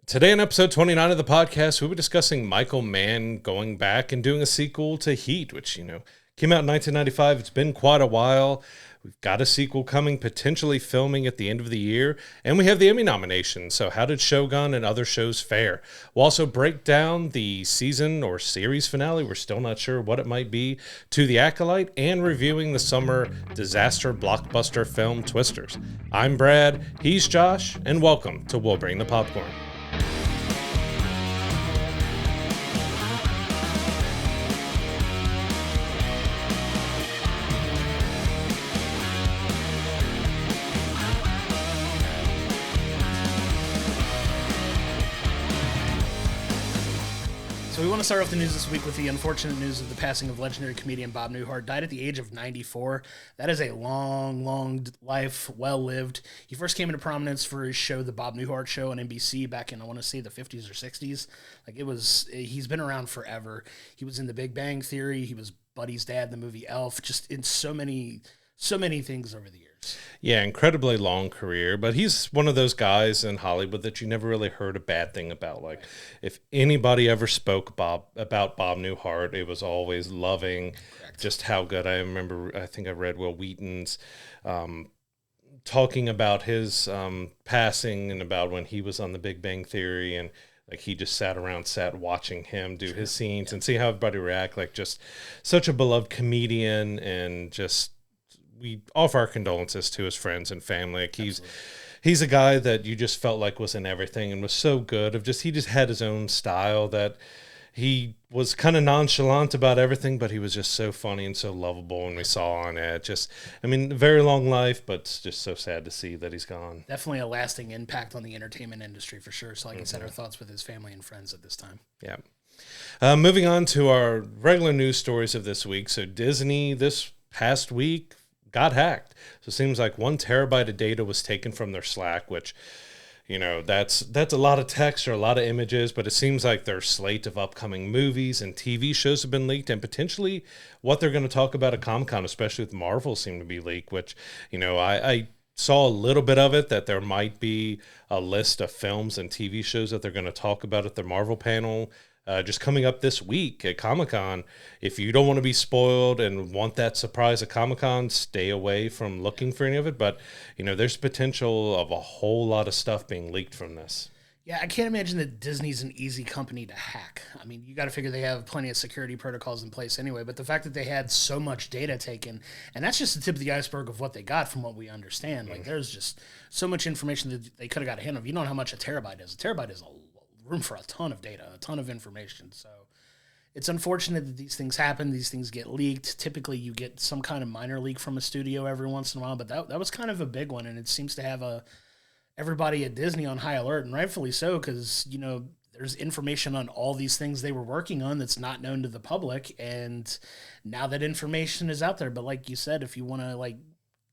Today on episode 29 of the podcast, we'll be discussing Michael Mann going back and doing a sequel to Heat, which, came out in 1995. It's been quite a while. We've got a sequel coming, potentially filming at the end of the year, and we have the Emmy nomination. So how did Shogun and other shows fare? We'll also break down the season or series finale, we're still not sure what it might be, to The Acolyte, and reviewing the summer disaster blockbuster film Twisters. I'm Brad, he's Josh, and welcome to We'll Bring the Popcorn. So we want to start off the news this week with the unfortunate news of the passing of legendary comedian Bob Newhart. Died at the age of 94. That is a long, long life, well-lived. He first came into prominence for his show, The Bob Newhart Show on NBC back in, I want to say, the 50s or 60s. He's been around forever. He was in The Big Bang Theory. He was Buddy's dad in the movie Elf, just in so many things over the years. Yeah, incredibly long career, but he's one of those guys in Hollywood that you never really heard a bad thing about. Like, if anybody ever spoke about Bob Newhart, it was always loving. Correct. Just how good. I think I read Will Wheaton's talking about his passing and about when he was on The Big Bang Theory, and like he just sat around set watching him do his scenes and see how everybody react. Like, just such a beloved comedian, and just we offer our condolences to his friends and family. Like, he's a guy that you just felt like was in everything and was so good. He just had his own style that he was kind of nonchalant about everything, but he was just so funny and so lovable, and we saw on it. Very long life, but it's just so sad to see that he's gone. Definitely a lasting impact on the entertainment industry for sure. So like I said, our thoughts with his family and friends at this time. Yeah. Moving on to our regular news stories of this week. So Disney this past week got hacked. So it seems like 1 terabyte of data was taken from their Slack, which, that's a lot of text or a lot of images, but it seems like their slate of upcoming movies and TV shows have been leaked, and potentially what they're going to talk about at Comic-Con, especially with Marvel, seem to be leaked, which, I saw a little bit of it, that there might be a list of films and TV shows that they're going to talk about at their Marvel panel just coming up this week at Comic-Con. If you don't want to be spoiled and want that surprise at Comic-Con, stay away from looking for any of it. But, there's potential of a whole lot of stuff being leaked from this. Yeah, I can't imagine that Disney's an easy company to hack. I mean, you got to figure they have plenty of security protocols in place anyway, but the fact that they had so much data taken, and that's just the tip of the iceberg of what they got from what we understand. Like, there's just so much information that they could have got a hand of. You know how much a terabyte is. A terabyte is room for a ton of data, a ton of information. So it's unfortunate that these things happen. These things get leaked. Typically you get some kind of minor leak from a studio every once in a while, but that was kind of a big one. And it seems to have everybody at Disney on high alert, and rightfully so, because, there's information on all these things they were working on that's not known to the public. And now that information is out there. But like you said, if you want to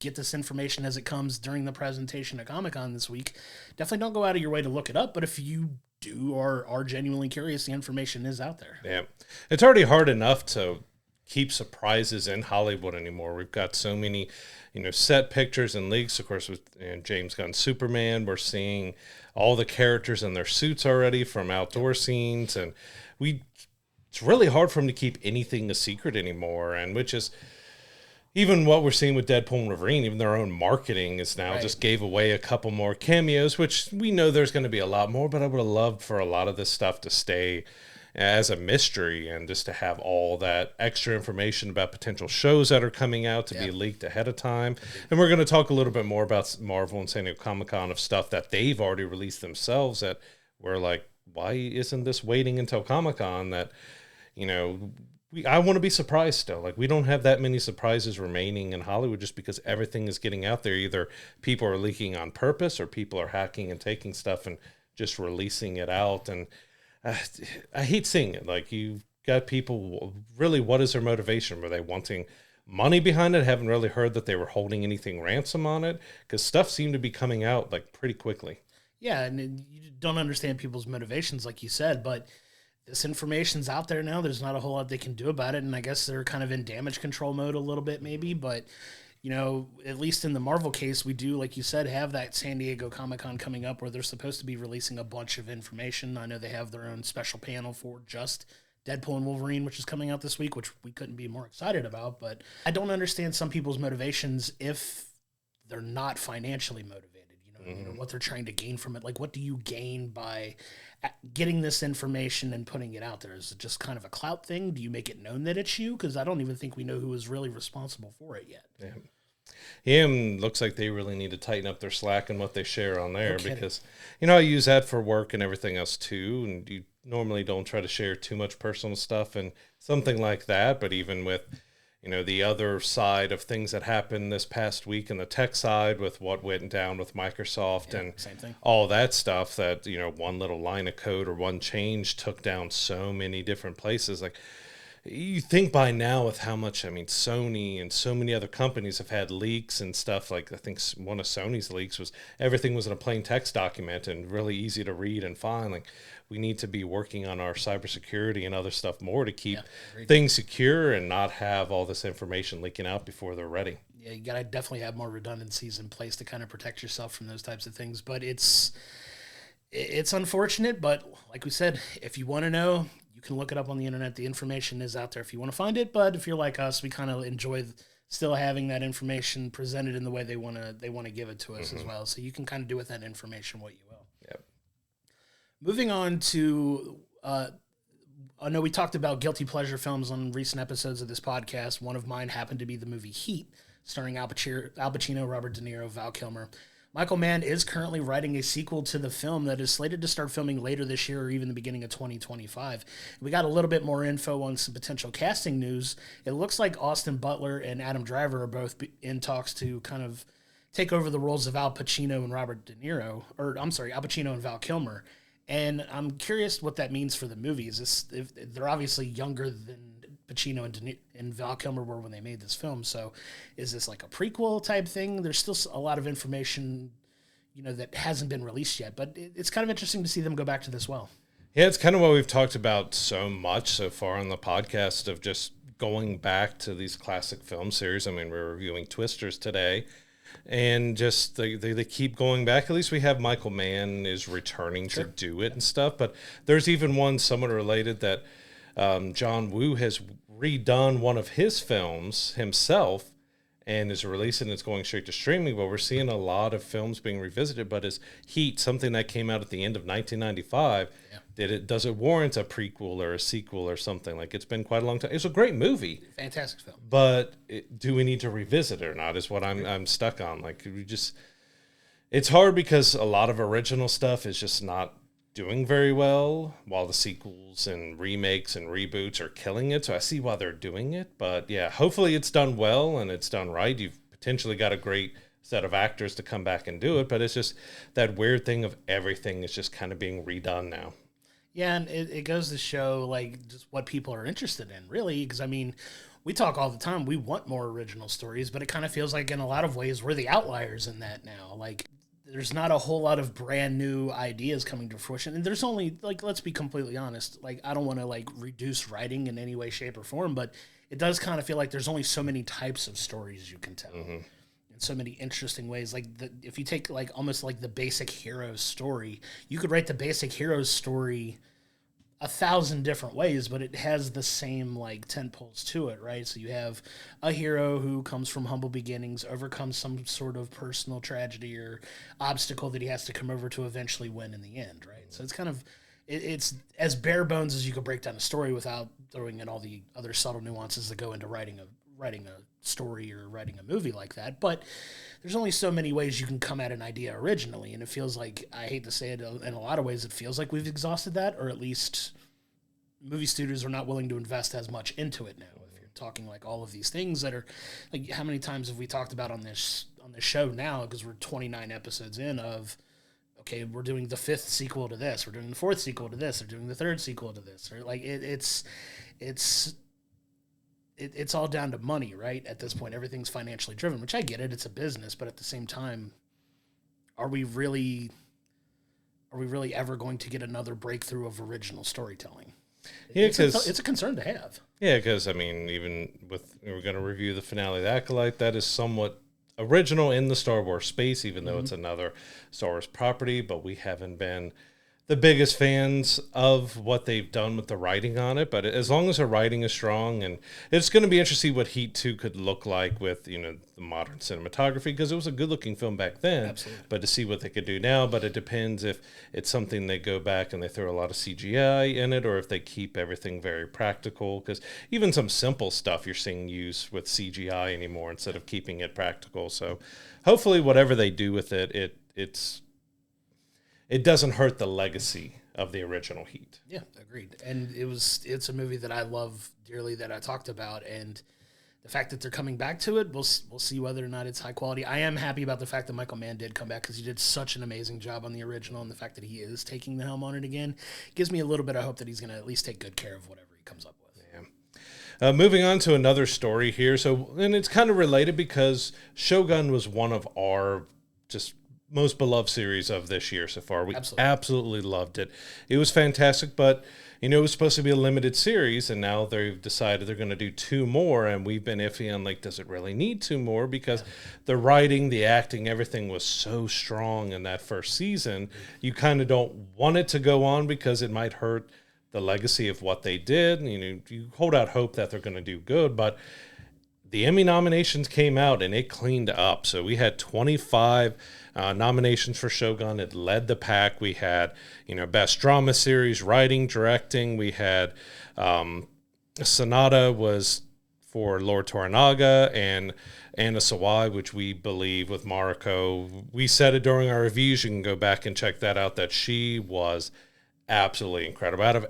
get this information as it comes during the presentation at Comic-Con this week, definitely don't go out of your way to look it up. But if you do or are genuinely curious, the information is out there. Yeah. It's already hard enough to keep surprises in Hollywood anymore. We've got so many, set pictures and leaks. Of course, with James Gunn's Superman, we're seeing all the characters in their suits already from outdoor scenes. And it's really hard for them to keep anything a secret anymore. And which is, even what we're seeing with Deadpool and Wolverine, even their own marketing is now just gave away a couple more cameos, which we know there's going to be a lot more, but I would have loved for a lot of this stuff to stay as a mystery and just to have all that extra information about potential shows that are coming out to be leaked ahead of time. And we're going to talk a little bit more about Marvel and San Diego Comic-Con of stuff that they've already released themselves that we're like, why isn't this waiting until Comic-Con? That, I want to be surprised still. Like, we don't have that many surprises remaining in Hollywood just because everything is getting out there. Either people are leaking on purpose or people are hacking and taking stuff and just releasing it out. And I hate seeing it. Like, you've got people, really, what is their motivation? Were they wanting money behind it? Haven't really heard that they were holding anything ransom on it, because stuff seemed to be coming out pretty quickly. Yeah, and you don't understand people's motivations, like you said, but this information's out there now. There's not a whole lot they can do about it, and I guess they're kind of in damage control mode a little bit maybe, but at least in the Marvel case, we do, like you said, have that San Diego Comic-Con coming up where they're supposed to be releasing a bunch of information. I know they have their own special panel for just Deadpool and Wolverine, which is coming out this week, which we couldn't be more excited about. But I don't understand some people's motivations if they're not financially motivated. What they're trying to gain from it. Like, what do you gain by getting this information and putting it out there? Is it just kind of a clout thing? Do you make it known that it's you? Because I don't even think we know who is really responsible for it yet. Yeah. Looks like they really need to tighten up their slack and what they share on there, because, I use that for work and everything else too. And you normally don't try to share too much personal stuff and something like that. But even with, the other side of things that happened this past week in the tech side with what went down with Microsoft and same thing. All that stuff that, one little line of code or one change took down so many different places. Like, you think by now with how much, Sony and so many other companies have had leaks and stuff. Like, I think one of Sony's leaks was everything was in a plain text document and really easy to read and find. Like, we need to be working on our cybersecurity and other stuff more to keep things secure and not have all this information leaking out before they're ready. Yeah, you got to definitely have more redundancies in place to kind of protect yourself from those types of things. But it's unfortunate, but like we said, if you want to know, you can look it up on the internet. The information is out there if you want to find it. But if you're like us, we kind of enjoy still having that information presented in the way they want to give it to us as well. So you can kind of do with that information what you will. Yep. Moving on to, I know we talked about guilty pleasure films on recent episodes of this podcast. One of mine happened to be the movie Heat, starring Al Pacino, Robert De Niro, Val Kilmer. Michael Mann is currently writing a sequel to the film that is slated to start filming later this year or even the beginning of 2025. We got a little bit more info on some potential casting news. It looks like Austin Butler and Adam Driver are both in talks to kind of take over the roles of Al Pacino and Robert De Niro, Al Pacino and Val Kilmer. And I'm curious what that means for the movie. If they're obviously younger than Pacino and Val Kilmer were when they made this film. So is this like a prequel type thing? There's still a lot of information, that hasn't been released yet, but it's kind of interesting to see them go back to this well. Yeah, it's kind of what we've talked about so much so far on the podcast of just going back to these classic film series. We're reviewing Twisters today. And just they keep going back. At least we have Michael Mann is returning to do it and stuff. But there's even one somewhat related that John Woo has redone one of his films himself and is releasing. It's going straight to streaming. But we're seeing a lot of films being revisited. But is Heat something that came out at the end of 1995? Yeah. Does it warrant a prequel or a sequel or something? Like, it's been quite a long time. It's a great movie, fantastic film. But do we need to revisit it or not? Is what I'm stuck on. Like, it's hard because a lot of original stuff is just not doing very well, while the sequels and remakes and reboots are killing it. So I see why they're doing it, but yeah, hopefully it's done well and it's done right. You've potentially got a great set of actors to come back and do it, but it's just that weird thing of everything is just kind of being redone now. Yeah, and it goes to show, like, just what people are interested in, really, because, we talk all the time, we want more original stories, but it kind of feels like in a lot of ways we're the outliers in that now. Like, there's not a whole lot of brand new ideas coming to fruition, and there's only, like, let's be completely honest, like, I don't want to, like, reduce writing in any way, shape, or form, but it does kind of feel like there's only so many types of stories you can tell. Mm-hmm. So many interesting ways. Like, if you take, like, almost like the basic hero story, you could write the basic hero story 1,000 different ways, but it has the same, like, tentpoles to it, right? So you have a hero who comes from humble beginnings, overcomes some sort of personal tragedy or obstacle that he has to come over to eventually win in the end, right? So it's kind of, it's as bare bones as you could break down a story without throwing in all the other subtle nuances that go into writing a story or writing a movie like that. But there's only so many ways you can come at an idea originally, and it feels like, I hate to say it, in a lot of ways it feels like we've exhausted that, or at least movie studios are not willing to invest as much into it now. If you're talking like all of these things that are, like, how many times have we talked about on this show now, because we're 29 episodes in of, okay, we're doing the 5th sequel to this, we're doing the 4th sequel to this, or doing the 3rd sequel to this, or like it's all down to money, right? At this point, everything's financially driven, which I get it. It's a business, but at the same time, are we really ever going to get another breakthrough of original storytelling? Yeah, it's a concern to have. Yeah, because I mean, even with we're going to review the finale of the Acolyte, that is somewhat original in the Star Wars space, even though it's another Star Wars property. But we haven't been the biggest fans of what they've done with the writing on it. But as long as the writing is strong, and it's going to be interesting to see what Heat 2 could look like with, you know, the modern cinematography, because it was a good looking film back then. Absolutely. But to see what they could do now, but it depends if it's something they go back and they throw a lot of CGI in it, or if they keep everything very practical, because even some simple stuff you're seeing used with CGI anymore instead of keeping it practical. So hopefully whatever they do with it, it doesn't hurt the legacy of the original Heat. Yeah, agreed. And it's a movie that I love dearly, that I talked about, and the fact that they're coming back to it, we'll see whether or not it's high quality. I am happy about the fact that Michael Mann did come back, because he did such an amazing job on the original, and the fact that he is taking the helm on it again gives me a little bit of hope that he's going to at least take good care of whatever he comes up with. Yeah. Moving on to another story here. So, and it's kind of related because Shogun was one of our just most beloved series of this year so far. We absolutely loved it. It was fantastic, but you know, it was supposed to be a limited series, and now they've decided they're going to do 2 more, and we've been iffy on, like, does it really need 2 more? Because the writing, the acting, everything was so strong in that first season. You kind of don't want it to go on because it might hurt the legacy of what they did. You know, you hold out hope that they're going to do good, but the Emmy nominations came out and it cleaned up. So we had 25 nominations for Shogun. It led the pack. We had, you know, best drama series, writing, directing. We had Sonata was for Lord Toranaga, and Anna Sawai, which we believe with Mariko. We said it during our reviews. You can go back and check that out, that she was absolutely incredible. Out of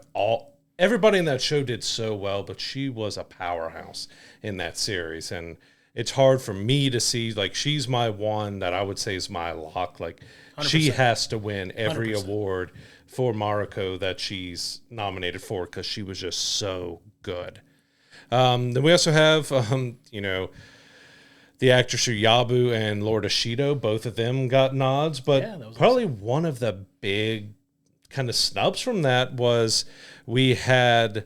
everybody in that show did so well, but she was a powerhouse in that series. And it's hard for me to see, like, she's my one that I would say is my lock. Like, 100%. She has to win every 100%. Award for Mariko that she's nominated for, because she was just so good. Then we also have, you know, the actress Yabu and Lord Ashido. Both of them got nods, but probably awesome. One of the big kind of snubs from that was we had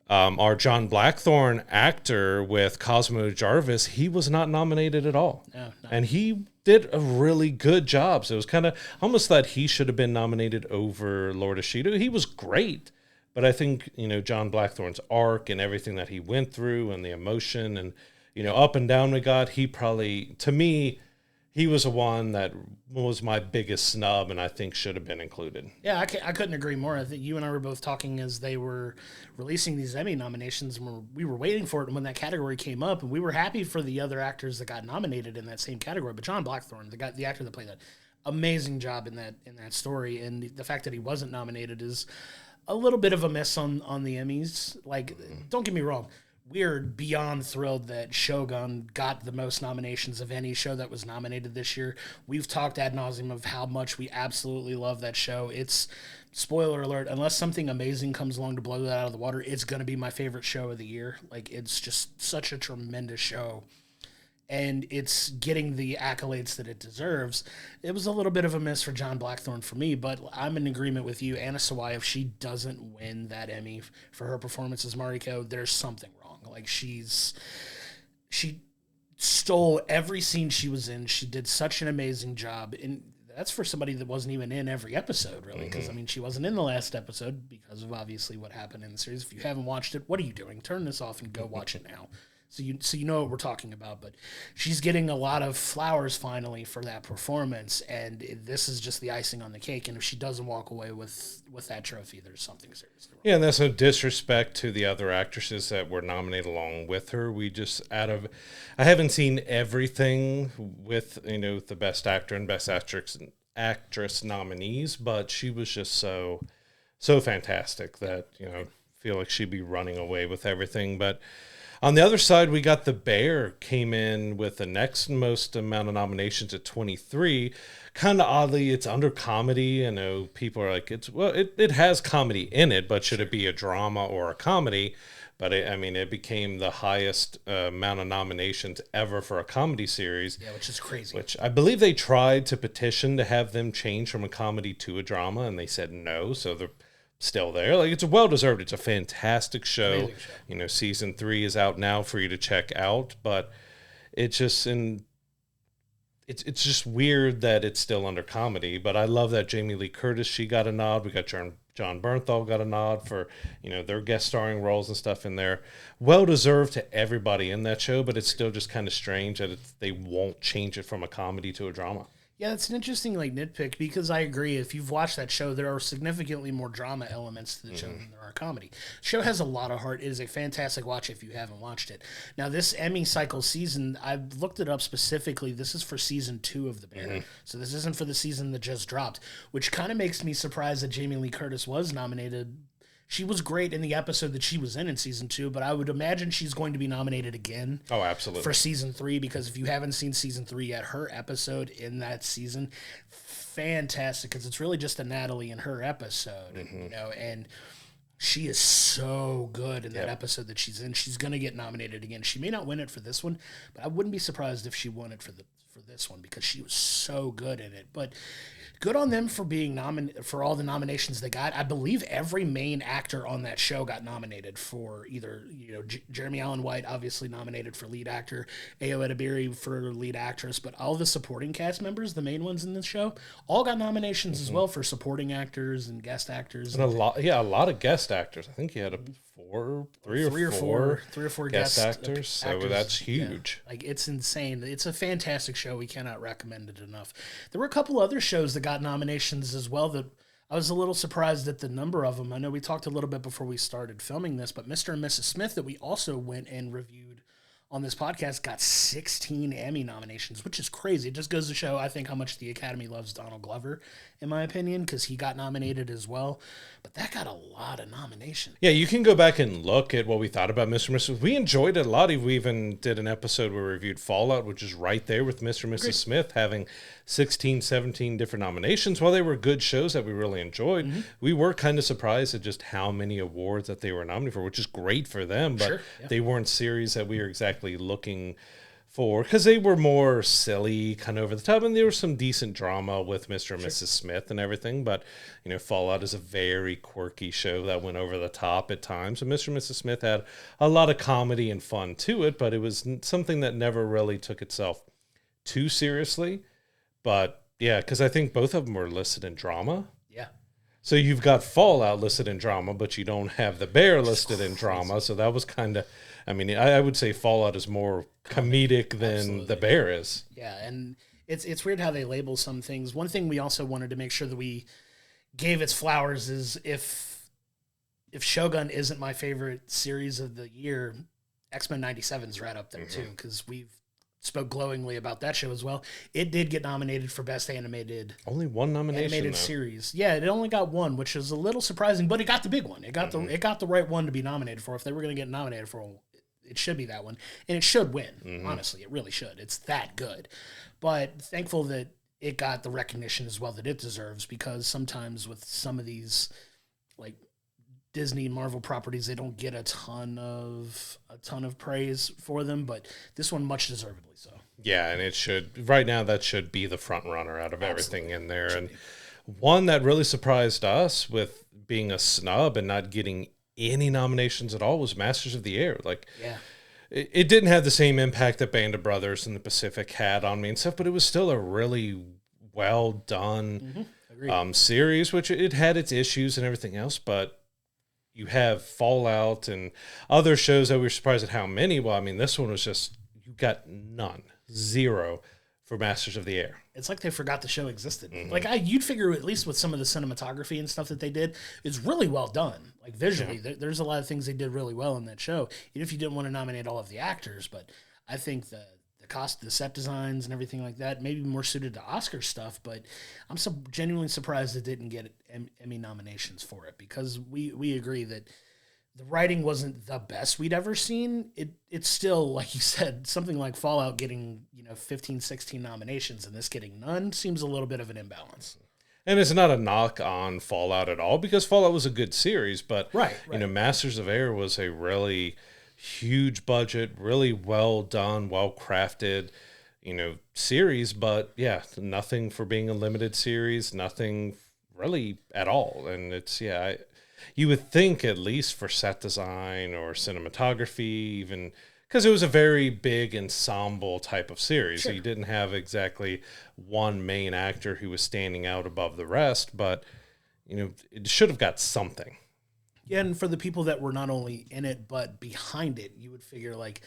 our John Blackthorne actor with Cosmo Jarvis. He was not nominated at all. No. And he did a really good job. So it was kind of almost that he should have been nominated over Lord Ashido. He was great, but I think, you know, John Blackthorne's arc and everything that he went through and the emotion and, you know, up and down we got, he probably, to me, he was the one that was my biggest snub, and I think should have been included. Yeah, I couldn't agree more. I think you and I were both talking as they were releasing these Emmy nominations, and we were waiting for it when that category came up, and we were happy for the other actors that got nominated in that same category. But John Blackthorne, the actor that played that, amazing job in that story, and the fact that he wasn't nominated is a little bit of a miss on the Emmys. Like, don't get me wrong. We're beyond thrilled that Shogun got the most nominations of any show that was nominated this year. We've talked ad nauseum of how much we absolutely love that show. It's, spoiler alert, unless something amazing comes along to blow that out of the water, it's going to be my favorite show of the year. Like, it's just such a tremendous show. And it's getting the accolades that it deserves. It was a little bit of a miss for John Blackthorne for me, but I'm in agreement with you. Anna Sawai, if she doesn't win that Emmy for her performance as Mariko, there's something wrong. Like, she stole every scene she was in. She did such an amazing job. And that's for somebody that wasn't even in every episode, really. Because, I mean, she wasn't in the last episode because of obviously what happened in the series. If you haven't watched it, what are you doing? Turn this off and go watch it now. So you know what we're talking about, but she's getting a lot of flowers finally for that performance, and this is just the icing on the cake. And if she doesn't walk away with that trophy, there's something seriously wrong. Yeah, and that's no disrespect to the other actresses that were nominated along with her. We just I haven't seen everything with, you know, the best actor and best actress nominees, but she was just so fantastic that, you know, feel like she'd be running away with everything. But on the other side, we got The Bear came in with the next most amount of nominations at 23. Kind of oddly, it's under comedy. I know people are like, it has comedy in it, but should it be a drama or a comedy? But it became the highest amount of nominations ever for a comedy series. Yeah, which is crazy. Which I believe they tried to petition to have them change from a comedy to a drama, and they said no. So still there. Like, it's well deserved. It's a fantastic show. Amazing show. You know, season 3 is out now for you to check out, but it's just it's just weird that it's still under comedy. But I love that Jamie Lee Curtis, she got a nod. We got John Bernthal got a nod for, you know, their guest starring roles and stuff in there. Well deserved to everybody in that show, but it's still just kind of strange that they won't change it from a comedy to a drama. Yeah, it's an interesting nitpick, because I agree. If you've watched that show, there are significantly more drama elements to the show than there are comedy. The show has a lot of heart. It is a fantastic watch if you haven't watched it. Now, this Emmy cycle season, I've looked it up specifically. This is for season 2 of The Bear. So this isn't for the season that just dropped, which kind of makes me surprised that Jamie Lee Curtis was nominated. She was great in the episode that she was in season 2, but I would imagine she's going to be nominated again. Oh, absolutely. For season 3, because if you haven't seen season 3 yet, her episode in that season, fantastic, because it's really just a Natalie and her episode, you know, and she is so good in that episode that she's in. She's going to get nominated again. She may not win it for this one, but I wouldn't be surprised if she won it for this one, because she was so good in it. But good on them for being for all the nominations they got. I believe every main actor on that show got nominated for either, you know, Jeremy Allen White obviously nominated for lead actor, Ayo Edebiri for lead actress, but all the supporting cast members, the main ones in the show, all got nominations as well for supporting actors and guest actors. And a lot of guest actors. I think he had three or four guest actors. So that's huge. Yeah. Like, it's insane. It's a fantastic show. We cannot recommend it enough. There were a couple other shows that got nominations as well that I was a little surprised at the number of them. I know we talked a little bit before we started filming this, but Mr. and Mrs. Smith, that we also went and reviewed on this podcast, got 16 Emmy nominations, which is crazy. It just goes to show, I think, how much the Academy loves Donald Glover, in my opinion, because he got nominated as well. But that got a lot of nominations. Yeah, you can go back and look at what we thought about Mr. and Mrs. We enjoyed it a lot. We even did an episode where we reviewed Fallout, which is right there with Mr. and Mrs. Smith having 16, 17 different nominations. While they were good shows that we really enjoyed, we were kind of surprised at just how many awards that they were nominated for, which is great for them, but they weren't series that we were exactly looking for, because they were more silly, kind of over the top, and there was some decent drama with Mr. and Mrs. Smith and everything, but, you know, Fallout is a very quirky show that went over the top at times, and Mr. and Mrs. Smith had a lot of comedy and fun to it, but it was something that never really took itself too seriously. But yeah, because I think both of them were listed in drama. Yeah. So you've got Fallout listed in drama, but you don't have The Bear listed in drama. So that was kind of, I mean, I would say Fallout is more comedic than The Bear is. Yeah, and it's weird how they label some things. One thing we also wanted to make sure that we gave its flowers is if Shogun isn't my favorite series of the year, X-Men 97 is right up there too, because we've spoke glowingly about that show as well. It did get nominated for Best Animated. Only one nomination, series. Yeah, it only got one, which is a little surprising, but it got the big one. It got the right one to be nominated for. If they were going to get nominated for, it should be that one, and it should win. Honestly, it really should. It's that good. But thankful that it got the recognition as well that it deserves, because sometimes with some of these, like, Disney and Marvel properties, they don't get a ton of praise for them, but this one much deservedly so. Yeah, and it should, right now, that should be the front runner out of everything in there. And one that really surprised us with being a snub and not getting any nominations at all was Masters of the Air. Like, it didn't have the same impact that Band of Brothers and the Pacific had on me and stuff, but it was still a really well done series, which it had its issues and everything else, but you have Fallout and other shows that we were surprised at how many. Well, I mean, this one was just, you got none, zero for Masters of the Air. It's like they forgot the show existed. Like, you'd figure, at least with some of the cinematography and stuff that they did, it's really well done. Like, visually, there's a lot of things they did really well in that show, even if you didn't want to nominate all of the actors. But I think the cost, the set designs and everything like that, maybe more suited to Oscar stuff, but I'm genuinely surprised it didn't get Emmy nominations for it, because we agree that the writing wasn't the best we'd ever seen. It's still, like you said, something like Fallout getting, 15, 16 nominations and this getting none seems a little bit of an imbalance. And it's not a knock on Fallout at all, because Fallout was a good series, but Masters of Air was a really huge budget, really well done, well crafted, series, but yeah, nothing for being a limited series, nothing really at all. And it's, you would think at least for set design or cinematography, even because it was a very big ensemble type of series. Sure. So you didn't have exactly one main actor who was standing out above the rest, but it should have got something. Yeah, and for the people that were not only in it but behind it, you would figure like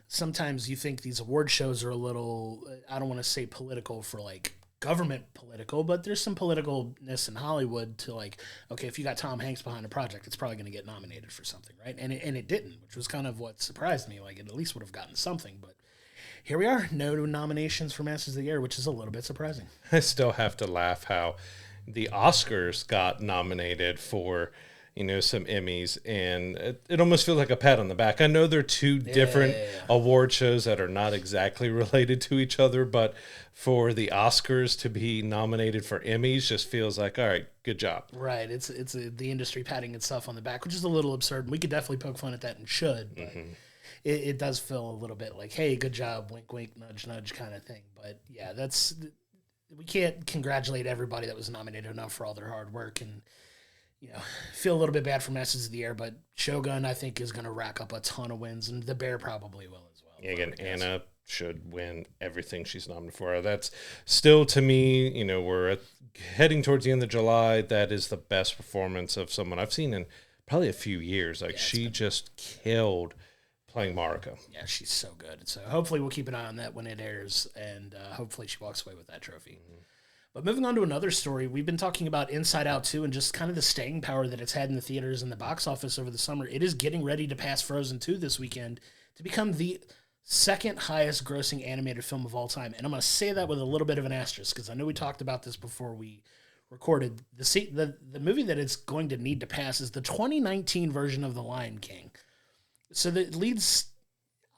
sometimes you think these award shows are a little, I don't want to say political for like government political, but there's some politicalness in Hollywood to like, okay, if you got Tom Hanks behind a project, it's probably going to get nominated for something, right? And it didn't, which was kind of what surprised me. Like it at least would have gotten something, but here we are, no nominations for Masters of the Air, which is a little bit surprising. I still have to laugh how the Oscars got nominated for some Emmys, and it almost feels like a pat on the back. I know they're two different award shows that are not exactly related to each other, but for the Oscars to be nominated for Emmys just feels like, all right, good job. Right. It's the industry patting itself on the back, which is a little absurd. We could definitely poke fun at that and should, but it does feel a little bit like, hey, good job, wink, wink, nudge, nudge kind of thing. But yeah, we can't congratulate everybody that was nominated enough for all their hard work, and feel a little bit bad for Masters of the Air, but Shogun, I think, is going to rack up a ton of wins, and The Bear probably will as well. Yeah, again, Anna should win everything she's nominated for. That's still, to me, we're heading towards the end of July. That is the best performance of someone I've seen in probably a few years. Like, she just killed playing Mariko. Yeah, she's so good. So hopefully we'll keep an eye on that when it airs, and hopefully she walks away with that trophy. But moving on to another story, we've been talking about Inside Out 2 and just kind of the staying power that it's had in the theaters and the box office over the summer. It is getting ready to pass Frozen 2 this weekend to become the second highest grossing animated film of all time. And I'm going to say that with a little bit of an asterisk because I know we talked about this before we recorded. The movie that it's going to need to pass is the 2019 version of The Lion King. So that leads...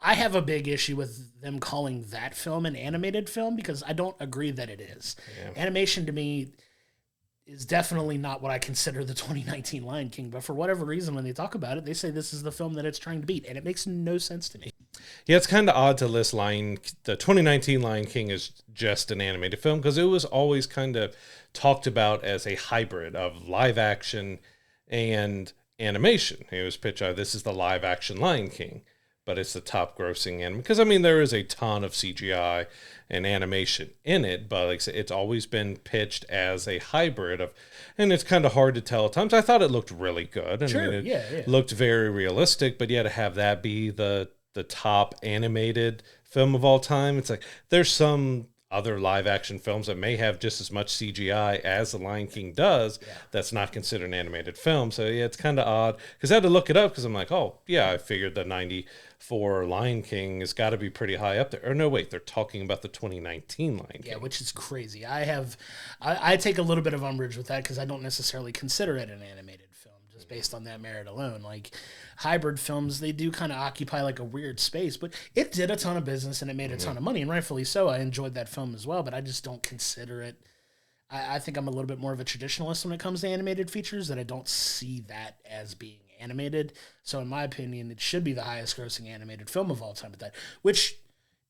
I have a big issue with them calling that film an animated film because I don't agree that it is. Yeah. Animation to me is definitely not what I consider the 2019 Lion King, but for whatever reason, when they talk about it, they say this is the film that it's trying to beat, and it makes no sense to me. Yeah, it's kind of odd to list the 2019 Lion King as just an animated film because it was always kind of talked about as a hybrid of live action and animation. It was pitched out, this is the live action Lion King, but it's the top grossing anime. Because, there is a ton of CGI and animation in it, but like I said, it's always been pitched as a hybrid of, and it's kind of hard to tell at times. I thought it looked really good. It looked very realistic, but yeah, to have that be the top animated film of all time, it's like, there's some other live action films that may have just as much CGI as The Lion King does, that's not considered an animated film. So yeah, it's kind of odd because I had to look it up because I'm like, oh yeah, I figured the 94 Lion King has got to be pretty high up there. Or no, wait, they're talking about the 2019 Lion King. Yeah, which is crazy. I take a little bit of umbrage with that because I don't necessarily consider it an animated film just based on that merit alone. Like hybrid films, they do kind of occupy like a weird space, but it did a ton of business and it made a ton of money, and rightfully so. I enjoyed that film as well, but I just don't consider it. I think I'm a little bit more of a traditionalist when it comes to animated features, that I don't see that as being animated. So in my opinion, it should be the highest grossing animated film of all time at that, which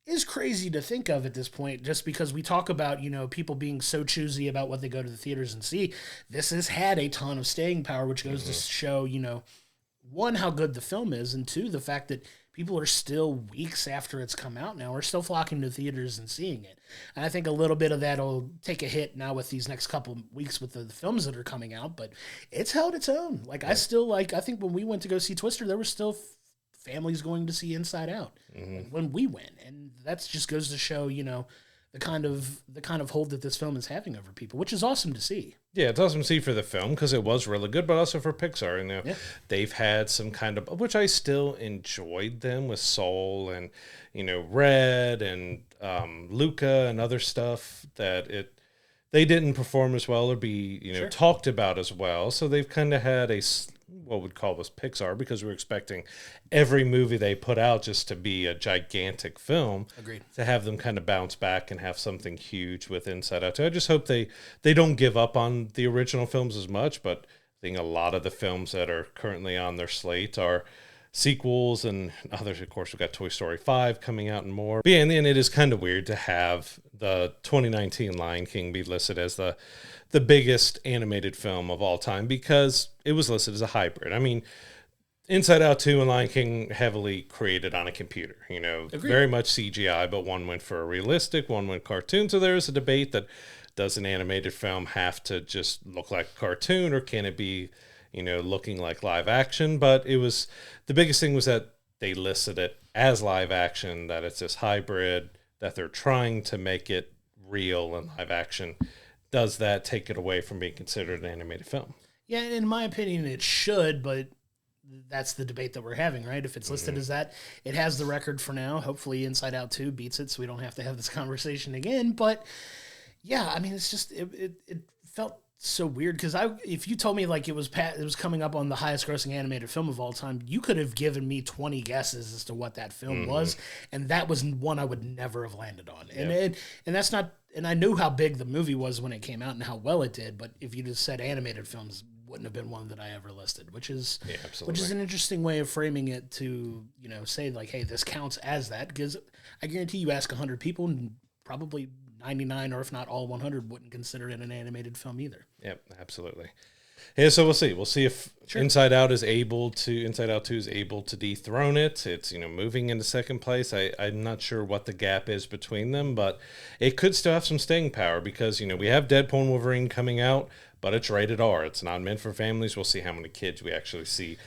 is crazy to think of at this point, just because we talk about, people being so choosy about what they go to the theaters and see. This has had a ton of staying power, which goes to show, one, how good the film is, and two, the fact that people are still, weeks after it's come out now, are still flocking to theaters and seeing it. And I think a little bit of that will take a hit now with these next couple weeks with the films that are coming out, but it's held its own. Like, I think when we went to go see Twister, there were still families going to see Inside Out when we went. And that just goes to show, the kind of hold that this film is having over people, which is awesome to see. Yeah, it's awesome to see for the film because it was really good, but also for Pixar. And they've had some kind of, which I still enjoyed them with Soul and Red and Luca and other stuff that they didn't perform as well or be talked about as well. So they've kind of had what we'd call this Pixar, because we're expecting every movie they put out just to be a gigantic film. Agreed. To have them kind of bounce back and have something huge with Inside Out. So I just hope they don't give up on the original films as much, but I think a lot of the films that are currently on their slate are sequels and others. Of course, we've got Toy Story 5 coming out and more. But yeah, and then it is kind of weird to have the 2019 Lion King be listed as the biggest animated film of all time, because it was listed as a hybrid. I mean, Inside Out 2 and Lion King heavily created on a computer, Agreed. Very much CGI, but one went for a realistic, one went cartoon. So there was a debate that, does an animated film have to just look like a cartoon, or can it be, looking like live action? But the biggest thing was that they listed it as live action, that it's this hybrid, that they're trying to make it real and live action. Does that take it away from being considered an animated film? Yeah, in my opinion, it should, but that's the debate that we're having, right? If it's listed as that, it has the record for now. Hopefully Inside Out 2 beats it, so we don't have to have this conversation again. But yeah, I mean, it's just, it felt so weird, because if you told me like it was coming up on the highest grossing animated film of all time, you could have given me 20 guesses as to what that film was, and that was one I would never have landed on. And that's not, and I knew how big the movie was when it came out and how well it did, but if you just said animated films, wouldn't have been one that I ever listed, which is an interesting way of framing it, to say like, hey, this counts as that, because I guarantee you ask 100 people and probably 99, or if not all 100, wouldn't consider it an animated film either. Yep, absolutely. Yeah, so we'll see. We'll see if Inside Out 2 is able to dethrone it. It's, moving into second place. I'm not sure what the gap is between them, but it could still have some staying power, because, we have Deadpool and Wolverine coming out, but it's rated R. It's not meant for families. We'll see how many kids we actually see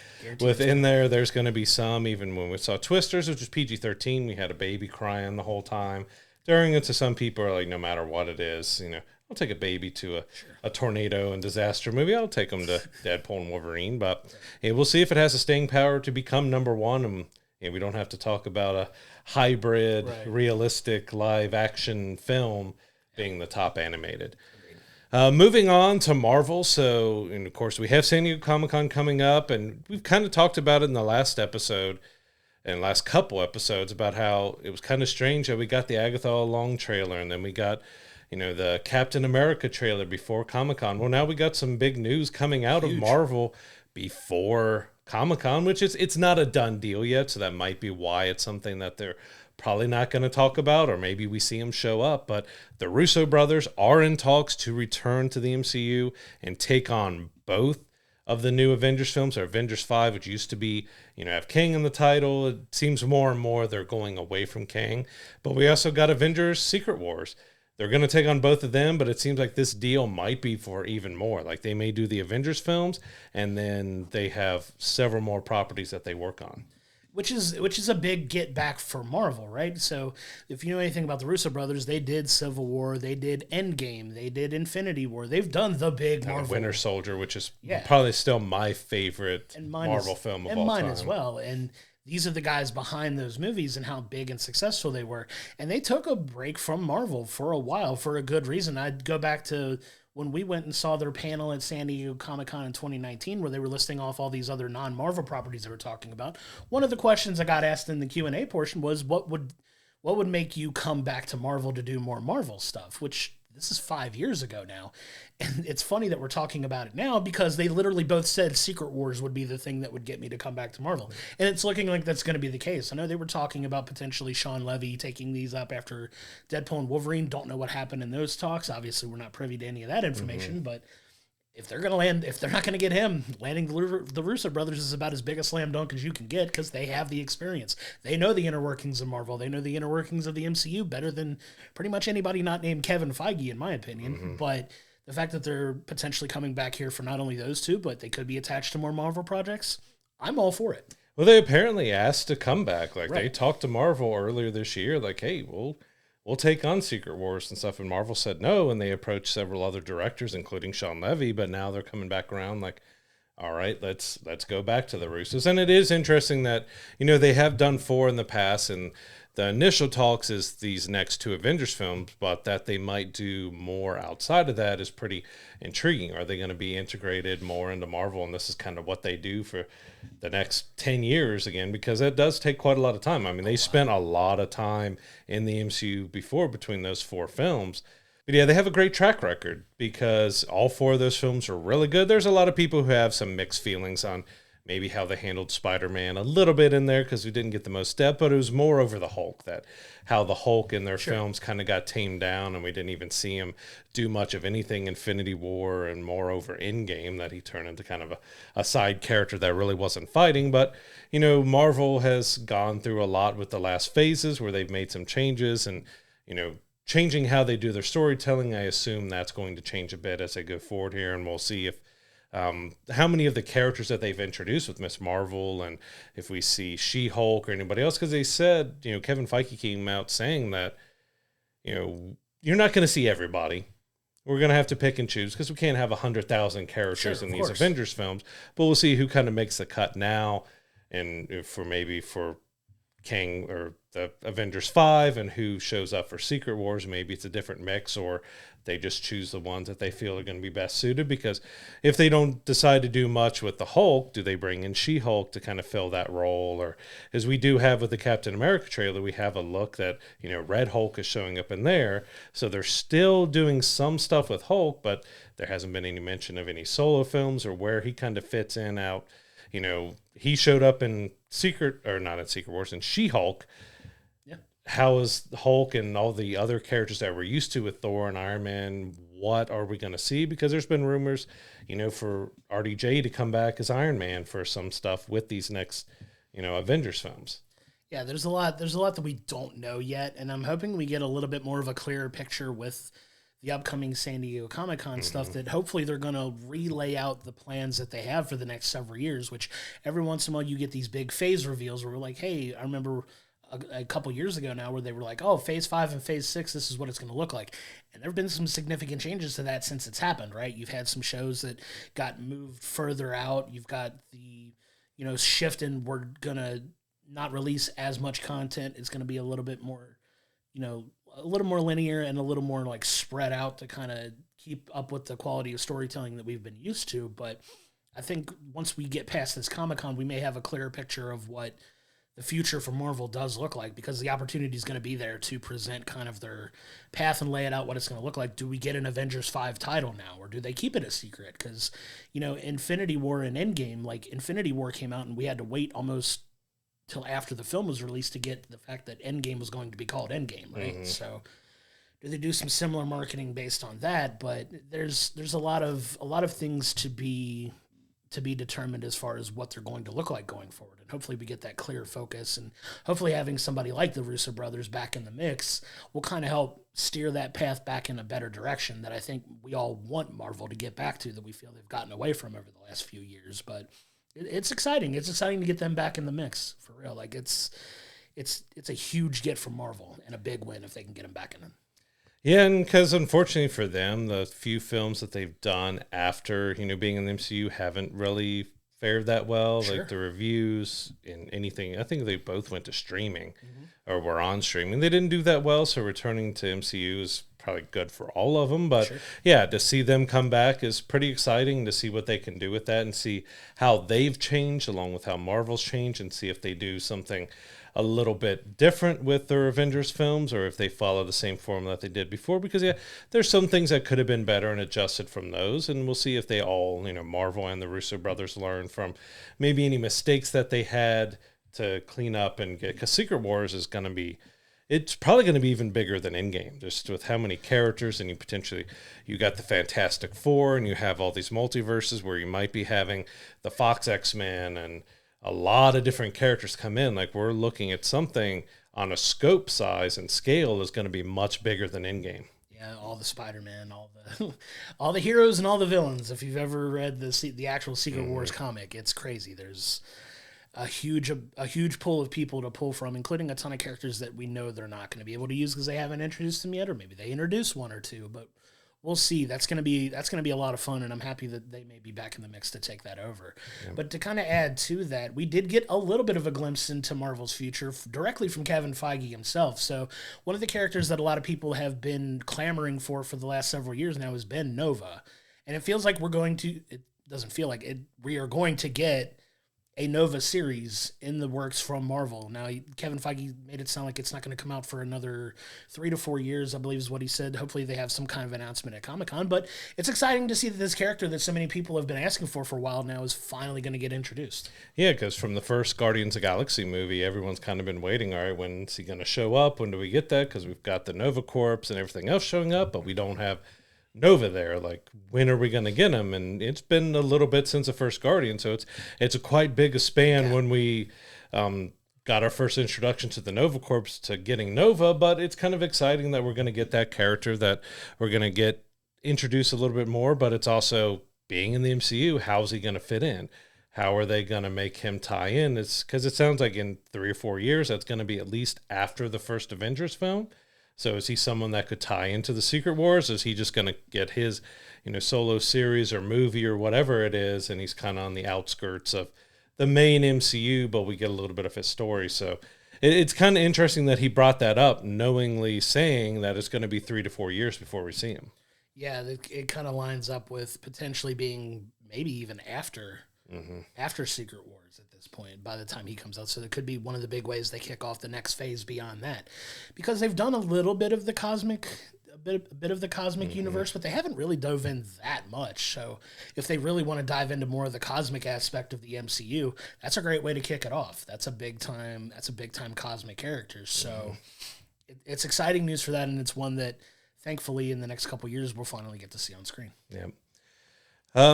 within there. There's going to be some, even when we saw Twisters, which was PG-13, we had a baby crying the whole time during it. So some people are like, no matter what it is, I'll take a baby to a tornado and disaster movie. I'll take them to Deadpool and Wolverine. But we'll see if it has a staying power to become number one. And we don't have to talk about a hybrid, realistic live action film being the top animated. Moving on to Marvel. So, and of course, we have San Diego Comic-Con coming up, and we've kind of talked about it in the last episode and last couple episodes about how it was kind of strange that we got the Agatha All Along trailer, and then we got, the Captain America trailer before Comic-Con. Well, now we got some big news coming out of Marvel before Comic-Con, which it's not a done deal yet, so that might be why it's something that they're probably not going to talk about, or maybe we see them show up. But the Russo brothers are in talks to return to the MCU and take on both of the new Avengers films, or Avengers 5, which used to be, have Kang in the title. It seems more and more they're going away from Kang. But we also got Avengers Secret Wars. They're going to take on both of them, but it seems like this deal might be for even more. Like, they may do the Avengers films, and then they have several more properties that they work on. Which is a big get back for Marvel, right? So if you know anything about the Russo brothers, they did Civil War, they did Endgame, they did Infinity War. They've done the big Marvel. Winter Soldier, which is probably still my favorite Marvel film of all time. And mine as well. And these are the guys behind those movies and how big and successful they were. And they took a break from Marvel for a while for a good reason. I'd go back to when we went and saw their panel at San Diego Comic-Con in 2019, where they were listing off all these other non-Marvel properties they were talking about. One of the questions I got asked in the Q&A portion was, what would make you come back to Marvel to do more Marvel stuff? Which, this is 5 years ago now. And it's funny that we're talking about it now, because they literally both said Secret Wars would be the thing that would get me to come back to Marvel. And it's looking like that's going to be the case. I know they were talking about potentially Sean Levy taking these up after Deadpool and Wolverine. Don't know what happened in those talks. Obviously, we're not privy to any of that information, but if they're not going to get him, landing the Russo brothers is about as big a slam dunk as you can get, because they have the experience. They know the inner workings of Marvel. They know the inner workings of the MCU better than pretty much anybody not named Kevin Feige, in my opinion. But the fact that they're potentially coming back here for not only those two, but they could be attached to more Marvel projects, I'm all for it. Well, they apparently asked to come back. Like, they talked to Marvel earlier this year, like, hey, we'll take on Secret Wars and stuff. And Marvel said no, and they approached several other directors, including Sean Levy, but now they're coming back around like, all right, let's go back to the Russos. And it is interesting that, they have done 4 in the past, and the initial talks is these next 2 Avengers films, but that they might do more outside of that is pretty intriguing. Are they going to be integrated more into Marvel? And this is kind of what they do for the next 10 years again, because it does take quite a lot of time. I mean, they spent a lot of time in the MCU before between those 4 films. But yeah, they have a great track record, because all 4 of those films are really good. There's a lot of people who have some mixed feelings on maybe how they handled Spider-Man a little bit in there because we didn't get the most depth, but it was more over the Hulk, that how the Hulk in their films kind of got tamed down and we didn't even see him do much of anything Infinity War, and moreover Endgame that he turned into kind of a side character that really wasn't fighting. But, you know, Marvel has gone through a lot with the last phases where they've made some changes and, you know, changing how they do their storytelling. I assume that's going to change a bit as they go forward here, and we'll see if how many of the characters that they've introduced with Miss Marvel, and if we see She-Hulk or anybody else, because they said, you know, Kevin Feige came out saying that, you know, you're not going to see everybody. We're going to have to pick and choose because we can't have 100,000 characters in these Avengers films, but we'll see who kind of makes the cut now, and for King or the Avengers 5, and who shows up for Secret Wars. Maybe it's a different mix, or they just choose the ones that they feel are going to be best suited. Because if they don't decide to do much with the Hulk, do they bring in She-Hulk to kind of fill that role? Or, as we do have with the Captain America trailer, we have a look that, you know, Red Hulk is showing up in there. So they're still doing some stuff with Hulk, but there hasn't been any mention of any solo films or where he kind of fits in out. You know, he showed up in in She-Hulk. Yeah. How is Hulk and all the other characters that we're used to with Thor and Iron Man, what are we going to see? Because there's been rumors, you know, for RDJ to come back as Iron Man for some stuff with these next, you know, Avengers films. Yeah, there's a lot that we don't know yet, and I'm hoping we get a little bit more of a clearer picture with the upcoming San Diego Comic-Con stuff, that hopefully they're going to relay out the plans that they have for the next several years, which every once in a while you get these big phase reveals where we're like, hey, I remember a couple years ago now where they were like, oh, phase 5 and phase 6, this is what it's going to look like. And there have been some significant changes to that since it's happened, right? You've had some shows that got moved further out. You've got the, you know, shift in we're going to not release as much content. It's going to be a little bit more, you know, a little more linear and a little more like spread out to kind of keep up with the quality of storytelling that we've been used to. But I think once we get past this Comic-Con, we may have a clearer picture of what the future for Marvel does look like, because the opportunity is going to be there to present kind of their path and lay it out what it's going to look like. Do we get an Avengers 5 title now, or do they keep it a secret? Because, you know, Infinity War and Endgame, like Infinity War came out and we had to wait almost till after the film was released to get the fact that Endgame was going to be called Endgame, right? Mm-hmm. So do they do some similar marketing based on that? But there's a lot of things to be determined as far as what they're going to look like going forward. And hopefully we get that clear focus, and hopefully having somebody like the Russo brothers back in the mix will kind of help steer that path back in a better direction that I think we all want Marvel to get back to, that we feel they've gotten away from over the last few years. But it's exciting. It's exciting to get them back in the mix, for real. Like it's a huge get from Marvel and a big win if they can get them back in them. Yeah, and because unfortunately for them, the few films that they've done after, you know, being in the MCU haven't really fared that well. Sure. Like the reviews and anything, I think they both went to streaming or were on streaming. They didn't do that well, so returning to MCU is probably good for all of them. But yeah, to see them come back is pretty exciting, to see what they can do with that and see how they've changed along with how Marvel's changed, and see if they do something a little bit different with their Avengers films, or if they follow the same formula that they did before. Because yeah, there's some things that could have been better and adjusted from those, and we'll see if they all, you know, Marvel and the Russo brothers learn from maybe any mistakes that they had to clean up and get, because Secret Wars is going to be, it's probably going to be even bigger than Endgame, just with how many characters, and you got the Fantastic Four, and you have all these multiverses where you might be having the Fox X-Men and a lot of different characters come in. Like, we're looking at something on a scope size and scale is going to be much bigger than Endgame. Yeah, all the Spider-Man, all the heroes and all the villains. If you've ever read the actual Secret Wars comic, it's crazy. There's a huge pool of people to pull from, including a ton of characters that we know they're not going to be able to use because they haven't introduced them yet, or maybe they introduce one or two, but we'll see. That's going to be a lot of fun, and I'm happy that they may be back in the mix to take that over. Yeah. But to kind of add to that, we did get a little bit of a glimpse into Marvel's future directly from Kevin Feige himself. So one of the characters that a lot of people have been clamoring for the last several years now is Ben Nova, and it feels like we are going to get a Nova series in the works from Marvel. Now, Kevin Feige made it sound like it's not going to come out for another 3 to 4 years, I believe is what he said. Hopefully they have some kind of announcement at Comic-Con, but it's exciting to see that this character that so many people have been asking for a while now is finally going to get introduced. Yeah, because from the first Guardians of the Galaxy movie, everyone's kind of been waiting, all right, when's he going to show up? When do we get that? Because we've got the Nova Corps and everything else showing up, but we don't have Nova there. Like, when are we going to get him? And it's been a little bit since the first Guardian, so it's a quite big a span when we got our first introduction to the Nova Corps to getting Nova, but it's kind of exciting that we're going to get that character, that we're going to get introduced a little bit more, but it's also being in the MCU, how's he going to fit in? How are they going to make him tie in? It's because it sounds like in 3 or 4 years, that's going to be at least after the first Avengers film. So is he someone that could tie into the Secret Wars? Is he just going to get his, solo series or movie or whatever it is, and he's kind of on the outskirts of the main MCU, but we get a little bit of his story. So it's kind of interesting that he brought that up, knowingly saying that it's going to be 3 to 4 years before we see him. Yeah, it kind of lines up with potentially being maybe even after Secret Wars at this point, by the time he comes out. So it could be one of the big ways they kick off the next phase beyond that, because they've done a little bit of the cosmic, a bit of the cosmic universe, but they haven't really dove in that much. So if they really want to dive into more of the cosmic aspect of the MCU, that's a great way to kick it off. That's a big time cosmic character. So it's exciting news for that, and it's one that thankfully in the next couple of years we'll finally get to see on screen. Yeah.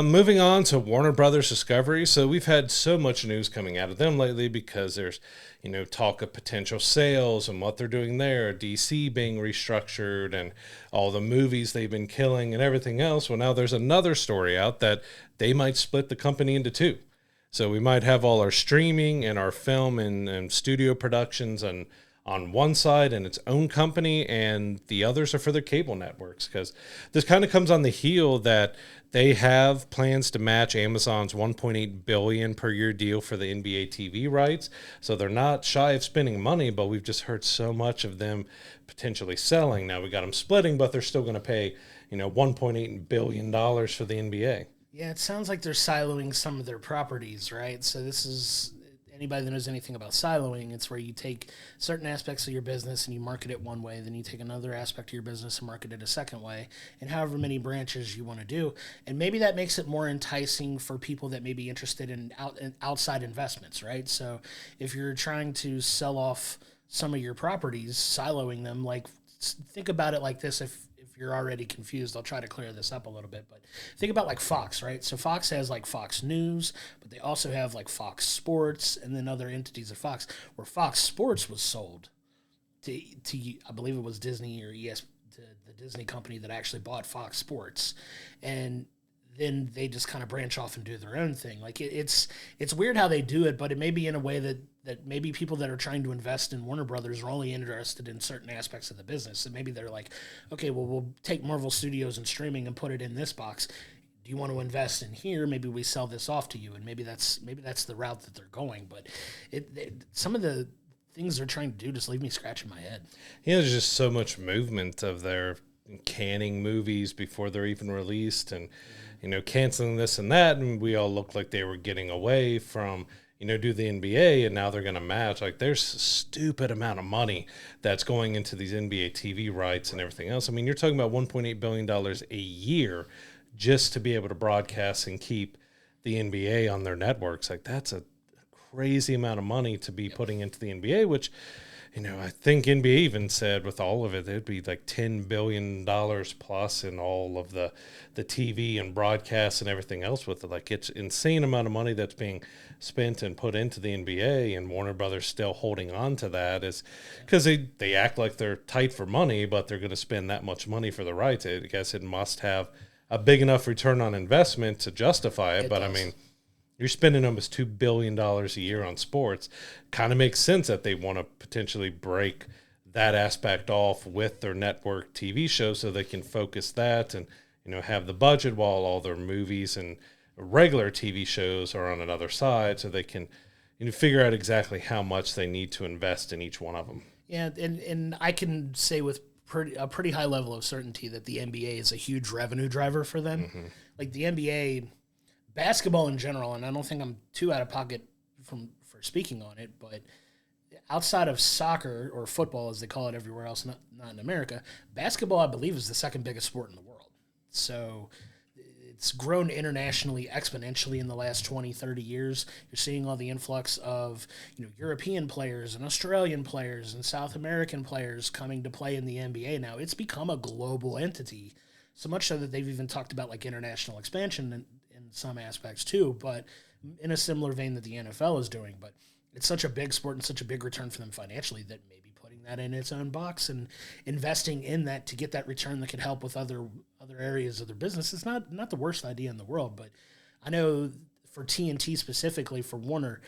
Moving on to Warner Brothers Discovery. So we've had so much news coming out of them lately because there's, talk of potential sales and what they're doing there, DC being restructured and all the movies they've been killing and everything else. Well, now there's another story out that they might split the company into two. So we might have all our streaming and our film and studio productions on one side and its own company, and the others are for their cable networks, because this kind of comes on the heel that they have plans to match Amazon's $1.8 billion per year deal for the NBA TV rights. So they're not shy of spending money, but we've just heard so much of them potentially selling. Now we got them splitting, but they're still going to pay, $1.8 billion for the NBA. Yeah, it sounds like they're siloing some of their properties, right? So this is, anybody that knows anything about siloing, it's where you take certain aspects of your business and you market it one way, then you take another aspect of your business and market it a second way, and however many branches you want to do. And maybe that makes it more enticing for people that may be interested in outside investments, right? So if you're trying to sell off some of your properties, siloing them, like, think about it like this. If you're already confused, I'll try to clear this up a little bit, but think about like Fox, right? So Fox has like Fox News, but they also have like Fox Sports and then other entities of Fox, where Fox Sports was sold to I believe it was Disney or the Disney company that actually bought Fox Sports, and then they just kind of branch off and do their own thing. Like it's weird how they do it, but it may be in a way that maybe people that are trying to invest in Warner Brothers are only interested in certain aspects of the business. And maybe they're like, okay, well, we'll take Marvel Studios and streaming and put it in this box. Do you want to invest in here? Maybe we sell this off to you. And maybe that's the route that they're going. But some of the things they're trying to do just leave me scratching my head. Yeah, there's just so much movement of their canning movies before they're even released, and canceling this and that, and we all looked like they were getting away from do the NBA, and now they're going to match. Like, there's a stupid amount of money that's going into these NBA TV rights and everything else. I mean, you're talking about $1.8 billion a year just to be able to broadcast and keep the NBA on their networks. Like, that's a crazy amount of money to be putting into the NBA, which, I think NBA even said with all of it, it'd be like $10 billion plus in all of the TV and broadcasts and everything else with it. Like, it's insane amount of money that's being spent and put into the NBA, and Warner Brothers still holding on to that is because they act like they're tight for money, but they're going to spend that much money for the rights. I guess it must have a big enough return on investment to justify it. But does. I mean, you're spending almost $2 billion a year on sports. Kind of makes sense that they want to potentially break that aspect off with their network TV shows so they can focus that and, have the budget while all their movies and regular TV shows are on another side, so they can figure out exactly how much they need to invest in each one of them. Yeah, and I can say with a pretty high level of certainty that the NBA is a huge revenue driver for them. Mm-hmm. Like the NBA... basketball in general, and I don't think I'm too out of pocket for speaking on it, but outside of soccer or football, as they call it everywhere else, not in America, basketball, I believe, is the second biggest sport in the world. So it's grown internationally exponentially in the last 20, 30 years. You're seeing all the influx of, European players and Australian players and South American players coming to play in the NBA now. It's become a global entity, so much so that they've even talked about like international expansion in some aspects too, but in a similar vein that the NFL is doing. But it's such a big sport and such a big return for them financially that maybe putting that in its own box and investing in that to get that return that can help with other areas of their business is not the worst idea in the world. But I know for TNT specifically, for Warner,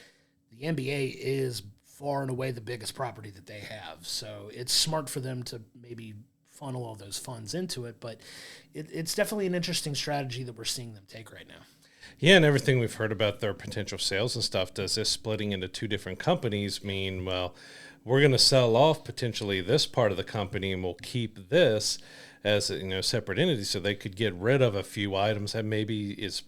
the NBA is far and away the biggest property that they have. So it's smart for them to maybe funnel all those funds into it. But it's definitely an interesting strategy that we're seeing them take right now. Yeah, and everything we've heard about their potential sales and stuff, does this splitting into two different companies mean, well, we're going to sell off potentially this part of the company and we'll keep this as a separate entity, so they could get rid of a few items that maybe is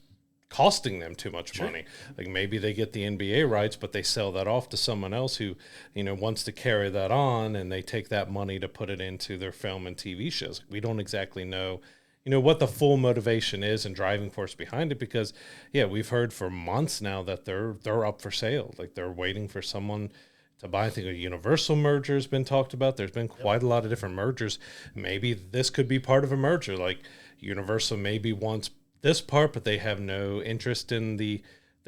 costing them too much money. Like maybe they get the NBA rights, but they sell that off to someone else who, wants to carry that on, and they take that money to put it into their film and TV shows. We don't exactly know what the full motivation is and driving force behind it, because we've heard for months now that they're up for sale. Like they're waiting for someone to buy. I think a Universal merger has been talked about. There's been quite a lot of different mergers. Maybe this could be part of a merger. Like Universal maybe wants this part, but they have no interest in the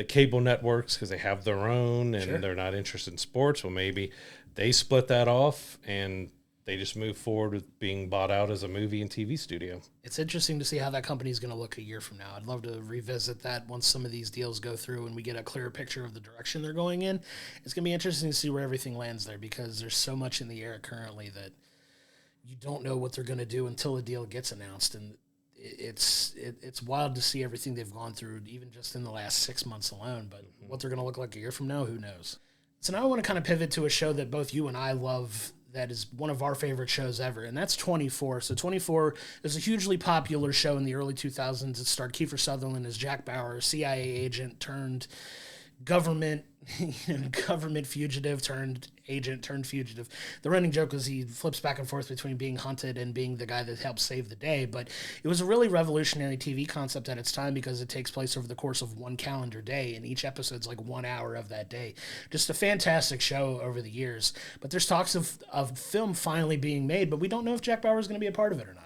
cable networks because they have their own and they're not interested in sports. Well, maybe they split that off and they just move forward with being bought out as a movie and TV studio. It's interesting to see how that company is going to look a year from now. I'd love to revisit that once some of these deals go through and we get a clearer picture of the direction they're going in. It's going to be interesting to see where everything lands there, because there's so much in the air currently that you don't know what they're going to do until a deal gets announced. And it's wild to see everything they've gone through, even just in the last 6 months alone. But what they're going to look like a year from now, who knows? So now I want to kind of pivot to a show that both you and I love, that is one of our favorite shows ever, and that's 24. So 24 is a hugely popular show in the early 2000s. It starred Kiefer Sutherland as Jack Bauer, a CIA agent turned government fugitive turned agent turned fugitive. The running joke was he flips back and forth between being hunted and being the guy that helps save the day. But it was a really revolutionary TV concept at its time, because it takes place over the course of one calendar day, and each episode's like 1 hour of that day. Just a fantastic show over the years. But there's talks of film finally being made, but we don't know if Jack Bauer is going to be a part of it or not.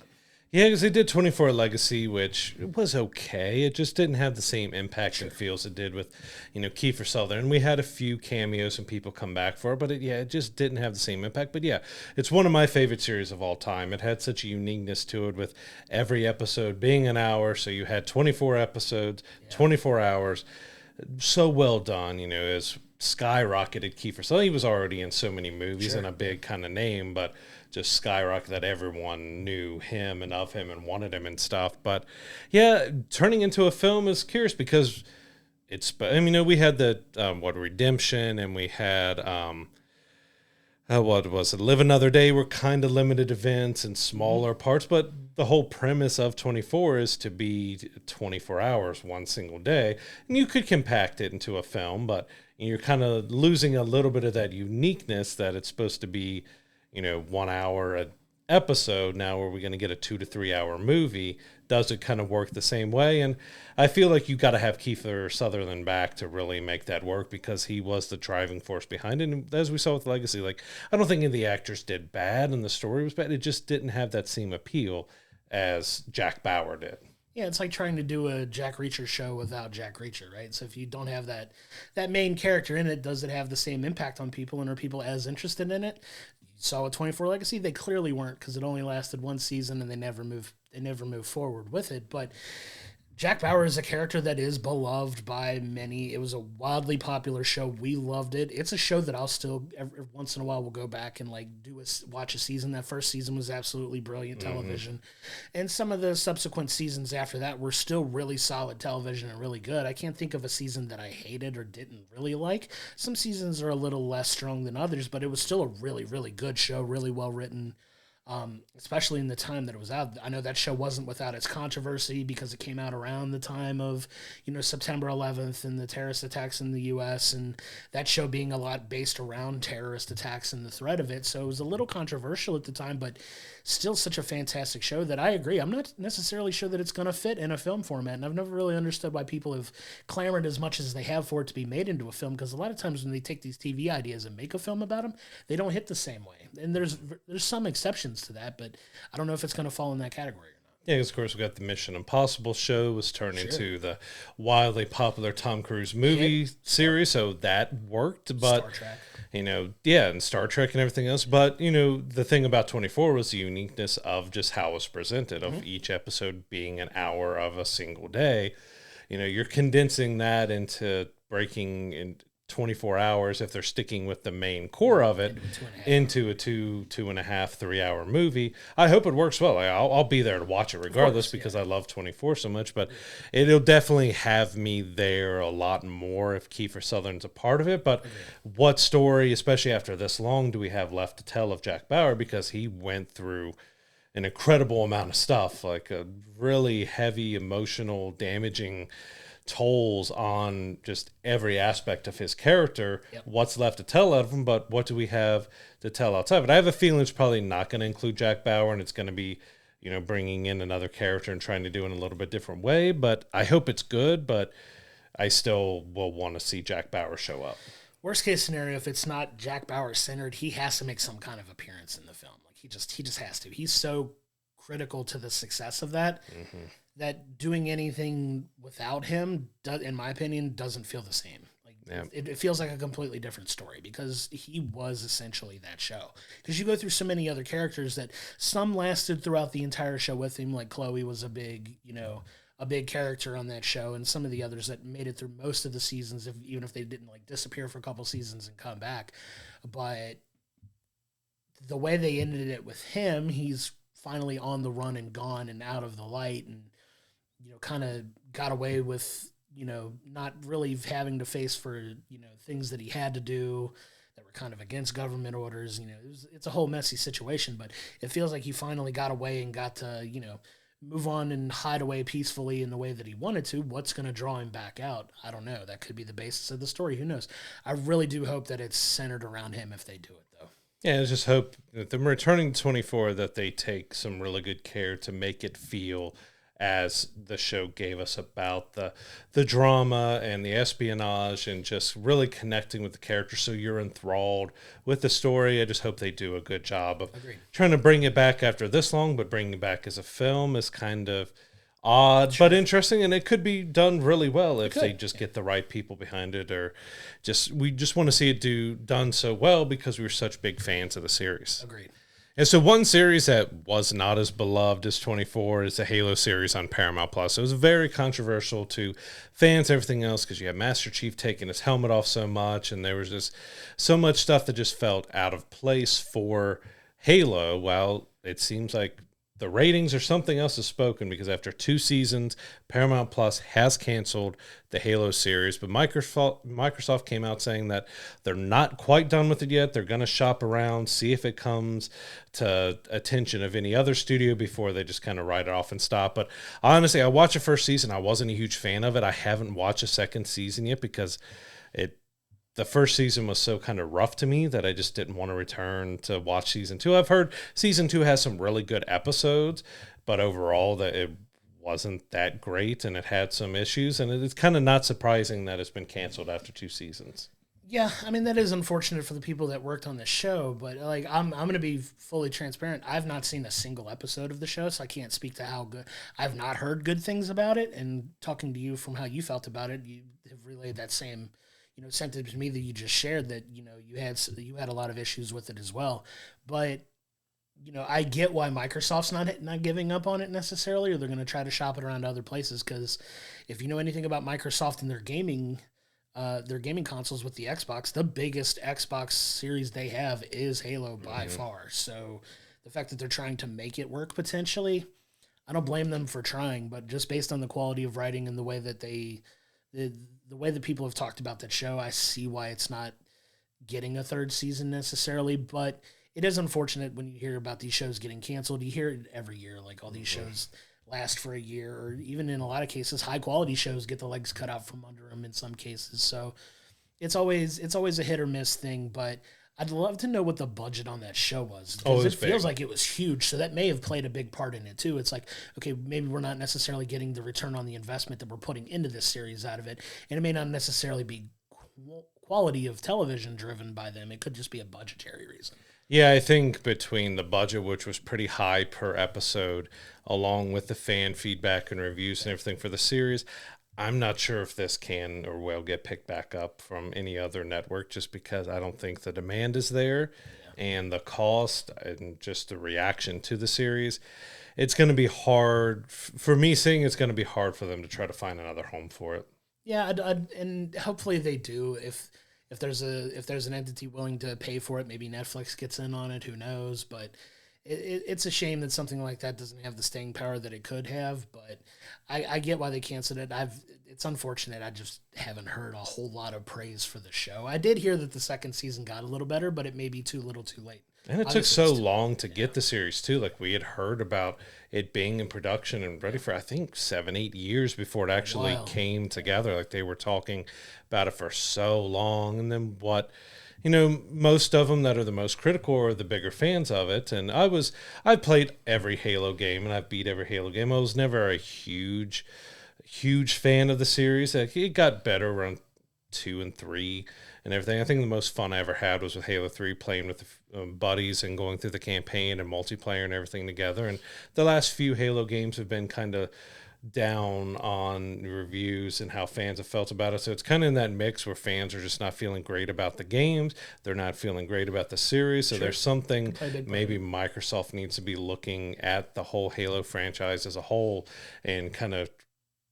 Yeah, because they did 24 Legacy, which was okay. It just didn't have the same impact and feel as it did with, Kiefer Sutherland. And we had a few cameos and people come back for it, but it just didn't have the same impact. But it's one of my favorite series of all time. It had such a uniqueness to it, with every episode being an hour. So you had 24 episodes, 24 hours. So well done, as skyrocketed Kiefer Sutherland. He was already in so many movies and a big kind of name, but just skyrocket that everyone knew him and of him and wanted him and stuff. But turning into a film is curious, because we had the Redemption, and we had what was it, Live Another Day, were kind of limited events and smaller parts, but the whole premise of 24 is to be 24 hours one single day, and you could compact it into a film, but you're kind of losing a little bit of that uniqueness that it's supposed to be 1 hour an episode. Now are we going to get a 2 to 3 hour movie? Does it kind of work the same way? And I feel like you got to have Kiefer Sutherland back to really make that work, because he was the driving force behind it. And as we saw with Legacy, I don't think any of the actors did bad and the story was bad. It just didn't have that same appeal as Jack Bauer did. Yeah, it's like trying to do a Jack Reacher show without Jack Reacher, right? So if you don't have that main character in it, does it have the same impact on people, and are people as interested in it? You saw with 24 Legacy, they clearly weren't, because it only lasted one season and they never moved forward with it. But Jack Bauer is a character that is beloved by many. It was a wildly popular show. We loved it. It's a show that I'll still, every once in a while, will go back and watch a season. That first season was absolutely brilliant television. And some of the subsequent seasons after that were still really solid television and really good. I can't think of a season that I hated or didn't really like. Some seasons are a little less strong than others, but it was still a really, really good show, really well written. especially in the time that it was out. I know that show wasn't without its controversy because it came out around the time of, September 11th and the terrorist attacks in the U.S. and that show being a lot based around terrorist attacks and the threat of it. So it was a little controversial at the time, but still such a fantastic show that I agree. I'm not necessarily sure that it's going to fit in a film format, and I've never really understood why people have clamored as much as they have for it to be made into a film, because a lot of times when they take these TV ideas and make a film about them, they don't hit the same way. And there's some exceptions to that, but I don't know if it's going to fall in that category or not. Yeah, of course, we got the Mission Impossible show was turned into the wildly popular Tom Cruise movie series, so that worked. But Star Trek. And Star Trek and everything else. But, the thing about 24 was the uniqueness of just how it was presented, of each episode being an hour of a single day. You're condensing that into breaking in 24 hours, if they're sticking with the main core of it, into a 2.5, 3 hour movie. I hope it works well. I'll be there to watch it regardless, because I love 24 so much, but it'll definitely have me there a lot more if Kiefer Sutherland's a part of it. But what story, especially after this long, do we have left to tell of Jack Bauer? Because he went through an incredible amount of stuff, like a really heavy, emotional, damaging tolls on just every aspect of his character. What's left to tell out of him, but what do we have to tell outside of it? I have a feeling it's probably not going to include Jack Bauer, and it's going to be, bringing in another character and trying to do it in a little bit different way. But I hope it's good, but I still will want to see Jack Bauer show up. Worst case scenario, if it's not Jack Bauer centered, he has to make some kind of appearance in the film. Like he just has to. He's so critical to the success of that. That doing anything without him, in my opinion, doesn't feel the same. Like it feels like a completely different story, because he was essentially that show. Because you go through so many other characters that some lasted throughout the entire show with him, like Chloe was a big character on that show, and some of the others that made it through most of the seasons, even if they didn't disappear for a couple seasons and come back. But the way they ended it with him, he's finally on the run and gone and out of the light, and kind of got away with, not really having to face for, things that he had to do that were kind of against government orders. It's a whole messy situation, but it feels like he finally got away and got to, move on and hide away peacefully in the way that he wanted to. What's going to draw him back out? I don't know. That could be the basis of the story. Who knows? I really do hope that it's centered around him if they do it, though. Yeah, I just hope that them returning to 24, that they take some really good care to make it feel as the show gave us about the drama and the espionage, and just really connecting with the characters so you're enthralled with the story. I just hope they do a good job of trying to bring it back after this long, but bringing it back as a film is kind of odd, but interesting, and it could be done really well if they just get the right people behind it, or we just want to see it done so well because we're such big fans of the series. Agreed. And so one series that was not as beloved as 24 is the Halo series on Paramount Plus. It was very controversial to fans and everything else, because you have Master Chief taking his helmet off so much, and there was just so much stuff that just felt out of place for Halo. Well, it seems like the ratings or something else is spoken, because after 2 seasons, Paramount Plus has canceled the Halo series. But Microsoft came out saying that they're not quite done with it yet. They're going to shop around, see if it comes to attention of any other studio before they just kind of write it off and stop. But honestly, I watched the first season. I wasn't a huge fan of it. I haven't watched a second season yet, because the first season was so kind of rough to me that I just didn't want to return to watch season 2. I've heard season 2 has some really good episodes, but overall that it wasn't that great, and it had some issues, and it's kind of not surprising that it's been canceled after 2 seasons. Yeah, I mean, that is unfortunate for the people that worked on the show, but I'm going to be fully transparent. I've not seen a single episode of the show, so I can't speak to how good. I've not heard good things about it, and talking to you from how you felt about it, you have relayed that same sentiment to me that you just shared, that you had a lot of issues with it as well. But I get why Microsoft's not giving up on it necessarily, or they're going to try to shop it around other places, because if you know anything about Microsoft and their gaming consoles with the Xbox, the biggest Xbox series they have is Halo by far. So the fact that they're trying to make it work potentially, I don't blame them for trying, but just based on the quality of writing and the way that the way that people have talked about that show, I see why it's not getting a third season necessarily. But it is unfortunate when you hear about these shows getting canceled. You hear it every year, like all these shows last for a year, or even in a lot of cases, high quality shows get the legs cut out from under them in some cases. So it's always a hit or miss thing, but I'd love to know what the budget on that show was, because it feels like it was huge. So that may have played a big part in it too. It's like, okay, maybe we're not necessarily getting the return on the investment that we're putting into this series out of it, and it may not necessarily be quality of television driven by them. It could just be a budgetary reason. Yeah, I think between the budget, which was pretty high per episode, along with the fan feedback and reviews and everything for the series, I'm not sure if this can or will get picked back up from any other network, just because I don't think the demand is there, and the cost and just the reaction to the series. It's going to be hard for me seeing it's going to be hard for them to try to find another home for it. Yeah, and hopefully they do. If there's an entity willing to pay for it, maybe Netflix gets in on it. Who knows? But it's a shame that something like that doesn't have the staying power that it could have. But I get why they canceled it. It's unfortunate. I just haven't heard a whole lot of praise for the show. I did hear that the second season got a little better, but it may be too little, too late. And it took so long to get the series too. Like, we had heard about it being in production and ready for, I think, 7-8 years before it actually came together. Like, they were talking about it for so long. And then most of them that are the most critical are the bigger fans of it. And I played every Halo game, and I've beat every Halo game. I was never a huge fan of the series. Like, it got better around 2 and 3 and everything. I think the most fun I ever had was with Halo 3, playing with the buddies and going through the campaign and multiplayer and everything together. And the last few Halo games have been kind of down on reviews and how fans have felt about it. So it's kind of in that mix where fans are just not feeling great about the games. They're not feeling great about the series. So there's something maybe Microsoft needs to be looking at the whole Halo franchise as a whole and kind of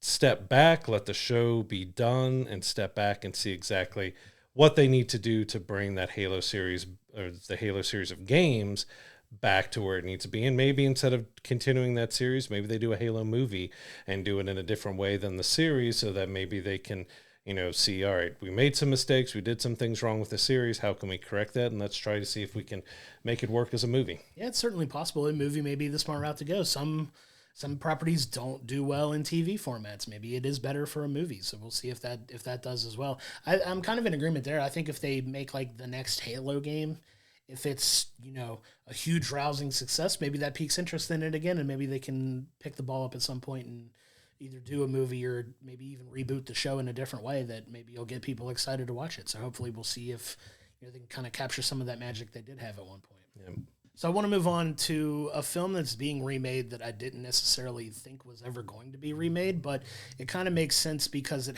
step back, let the show be done, and step back and see exactly what they need to do to bring that Halo series, or the Halo series of games, back to where it needs to be. And maybe instead of continuing that series, maybe they do a Halo movie and do it in a different way than the series, so that maybe they can, see, all right, we made some mistakes, we did some things wrong with the series, how can we correct that? And let's try to see if we can make it work as a movie. Yeah, it's certainly possible. A movie may be the smart route to go. Some properties don't do well in TV formats. Maybe it is better for a movie. So we'll see if that does as well. I'm kind of in agreement there. I think if they make like the next Halo game, if it's, a huge rousing success, maybe that piques interest in it again, and maybe they can pick the ball up at some point and either do a movie or maybe even reboot the show in a different way that maybe you'll get people excited to watch it. So hopefully we'll see if they can kind of capture some of that magic they did have at one point. Yeah. So I want to move on to a film that's being remade that I didn't necessarily think was ever going to be remade, but it kind of makes sense because we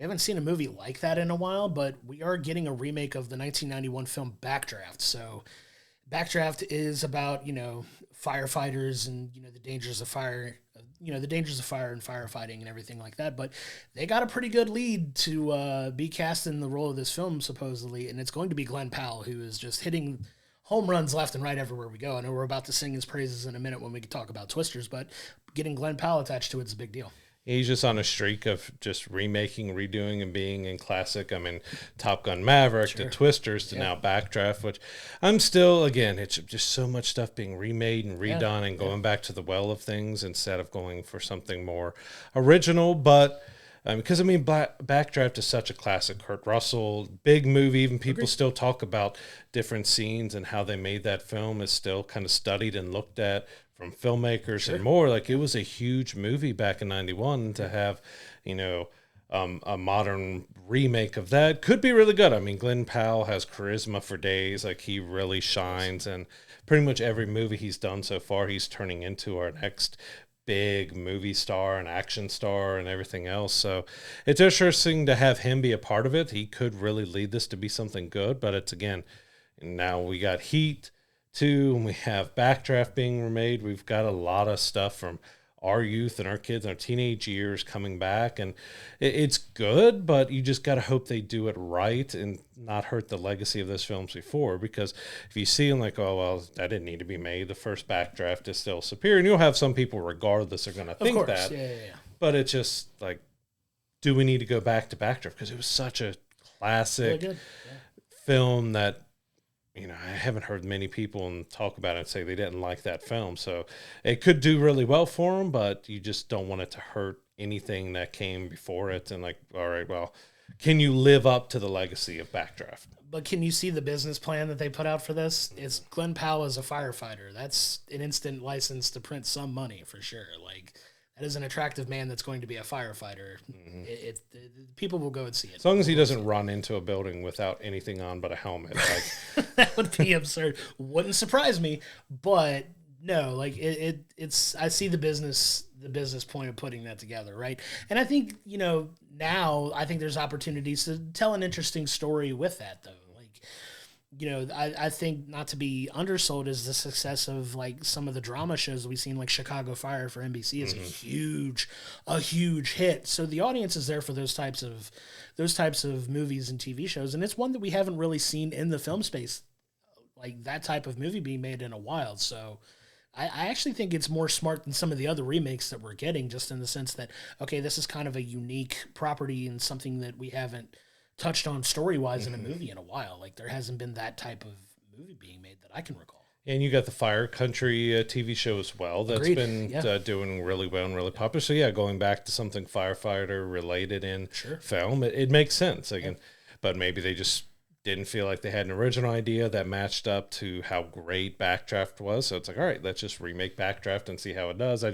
haven't seen a movie like that in a while, but we are getting a remake of the 1991 film Backdraft. So Backdraft is about, firefighters and, the dangers of fire, the dangers of fire and firefighting and everything like that. But they got a pretty good lead to be cast in the role of this film, supposedly, and it's going to be Glen Powell, who is just hitting home runs left and right everywhere we go. I know we're about to sing his praises in a minute when we talk about Twisters, but getting Glen Powell attached to it is a big deal. He's just on a streak of just remaking, redoing, and being in classic. I mean, Top Gun Maverick, to Twisters, to now Backdraft, which I'm still, again, it's just so much stuff being remade and redone and going back to the well of things instead of going for something more original. But because, Backdraft is such a classic. Kurt Russell, big movie. Even people still talk about different scenes and how they made that film is still kind of studied and looked at from filmmakers and more. Like, it was a huge movie back in 91 to have, a modern remake of that could be really good. Glen Powell has charisma for days. Like, he really shines, and pretty much every movie he's done so far, he's turning into our next big movie star and action star and everything else. So it's interesting to have him be a part of it. He could really lead this to be something good, but it's, again, now we got Heat 2 and we have Backdraft being remade. We've got a lot of stuff from our youth and our kids and our teenage years coming back, and it's good, but you just got to hope they do it right and not hurt the legacy of those films before, because if you see them like, oh, well, that didn't need to be made, the first Backdraft is still superior, and you'll have some people regardless are going to think that. Yeah. But it's just like, do we need to go back to Backdraft? Because it was such a classic film that I haven't heard many people talk about it and say they didn't like that film. So it could do really well for them, but you just don't want it to hurt anything that came before it. And like, all right, well, can you live up to the legacy of Backdraft? But can you see the business plan that they put out for this? It's Glen Powell as a firefighter. That's an instant license to print some money for sure. Like, that is an attractive man that's going to be a firefighter. People will go and see it. As long as he doesn't run into a building without anything on but a helmet. Like. That would be absurd. Wouldn't surprise me, but no, like it's I see the business point of putting that together, right? And I think, now I think there's opportunities to tell an interesting story with that, though. I think not to be undersold is the success of like some of the drama shows we've seen, like Chicago Fire for NBC is a huge hit. So the audience is there for those types of movies and TV shows, and it's one that we haven't really seen in the film space, like that type of movie being made in a while. So I actually think it's more smart than some of the other remakes that we're getting, just in the sense that, okay, this is kind of a unique property and something that we haven't touched on story-wise in a movie in a while. Like, there hasn't been that type of movie being made that I can recall. And you got the Fire Country TV show as well. That's been doing really well and really popular. So, yeah, going back to something firefighter related in film, it makes sense. Again, but maybe they just didn't feel like they had an original idea that matched up to how great Backdraft was. So it's like, all right, let's just remake Backdraft and see how it does.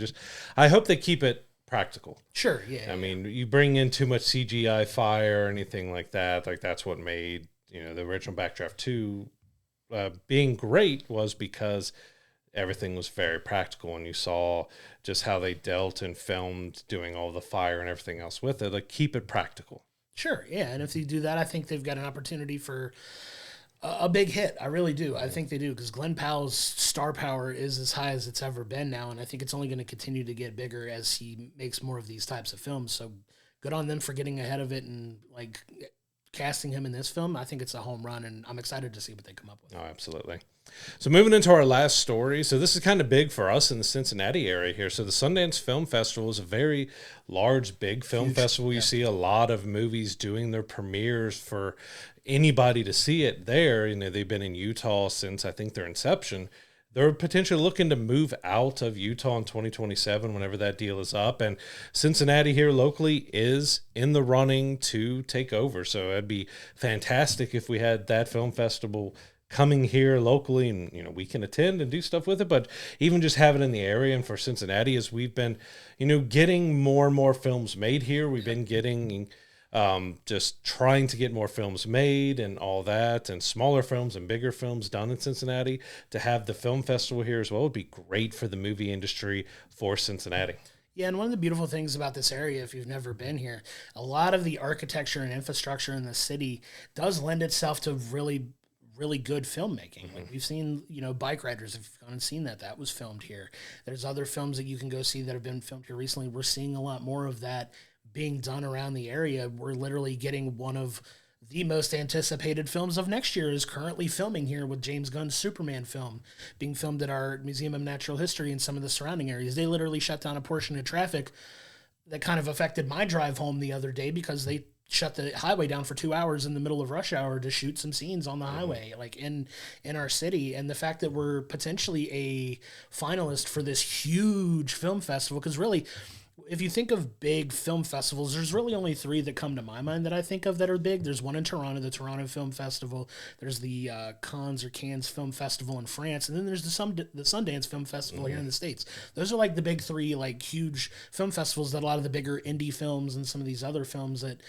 I hope they keep it practical. Sure, yeah. I mean, you bring in too much CGI fire or anything like that. Like, that's what made, the original Backdraft 2 being great, was because everything was very practical, and you saw just how they dealt and filmed doing all the fire and everything else with it. Like, keep it practical. Sure, yeah. And if they do that, I think they've got an opportunity for a big hit. I really do. I think they do, because Glen Powell's star power is as high as it's ever been now, and I think it's only going to continue to get bigger as he makes more of these types of films. So good on them for getting ahead of it and like casting him in this film. I think it's a home run, and I'm excited to see what they come up with. Oh, absolutely. So moving into our last story. So this is kind of big for us in the Cincinnati area here. So the Sundance Film Festival is a very large, big film festival. You see a lot of movies doing their premieres for anybody to see it there. They've been in Utah since, I think, their inception. They're potentially looking to move out of Utah in 2027 whenever that deal is up. And Cincinnati here locally is in the running to take over. So it'd be fantastic if we had that film festival coming here locally, and we can attend and do stuff with it. But even just have it in the area, and for Cincinnati, as we've been getting more and more films made here, we've been getting just trying to get more films made and all that, and smaller films and bigger films done in Cincinnati. To have the film festival here as well would be great for the movie industry for Cincinnati. Yeah, and one of the beautiful things about this area, if you've never been here, a lot of the architecture and infrastructure in the city does lend itself to really good filmmaking. Like, we've seen, Bike Riders, if you've gone and seen that was filmed here. There's other films that you can go see that have been filmed here recently. We're seeing a lot more of that being done around the area. We're literally getting one of the most anticipated films of next year is currently filming here, with James Gunn's Superman film being filmed at our Museum of Natural History and some of the surrounding areas. They literally shut down a portion of traffic that kind of affected my drive home the other day, because they shut the highway down for 2 hours in the middle of rush hour to shoot some scenes on the highway, like in our city. And the fact that we're potentially a finalist for this huge film festival, because really, if you think of big film festivals, there's really only three that come to my mind that I think of that are big. There's one in Toronto, the Toronto Film Festival. There's the Cannes Film Festival in France. And then there's the Sundance Film Festival here in the States. Those are like the big three, like huge film festivals that a lot of the bigger indie films and some of these other films that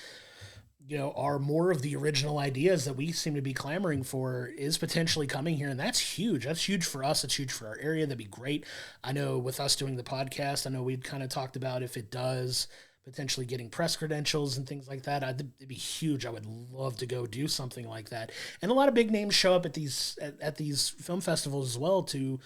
are more of the original ideas that we seem to be clamoring for is potentially coming here. And that's huge. That's huge for us. It's huge for our area. That'd be great. I know with us doing the podcast, I know we'd kind of talked about if it does potentially getting press credentials and things like that. It'd be huge. I would love to go do something like that. And a lot of big names show up at these film festivals as well to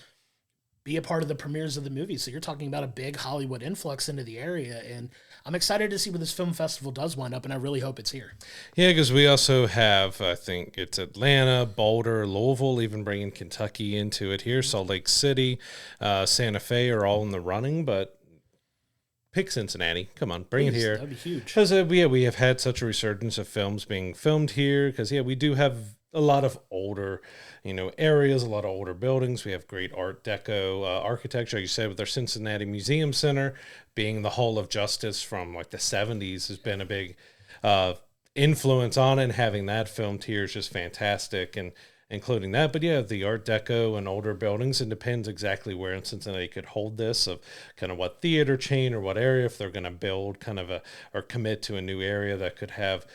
be a part of the premieres of the movie. So you're talking about a big Hollywood influx into the area, and I'm excited to see what this film festival does wind up, and I really hope it's here. Yeah, because we also have, I think it's Atlanta, Boulder, Louisville, even bringing Kentucky into it here. Salt Lake City, Santa Fe are all in the running, but pick Cincinnati. Come on, bring it here. That'd be huge. Because we have had such a resurgence of films being filmed here, because we do have a lot of older, areas, a lot of older buildings. We have great Art Deco architecture. Like you said, with our Cincinnati Museum Center being the Hall of Justice from like the 70s has been a big influence on it. And having that filmed here is just fantastic, and including that. But yeah, the Art Deco and older buildings, it depends exactly where in Cincinnati could hold this, of kind of what theater chain or what area, if they're going to build kind of or commit to a new area that could have,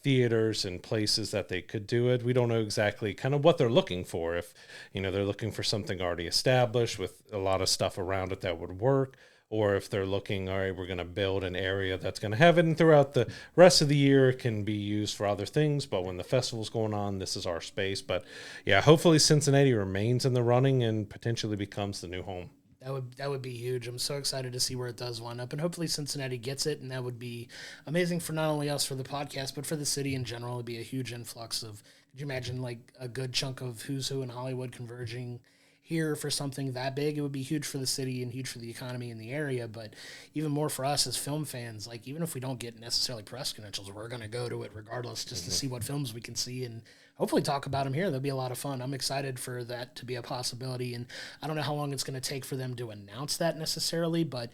theaters and places that they could do it. We don't know exactly kind of what they're looking for. If, they're looking for something already established with a lot of stuff around it that would work, or if they're looking, all right, we're going to build an area that's going to have it, and throughout the rest of the year it can be used for other things, but when the festival's going on, this is our space. But yeah, hopefully Cincinnati remains in the running and potentially becomes the new home. That would be huge. I'm so excited to see where it does wind up, and hopefully Cincinnati gets it, and that would be amazing for not only us for the podcast, but for the city in general. It'd be a huge influx of, could you imagine like a good chunk of who's who in Hollywood converging here for something that big? It would be huge for the city and huge for the economy in the area, but even more for us as film fans. Like, even if we don't get necessarily press credentials, we're going to go to it regardless, just to see what films we can see and hopefully talk about them here. That'll be a lot of fun. I'm excited for that to be a possibility, and I don't know how long it's going to take for them to announce that necessarily, but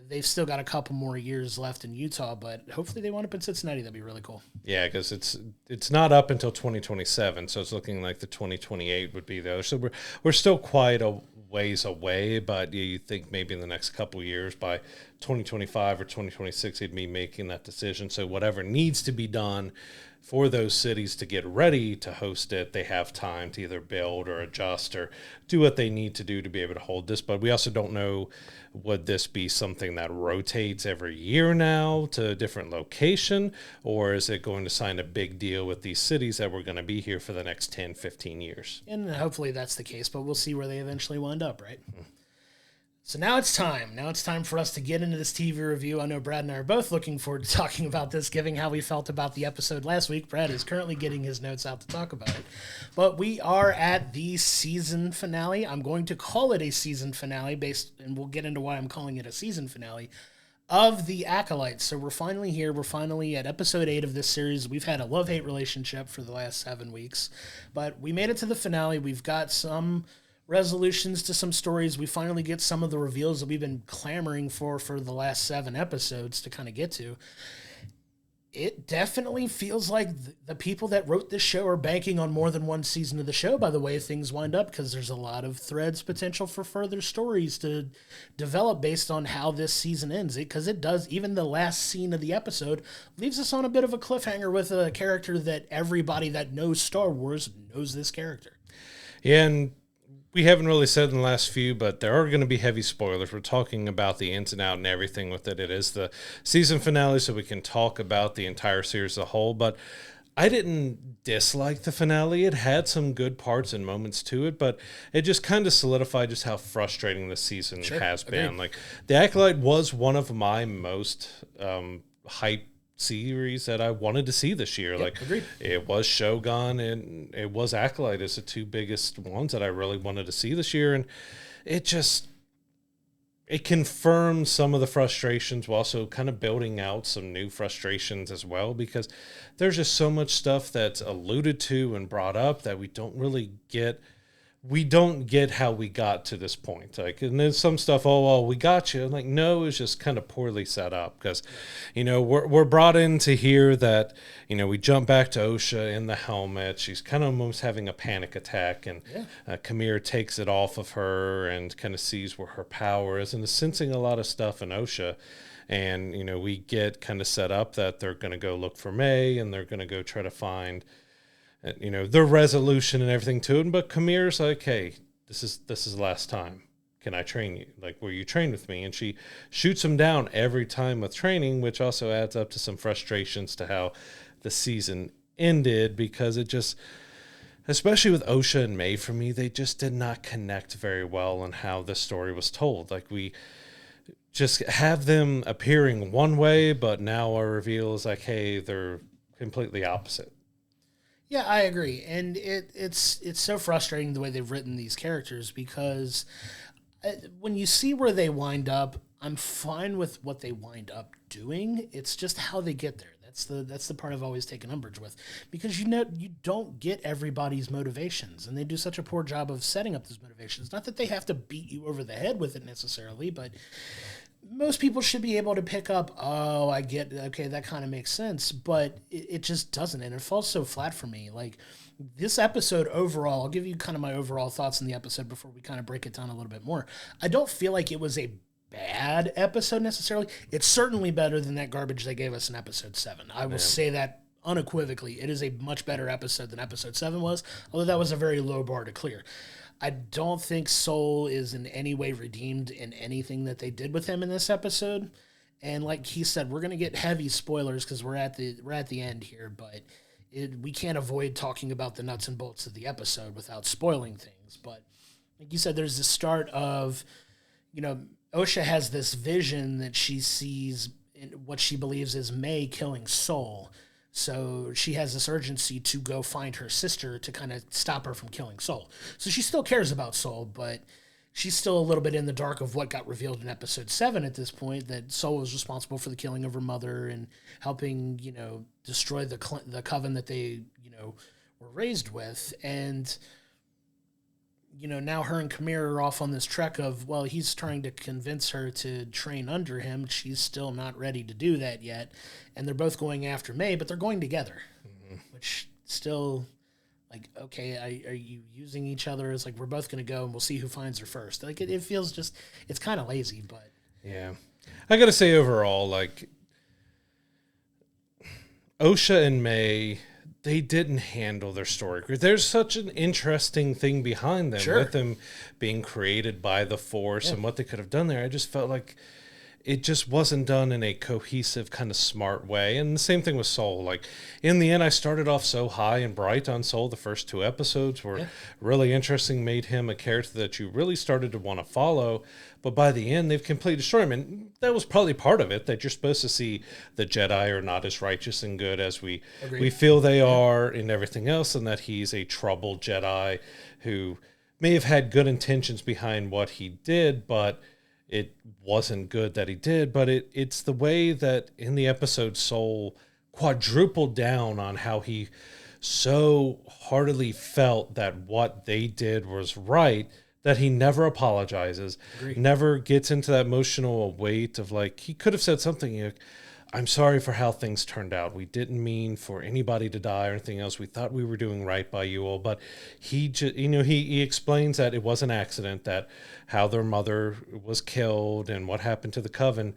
they've still got a couple more years left in Utah, but hopefully they wind up in Cincinnati. That'd be really cool. Yeah, because it's not up until 2027, so it's looking like the 2028 would be there. So we're still quite a ways away, but you think maybe in the next couple of years, by 2025 or 2026, they'd be making that decision. So whatever needs to be done for those cities to get ready to host it, they have time to either build or adjust or do what they need to do to be able to hold this. But we also don't know, would this be something that rotates every year now to a different location, or is it going to sign a big deal with these cities that we're going to be here for the next 10, 15 years? And hopefully that's the case, but we'll see where they eventually wind up, right? Mm-hmm. So now it's time. Now it's time for us to get into this TV review. I know Brad and I are both looking forward to talking about this, given how we felt about the episode last week. Brad is currently getting his notes out to talk about it. But we are at the season finale. I'm going to call it a season finale, and we'll get into why I'm calling it a season finale, of The Acolyte. So we're finally here. We're finally at episode 8 of this series. We've had a love-hate relationship for the last 7 weeks, but we made it to the finale. We've got some resolutions to some stories. We finally get some of the reveals that we've been clamoring for the last 7 episodes to kind of get to. It definitely feels like the people that wrote this show are banking on more than one season of the show by the way things wind up, because there's a lot of threads potential for further stories to develop based on how this season ends. Because it does, even the last scene of the episode leaves us on a bit of a cliffhanger with a character that everybody that knows Star Wars knows this character. Yeah, and we haven't really said in the last few, but there are going to be heavy spoilers. We're talking about the ins and out and everything with it. It is the season finale, so we can talk about the entire series as a whole. But I didn't dislike the finale. It had some good parts and moments to it, but it just kind of solidified just how frustrating the season has been. Like, The Acolyte was one of my most hyped series that I wanted to see this year. Agreed. It was Shogun and it was Acolyte as the 2 biggest ones that I really wanted to see this year, and it confirmed some of the frustrations while also kind of building out some new frustrations as well, because there's just so much stuff that's alluded to and brought up that we don't really get. We don't get how we got to this point. Like, and then some stuff, oh, well, we got you. Like, no, it's just kind of poorly set up, because, we're brought in to hear that, we jump back to Osha in the helmet. She's kind of almost having a panic attack, and Kamir takes it off of her and kind of sees where her power is and is sensing a lot of stuff in Osha. And, we get kind of set up that they're going to go look for May, and they're going to go try to find the resolution and everything to it. But Kamir's like, hey, this is the last time. Can I train you? Like, will you train with me? And she shoots him down every time with training, which also adds up to some frustrations to how the season ended, because it just, especially with Osha and May, for me, they just did not connect very well on how the story was told. Like, we just have them appearing one way, but now our reveal is like, hey, they're completely opposite. Yeah, I agree. And it's so frustrating the way they've written these characters, because when you see where they wind up, I'm fine with what they wind up doing. It's just how they get there That's the part I've always taken umbrage with, because you don't get everybody's motivations, and they do such a poor job of setting up those motivations. Not that they have to beat you over the head with it necessarily, but most people should be able to pick up, oh, I get, okay, that kind of makes sense, but it just doesn't, and it falls so flat for me. Like, this episode overall, I'll give you kind of my overall thoughts on the episode before we kind of break it down a little bit more. I don't feel like it was a bad episode necessarily. It's certainly better than that garbage they gave us in episode 7. I will say that unequivocally. It is a much better episode than episode 7 was, although that was a very low bar to clear. I don't think Soul is in any way redeemed in anything that they did with him in this episode. And like he said, we're going to get heavy spoilers because we're at the end here, but we can't avoid talking about the nuts and bolts of the episode without spoiling things. But like you said, there's the start of, Osha has this vision that she sees in what she believes is May killing Soul. So she has this urgency to go find her sister to kind of stop her from killing Soul. So she still cares about Soul, but she's still a little bit in the dark of what got revealed in episode 7 at this point, that Soul was responsible for the killing of her mother and helping, destroy the coven that they, were raised with. And, now her and Kamir are off on this trek of, well, he's trying to convince her to train under him. She's still not ready to do that yet. And they're both going after May, but they're going together, which still, like, okay, are you using each other? It's like, we're both going to go and we'll see who finds her first. Like, it feels just, it's kind of lazy, but. Yeah. I got to say overall, like, Osha and May, they didn't handle their story. There's such an interesting thing behind them, with them being created by the Force and what they could have done there. I just felt like it just wasn't done in a cohesive, kind of smart way. And the same thing with Soul. Like, in the end, I started off so high and bright on Soul. The first 2 episodes were really interesting, made him a character that you really started to want to follow. But by the end, they've completely destroyed him. And that was probably part of it, that you're supposed to see the Jedi are not as righteous and good as we feel they are in everything else, and that he's a troubled Jedi who may have had good intentions behind what he did, but it wasn't good that he did. But it's the way that in the episode Soul quadrupled down on how he so heartily felt that what they did was right, that he never apologizes, never gets into that emotional weight of, like, he could have said something like, I'm sorry for how things turned out. We didn't mean for anybody to die or anything else. We thought we were doing right by you all. But he just, he explains that it was an accident, that how their mother was killed and what happened to the coven.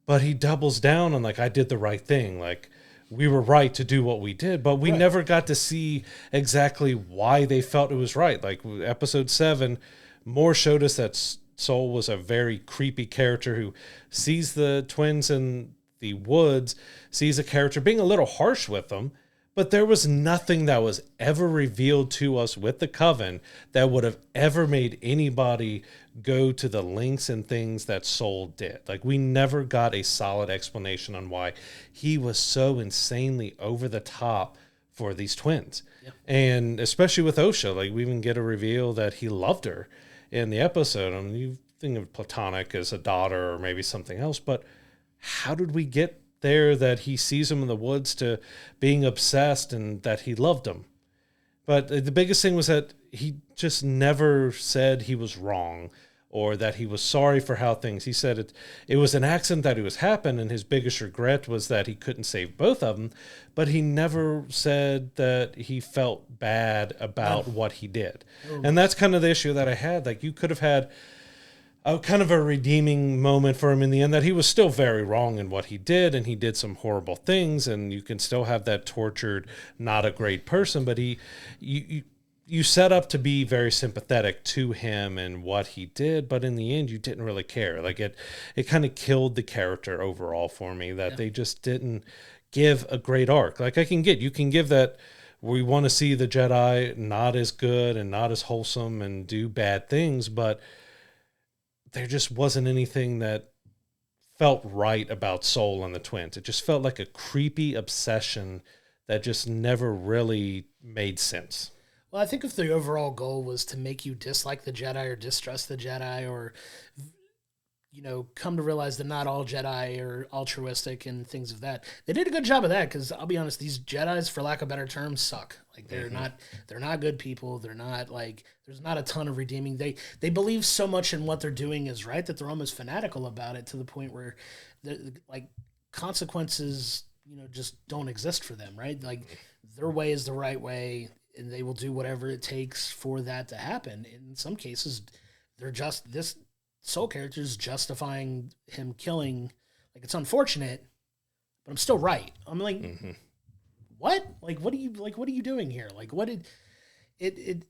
But he doubles down on, like, I did the right thing. Like, we were right to do what we did, but we never got to see exactly why they felt it was right. Like, episode 7 more showed us that Soul was a very creepy character who sees the twins in the woods, sees a character being a little harsh with them, but there was nothing that was ever revealed to us with the Coven that would have ever made anybody go to the lengths and things that Soul did. Like, we never got a solid explanation on why he was so insanely over the top for these twins. Yep. And especially with Osha, like, we even get a reveal that he loved her in the episode. I mean, you think of platonic as a daughter or maybe something else, but how did we get there that he sees him in the woods to being obsessed and that he loved him? But the biggest thing was that he just never said he was wrong or that he was sorry for how things. He said it was an accident that it was happened, and his biggest regret was that he couldn't save both of them. But he never said that he felt bad about what he did. And that's kind of the issue that I had. Like, you could have had a kind of a redeeming moment for him in the end, that he was still very wrong in what he did, and he did some horrible things, and you can still have that tortured, not a great person, but you set up to be very sympathetic to him and what he did, but in the end you didn't really care. Like, it kind of killed the character overall for me, that they just didn't give a great arc. Like, you can give that we want to see the Jedi not as good and not as wholesome and do bad things, but there just wasn't anything that felt right about Soul and the twins. It just felt like a creepy obsession that just never really made sense. Well, I think if the overall goal was to make you dislike the Jedi or distrust the Jedi or come to realize that not all Jedi are altruistic and things of that. They did a good job of that, because I'll be honest, these Jedis, for lack of better terms, suck. Like they're not good people. They're not like, there's not a ton of redeeming. They believe so much in what they're doing is right that they're almost fanatical about it, to the point where like consequences, just don't exist for them, right? Like their way is the right way, and they will do whatever it takes for that to happen. In some cases, this Soul character is justifying him killing. Like, it's unfortunate, but I'm still right. I'm like, what? Like, what are you doing here? Like, what did it?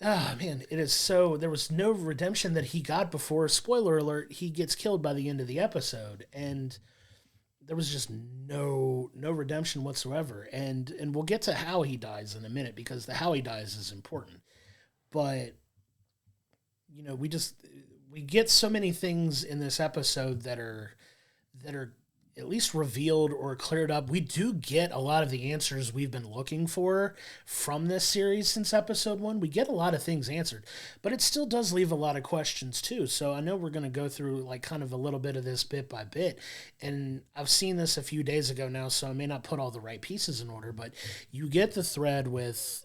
Ah, man, it is so. There was no redemption that he got before. Spoiler alert: he gets killed by the end of the episode, and there was just no redemption whatsoever. And we'll get to how he dies in a minute, because the how he dies is important. But we get so many things in this episode that are at least revealed or cleared up. We do get a lot of the answers we've been looking for from this series since episode 1. We get a lot of things answered, but it still does leave a lot of questions too. So I know we're going to go through like kind of a little bit of this bit by bit, and I've seen this a few days ago now, so I may not put all the right pieces in order, but you get the thread with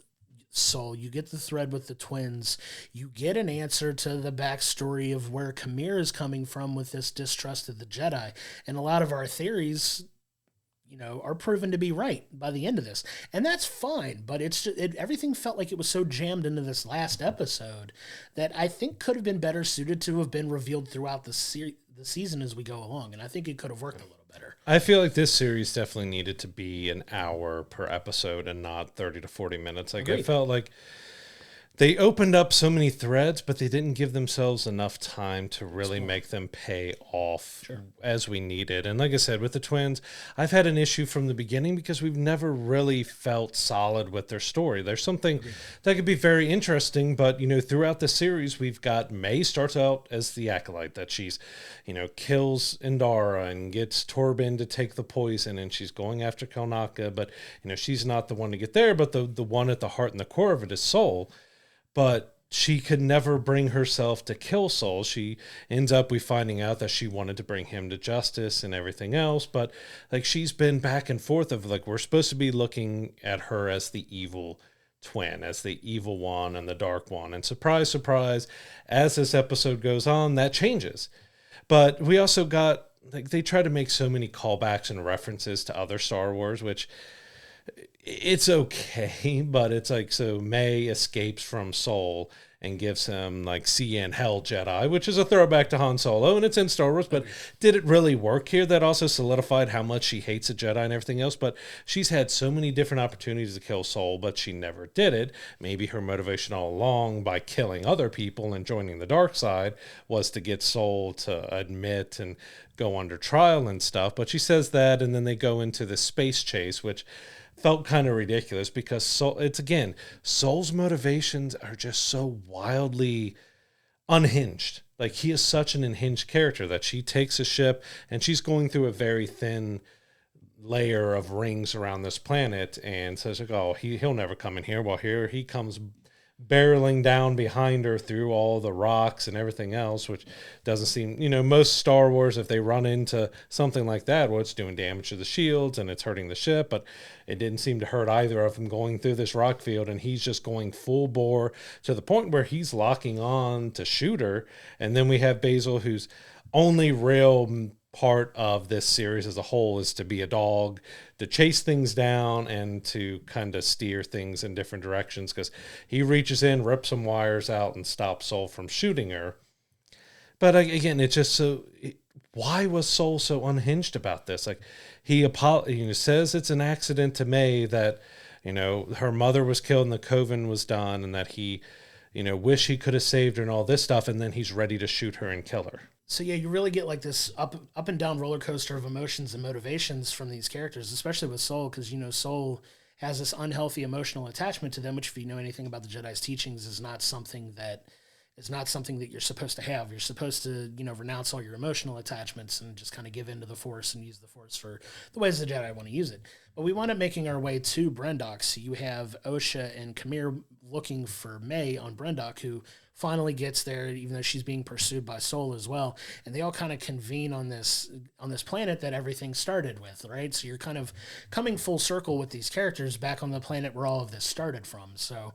Soul, you get the thread with the twins, you get an answer to the backstory of where Kamir is coming from with this distrust of the Jedi, and a lot of our theories, are proven to be right by the end of this, and that's fine. But everything felt like it was so jammed into this last episode that I think could have been better suited to have been revealed throughout the season as we go along, and I think it could have worked a little better. I feel like this series definitely needed to be an hour per episode and not 30 to 40 minutes. Like, it felt like they opened up so many threads, but they didn't give themselves enough time to really make them pay off as we needed. And like I said, with the twins, I've had an issue from the beginning because we've never really felt solid with their story. There's something that could be very interesting, but, throughout the series, we've got May starts out as the Acolyte, that she's, kills Indara and gets Torben to take the poison, and she's going after Kelnaka, but, she's not the one to get there, but the one at the heart and the core of it is Soul. But she could never bring herself to kill Soul. She ends up, we finding out that she wanted to bring him to justice and everything else. But like, she's been back and forth of like, we're supposed to be looking at her as the evil twin, as the evil one and the dark one. And surprise, surprise, as this episode goes on, that changes. But we also got, like, they try to make so many callbacks and references to other Star Wars, which it's okay, but it's like, so May escapes from Soul and gives him like CN Hell Jedi, which is a throwback to Han Solo, and it's in Star Wars, but did it really work here? That also solidified how much she hates a Jedi and everything else, but she's had so many different opportunities to kill Soul, but she never did it. Maybe her motivation all along by killing other people and joining the dark side was to get Soul to admit and go under trial and stuff, but she says that, and then they go into the space chase, which felt kind of ridiculous because Soul's motivations are just so wildly unhinged. Like, he is such an unhinged character that she takes a ship and she's going through a very thin layer of rings around this planet and says, like, oh, he'll never come in here. Well, here he comes barreling down behind her through all the rocks and everything else, which doesn't seem, most Star Wars, if they run into something like that, well, it's doing damage to the shields and it's hurting the ship, but it didn't seem to hurt either of them going through this rock field, and he's just going full bore to the point where he's locking on to shoot her. And then we have Basil, whose only real part of this series as a whole is to be a dog, to chase things down and to kind of steer things in different directions, because he reaches in, rips some wires out, and stops Soul from shooting her. But again, it's just so, why was Soul so unhinged about this? Like, he says it's an accident to May that, her mother was killed and the coven was done, and that he, wish he could have saved her and all this stuff, and then he's ready to shoot her and kill her. So yeah, you really get like this up and down roller coaster of emotions and motivations from these characters, especially with Soul, because Soul has this unhealthy emotional attachment to them, which, if you know anything about the Jedi's teachings, is not something that you're supposed to have. You're supposed to, renounce all your emotional attachments and just kind of give into the Force and use the Force for the ways the Jedi want to use it. But we wind up making our way to Brendox. So you have Osha and Kamir looking for May on Brendock, who finally gets there, even though she's being pursued by Soul as well. And they all kind of convene on this planet that everything started with, right? So you're kind of coming full circle with these characters back on the planet where all of this started from. So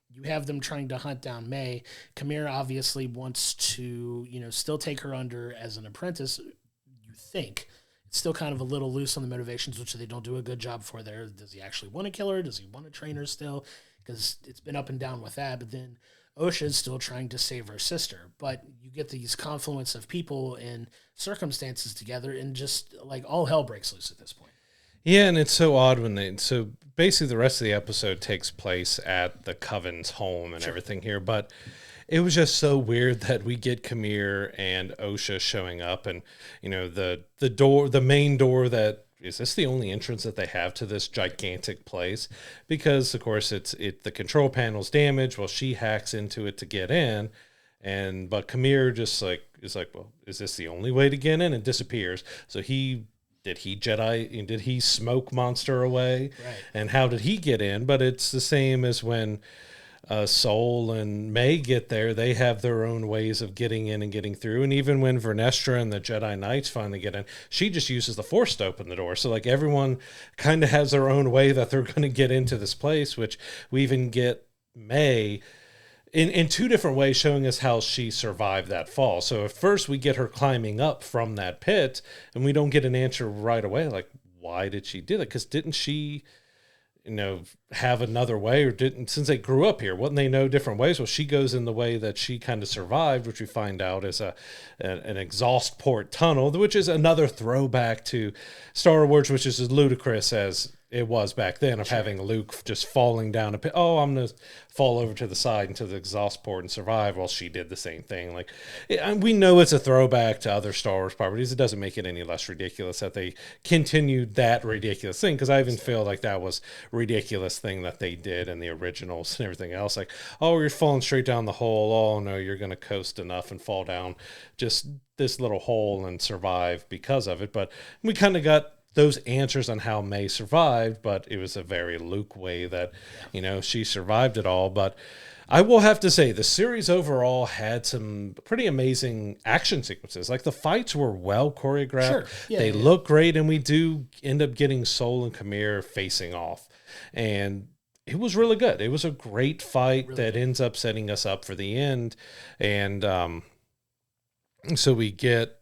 you have them trying to hunt down May. Kamir obviously wants to, still take her under as an apprentice, you think. It's still kind of a little loose on the motivations, which they don't do a good job for there. Does he actually want to kill her? Does he want to train her still? Because it's been up and down with that. But then Osha's still trying to save her sister. But you get these confluence of people and circumstances together, and just like all hell breaks loose at this point. Yeah, and it's so odd so basically the rest of the episode takes place at the Coven's home and everything here, but it was just so weird that we get Kamir and Osha showing up, and the main door that is this the only entrance that they have to this gigantic place? Because of course the control panel's damaged. Well, she hacks into it to get in, but Kamir just is like, well, is this the only way to get in? And disappears. So did he smoke Monster away? Right. And how did he get in? But it's the same as when Soul and May get there. They have their own ways of getting in and getting through. And even when Vernestra and the Jedi Knights finally get in, she just uses the Force to open the door. So like everyone kind of has their own way that they're going to get into this place, which we even get May in two different ways showing us how she survived that fall. So at first we get her climbing up from that pit, and we don't get an answer right away. Like, why did she do that? Because didn't she, have another way, or since they grew up here, wouldn't they know different ways? Well, she goes in the way that she kind of survived, which we find out is an exhaust port tunnel, which is another throwback to Star Wars, which is as ludicrous as it was back then, of having Luke just falling down a pit. Oh, I'm going to fall over to the side into the exhaust port and survive. Well, she did the same thing. Like, we know it's a throwback to other Star Wars properties. It doesn't make it any less ridiculous that they continued that ridiculous thing, because I even feel like that was a ridiculous thing that they did in the originals and everything else. Like, oh, you're falling straight down the hole. Oh, no, you're going to coast enough and fall down just this little hole and survive because of it. But we kind of got those answers on how May survived, but it was a very Luke way that, she survived it all. But I will have to say the series overall had some pretty amazing action sequences. Like the fights were well choreographed. Sure. Yeah, they look great, and we do end up getting Soul and Kamir facing off. And it was really good. It was a great fight that ends up setting us up for the end. And so we get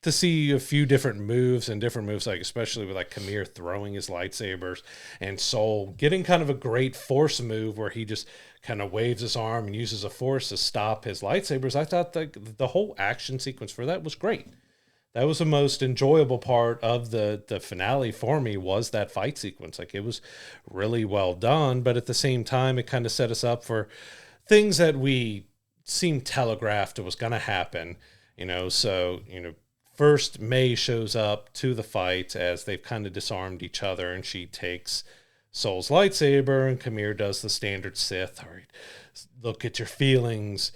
to see a few different moves, like especially with like Kamir throwing his lightsabers, and Soul getting kind of a great Force move where he just kind of waves his arm and uses a Force to stop his lightsabers. I thought the whole action sequence for that was great. That was the most enjoyable part of the finale for me, was that fight sequence. Like, it was really well done, but at the same time, it kind of set us up for things that we seemed telegraphed it was going to happen, First, May shows up to the fight as they've kind of disarmed each other, and she takes Soul's lightsaber, and Kamir does the standard Sith. All right, look at your feelings,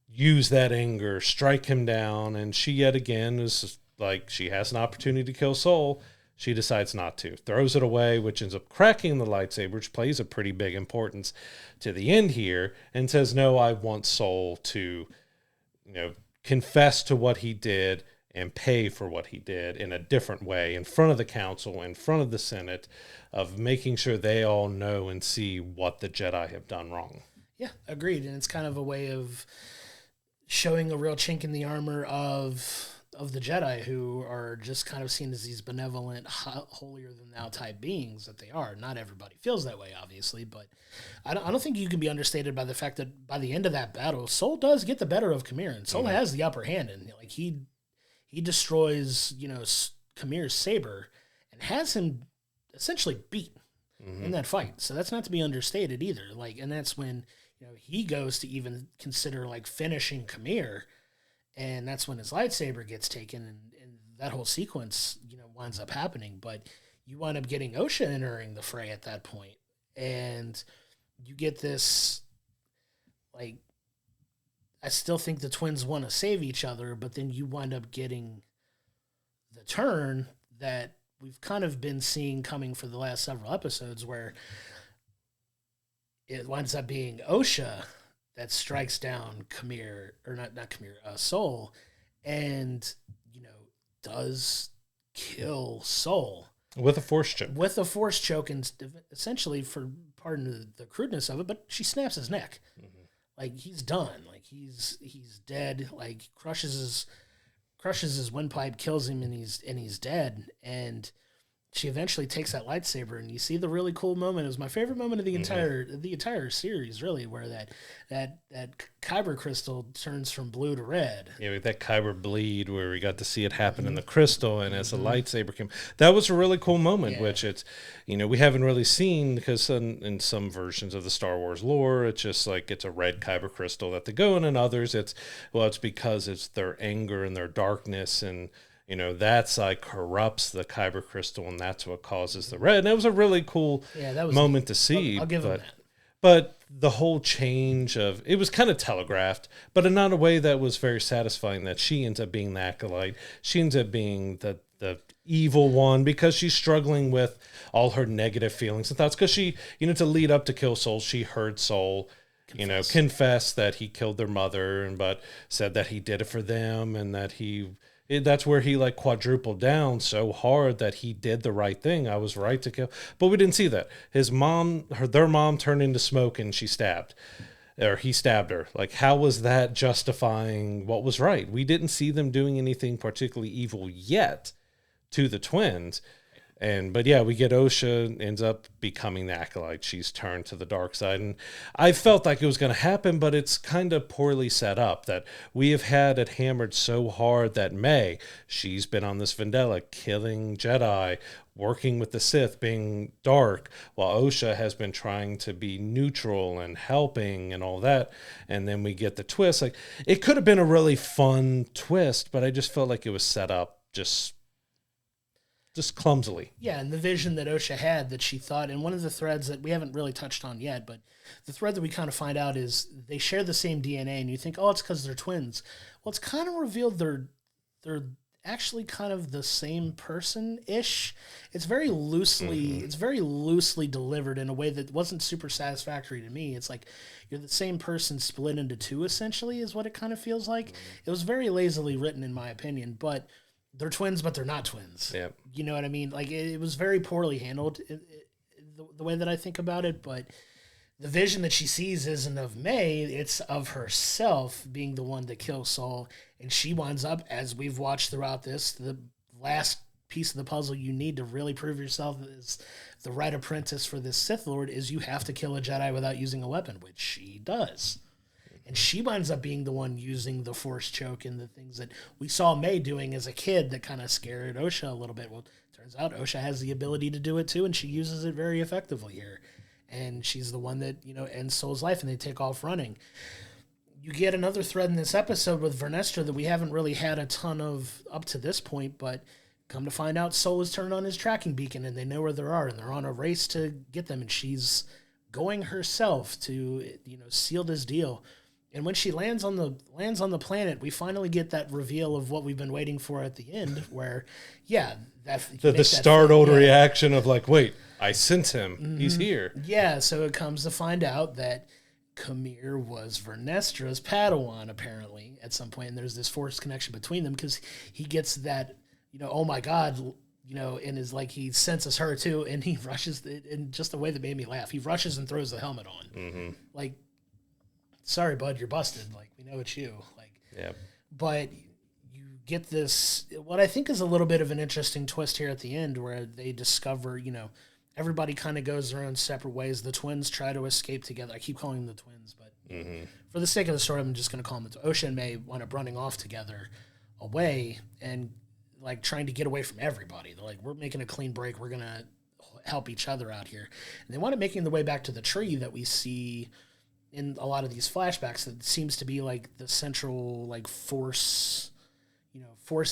use that anger, strike him down. And she yet again is like, she has an opportunity to kill Soul. She decides not to, throws it away, which ends up cracking the lightsaber, which plays a pretty big importance to the end here, and says, no, I want Soul to, confess to what he did and pay for what he did in a different way, in front of the council, in front of the Senate, of making sure they all know and see what the Jedi have done wrong. Yeah, agreed. And it's kind of a way of showing a real chink in the armor of the Jedi, who are just kind of seen as these benevolent, holier-than-thou type beings that they are. Not everybody feels that way, obviously, but I don't think you can be understated by the fact that by the end of that battle, Soul does get the better of Kamir, and Soul has the upper hand, and like he destroys, Kamir's saber and has him essentially beat in that fight. So that's not to be understated either. Like, and that's when, he goes to even consider like finishing Kamir, and that's when his lightsaber gets taken, and that whole sequence, winds up happening. But you wind up getting Osha entering the fray at that point, and you get this, like, I still think the twins want to save each other, but then you wind up getting the turn that we've kind of been seeing coming for the last several episodes, where it winds up being Osha that strikes down Khmer, or not Khmer, Soul, and, does kill Soul. With a force choke. With a force choke, and essentially, for pardon the crudeness of it, but she snaps his neck. Mm-hmm. Like, he's done. Like, he's dead. Like, crushes his windpipe, kills him, and he's dead. And she eventually takes that lightsaber, and you see the really cool moment. It was my favorite moment of the entire series, really, where that kyber crystal turns from blue to red. Yeah, with that kyber bleed, where we got to see it happen in the crystal, and as the lightsaber came, that was a really cool moment. Yeah. Which it's, we haven't really seen, because in some versions of the Star Wars lore, it's just like it's a red kyber crystal that they go in, and others it's because it's their anger and their darkness, and that's like corrupts the kyber crystal, and that's what causes the red. And it was a really cool moment to see. I'll give them that. But the whole change of it was kind of telegraphed, but in not a way that was very satisfying, that she ends up being the Acolyte. She ends up being the evil one, because she's struggling with all her negative feelings and thoughts. Because she, to lead up to kill Soul, she heard Soul confess that he killed their mother, but said that he did it for them, and that that's where he like quadrupled down so hard that he did the right thing. I was right to kill. But we didn't see that. Their mom turned into smoke, and he stabbed her. Like, how was that justifying what was right? We didn't see them doing anything particularly evil yet to the twins. But yeah, we get Osha ends up becoming the Acolyte. She's turned to the dark side. And I felt like it was going to happen, but it's kind of poorly set up, that we have had it hammered so hard that May, she's been on this vendetta, killing Jedi, working with the Sith, being dark, while Osha has been trying to be neutral and helping and all that. And then we get the twist. Like, it could have been a really fun twist, but I just felt like it was set up just clumsily. Yeah, and the vision that Osha had, that she thought, and one of the threads that we haven't really touched on yet, but the thread that we kind of find out is they share the same DNA, and you think, oh, it's because they're twins. Well, it's kind of revealed they're actually kind of the same person-ish. It's very loosely delivered in a way that wasn't super satisfactory to me. It's like you're the same person split into two, essentially, is what it kind of feels like. It was very lazily written, in my opinion, but they're twins, but they're not twins. Yeah. You know what I mean? Like, it was very poorly handled, the way that I think about it. But the vision that she sees isn't of May, it's of herself being the one to kill Saul. And she winds up, as we've watched throughout this, the last piece of the puzzle you need to really prove yourself as the right apprentice for this Sith Lord is you have to kill a Jedi without using a weapon, which she does. And she winds up being the one using the force choke and the things that we saw May doing as a kid that kind of scared Osha a little bit. Well, it turns out Osha has the ability to do it too, and she uses it very effectively here. And she's the one that, ends Soul's life, and they take off running. You get another thread in this episode with Vernestra that we haven't really had a ton of up to this point, but come to find out Soul has turned on his tracking beacon, and they know where they are, and they're on a race to get them, and she's going herself to, seal this deal. And when she lands on the planet, we finally get that reveal of what we've been waiting for at the end, where, the startled reaction of like, wait, I sense him. Mm-hmm. He's here. Yeah, so it comes to find out that Khmer was Vernestra's Padawan, apparently, at some point, and there's this forced connection between them, because he gets that, oh my God, and is like, he senses her too, and he rushes, in just a way that made me laugh. He rushes and throws the helmet on. Mm-hmm. Like, sorry, bud, you're busted. Like, we know it's you. Like, yeah. But you get this, what I think is a little bit of an interesting twist here at the end, where they discover, everybody kind of goes their own separate ways. The twins try to escape together. I keep calling them the twins, but for the sake of the story, I'm just going to call them Osha and May wind up running off together away and like trying to get away from everybody. They're like, we're making a clean break. We're going to help each other out here. And they wind up making their way back to the tree that we see in a lot of these flashbacks, that seems to be like the central like force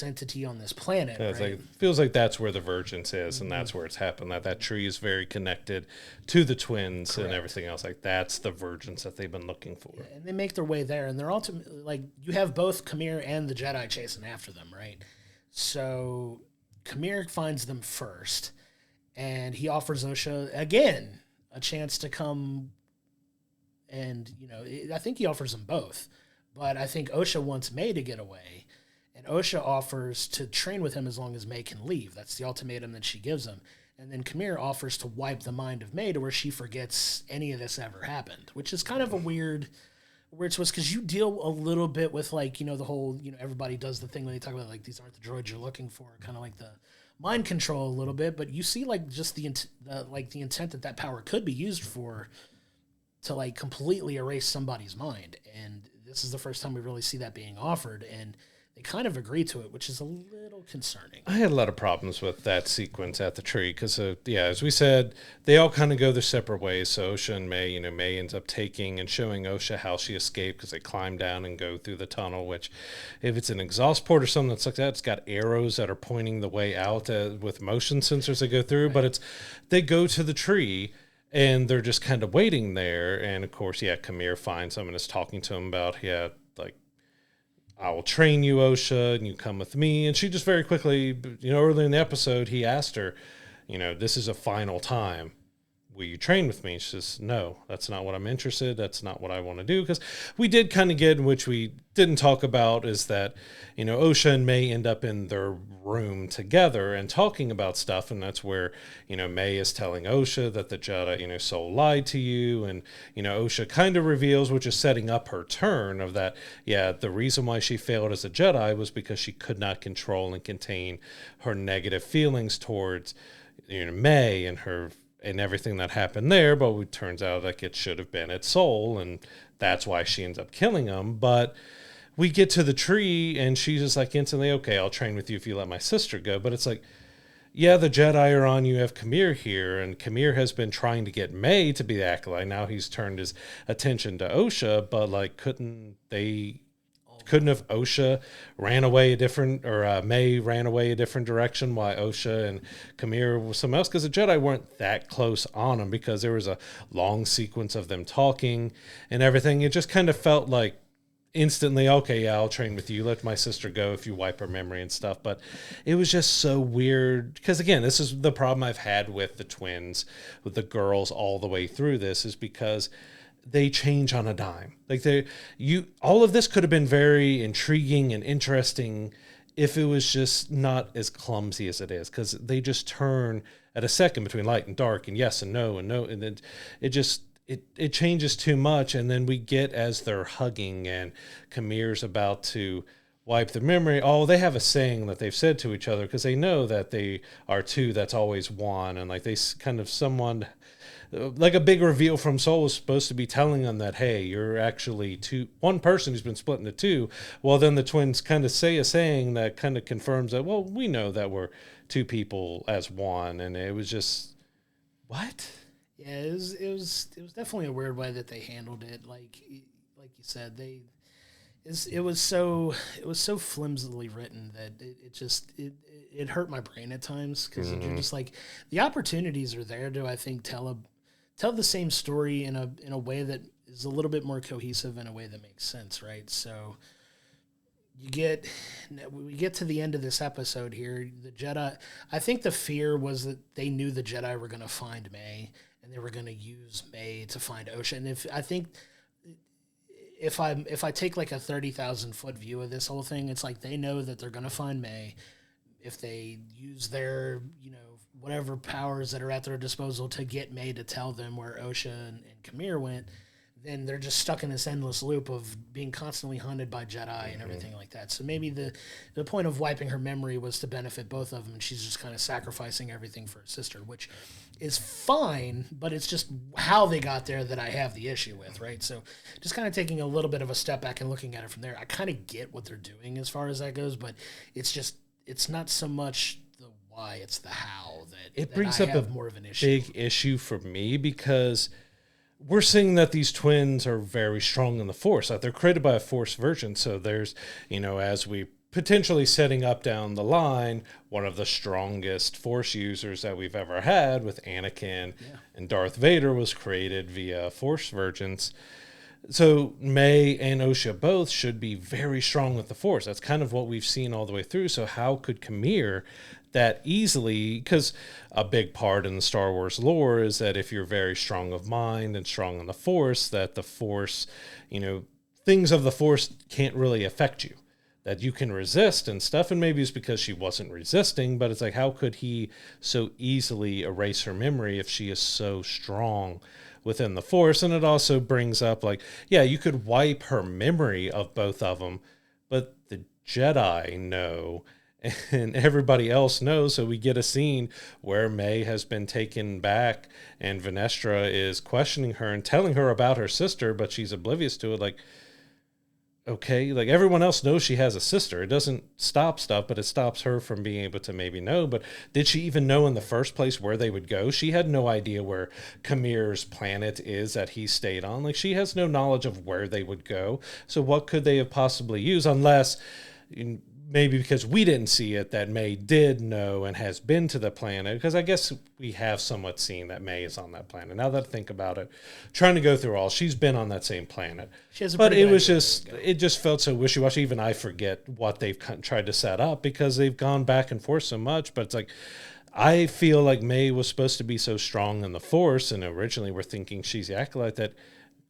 entity on this planet. Yeah, right? It feels like that's where the Vergence is, and that's where it's happened. That tree is very connected to the twins. Correct. And everything else. Like, that's the Vergence that they've been looking for. Yeah, and they make their way there, and they're ultimately like, you have both Khmer and the Jedi chasing after them, right? So Khmer finds them first, and he offers Osha again a chance to come And, I think he offers them both. But I think Osha wants May to get away. And Osha offers to train with him as long as May can leave. That's the ultimatum that she gives him. And then Khmer offers to wipe the mind of May to where she forgets any of this ever happened, which is kind of a weird twist because you deal a little bit with the whole, everybody does the thing when they talk about these aren't the droids you're looking for, kind of like the mind control a little bit, but you see just the intent that power could be used for to completely erase somebody's mind. And this is the first time we really see that being offered. And they kind of agree to it, which is a little concerning. I had a lot of problems with that sequence at the tree because, as we said, they all kind of go their separate ways. So Osha and May, May ends up taking and showing Osha how she escaped because they climb down and go through the tunnel, which if it's an exhaust port or something that's like that, it's got arrows that are pointing the way out with motion sensors that go through. Right. But they go to the tree and they're just kind of waiting there. And, of course, Khmer finds them and is talking to him about, I will train you, Osha, and you come with me. And she just very quickly, early in the episode, he asked her, this is a final time. Will you train with me? She says, no, that's not what I'm interested. That's not what I want to do. Because we did kind of get, in which we didn't talk about, is that, Osha and May end up in their room together and talking about stuff. And that's where, May is telling Osha that the Jedi, soul lied to you. And, Osha kind of reveals, which is setting up her turn of that, the reason why she failed as a Jedi was because she could not control and contain her negative feelings towards, May and everything that happened there, but it turns out it should have been its soul, and that's why she ends up killing him. But we get to the tree, and she's just instantly, okay, I'll train with you if you let my sister go. But it's the Jedi are on. You have Khmer here, and Khmer has been trying to get May to be the Acolyte. Now he's turned his attention to Osha, but couldn't have Osha ran away May ran away a different direction while Osha and Khmer was something else? Because the Jedi weren't that close on them because there was a long sequence of them talking and everything. It just kind of felt instantly, okay, I'll train with you. Let my sister go if you wipe her memory and stuff. But it was just so weird because, again, this is the problem I've had with the twins, with the girls all the way through this, is because they change on a dime. All of this could have been very intriguing and interesting if it was just not as clumsy as it is, because they just turn at a second between light and dark and yes and no, and then it changes too much. And then we get, as they're hugging and Khmer's about to wipe the memory, they have a saying that they've said to each other because they know that they are two that's always one, and they kind of someone a big reveal from Soul was supposed to be telling them that, hey, you're actually one person who's been split into two. Well, then the twins kind of say a saying that kind of confirms that, well, we know that we're two people as one. And it was just, what? Yeah, it was definitely a weird way that they handled it. Like you said, it was so flimsily written that it hurt my brain at times because you're just the opportunities are there to, I think, tell the same story in a way that is a little bit more cohesive, in a way that makes sense, right? So we get to the end of this episode here. The Jedi, I think the fear was that they knew the Jedi were going to find May and they were going to use May to find Osha. And if I take a 30,000 foot view of this whole thing, it's they know that they're going to find May. If they use their, whatever powers that are at their disposal to get May to tell them where Osha and Khmer went, then they're just stuck in this endless loop of being constantly hunted by Jedi and everything like that. So maybe the point of wiping her memory was to benefit both of them, and she's just kind of sacrificing everything for her sister, which is fine, but it's just how they got there that I have the issue with, right? So just kind of taking a little bit of a step back and looking at it from there, I kind of get what they're doing as far as that goes, but it's not so much the why, it's the how it brings up more of an issue. Big issue for me, because we're seeing that these twins are very strong in the Force. They're created by a Force version. So there's, as we potentially setting up down the line, one of the strongest Force users that we've ever had with Anakin and Darth Vader was created via Force versions. So May and Osha both should be very strong with the Force. That's kind of what we've seen all the way through. So how could Khmer that easily, because a big part in the Star Wars lore is that if you're very strong of mind and strong in the Force, that the Force, things of the Force can't really affect you, that you can resist and stuff. And maybe it's because she wasn't resisting, but it's like, how could he so easily erase her memory if she is so strong within the Force? And it also brings up, like, yeah, you could wipe her memory of both of them, but the Jedi know, and everybody else knows. So we get a scene where May has been taken back and Venestra is questioning her and telling her about her sister, but she's oblivious to it. Like, okay, like everyone else knows she has a sister. It doesn't stop stuff, but it stops her from being able to maybe know. But did she even know in the first place where they would go? She had no idea where Kamir's planet is that he stayed on. Like, she has no knowledge of where they would go. So what could they have possibly used, unless maybe because we didn't see it, that May did know and has been to the planet? Because I guess we have somewhat seen that May is on that planet. Now that I think about it, trying to go through all, she's been on that same planet. But it was it just felt so wishy-washy. Even I forget what they've tried to set up because they've gone back and forth so much. But it's like, I feel like May was supposed to be so strong in the Force, and originally we're thinking she's the Acolyte, that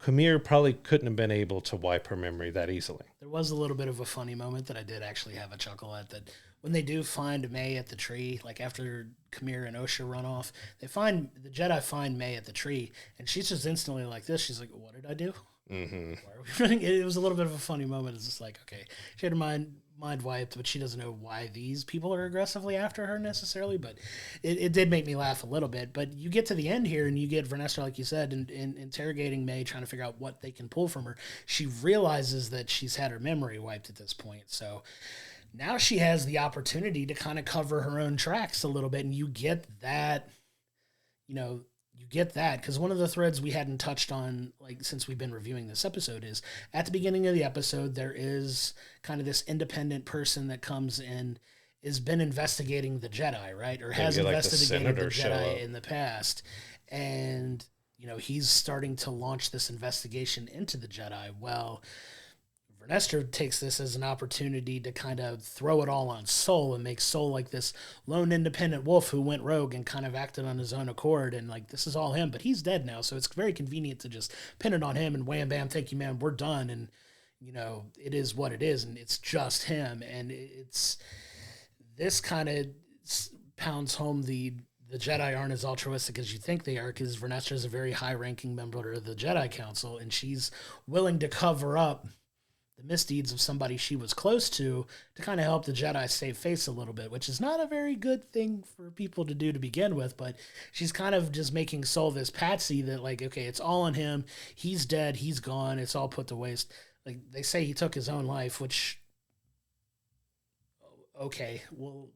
Kamir probably couldn't have been able to wipe her memory that easily. There was a little bit of a funny moment that I did actually have a chuckle at, that when they do find May at the tree, like after Kamir and Osha run off, the Jedi find May at the tree, and she's just instantly like this. She's like, "What did I do?" Mm-hmm. Why are we running? It was a little bit of a funny moment. It's just like, okay, she had her mind wiped, but she doesn't know why these people are aggressively after her necessarily. But it did make me laugh a little bit. But you get to the end here, and you get Vernestra, like you said, in interrogating May, trying to figure out what they can pull from her. She realizes that she's had her memory wiped at this point. So now she has the opportunity to kind of cover her own tracks a little bit, and you get that, because one of the threads we hadn't touched on, like, since we've been reviewing this episode, is at the beginning of the episode, there is kind of this independent person that comes in, has been investigating the Jedi, right? Or has investigated the Jedi in the past. And, he's starting to launch this investigation into the Jedi. Well, Vernestra takes this as an opportunity to kind of throw it all on Sol and make Sol like this lone independent wolf who went rogue and kind of acted on his own accord, and like, this is all him, but he's dead now, so it's very convenient to just pin it on him and wham bam, thank you man, we're done, and it is what it is, and it's just him. And it's this kind of pounds home the Jedi aren't as altruistic as you think they are, because Vernestra is a very high-ranking member of the Jedi Council, and she's willing to cover up the misdeeds of somebody she was close to kind of help the Jedi save face a little bit, which is not a very good thing for people to do to begin with. But she's kind of just making Sol this patsy that, like, okay, it's all on him. He's dead. He's gone. It's all put to waste. Like, they say he took his own life, which, okay, we'll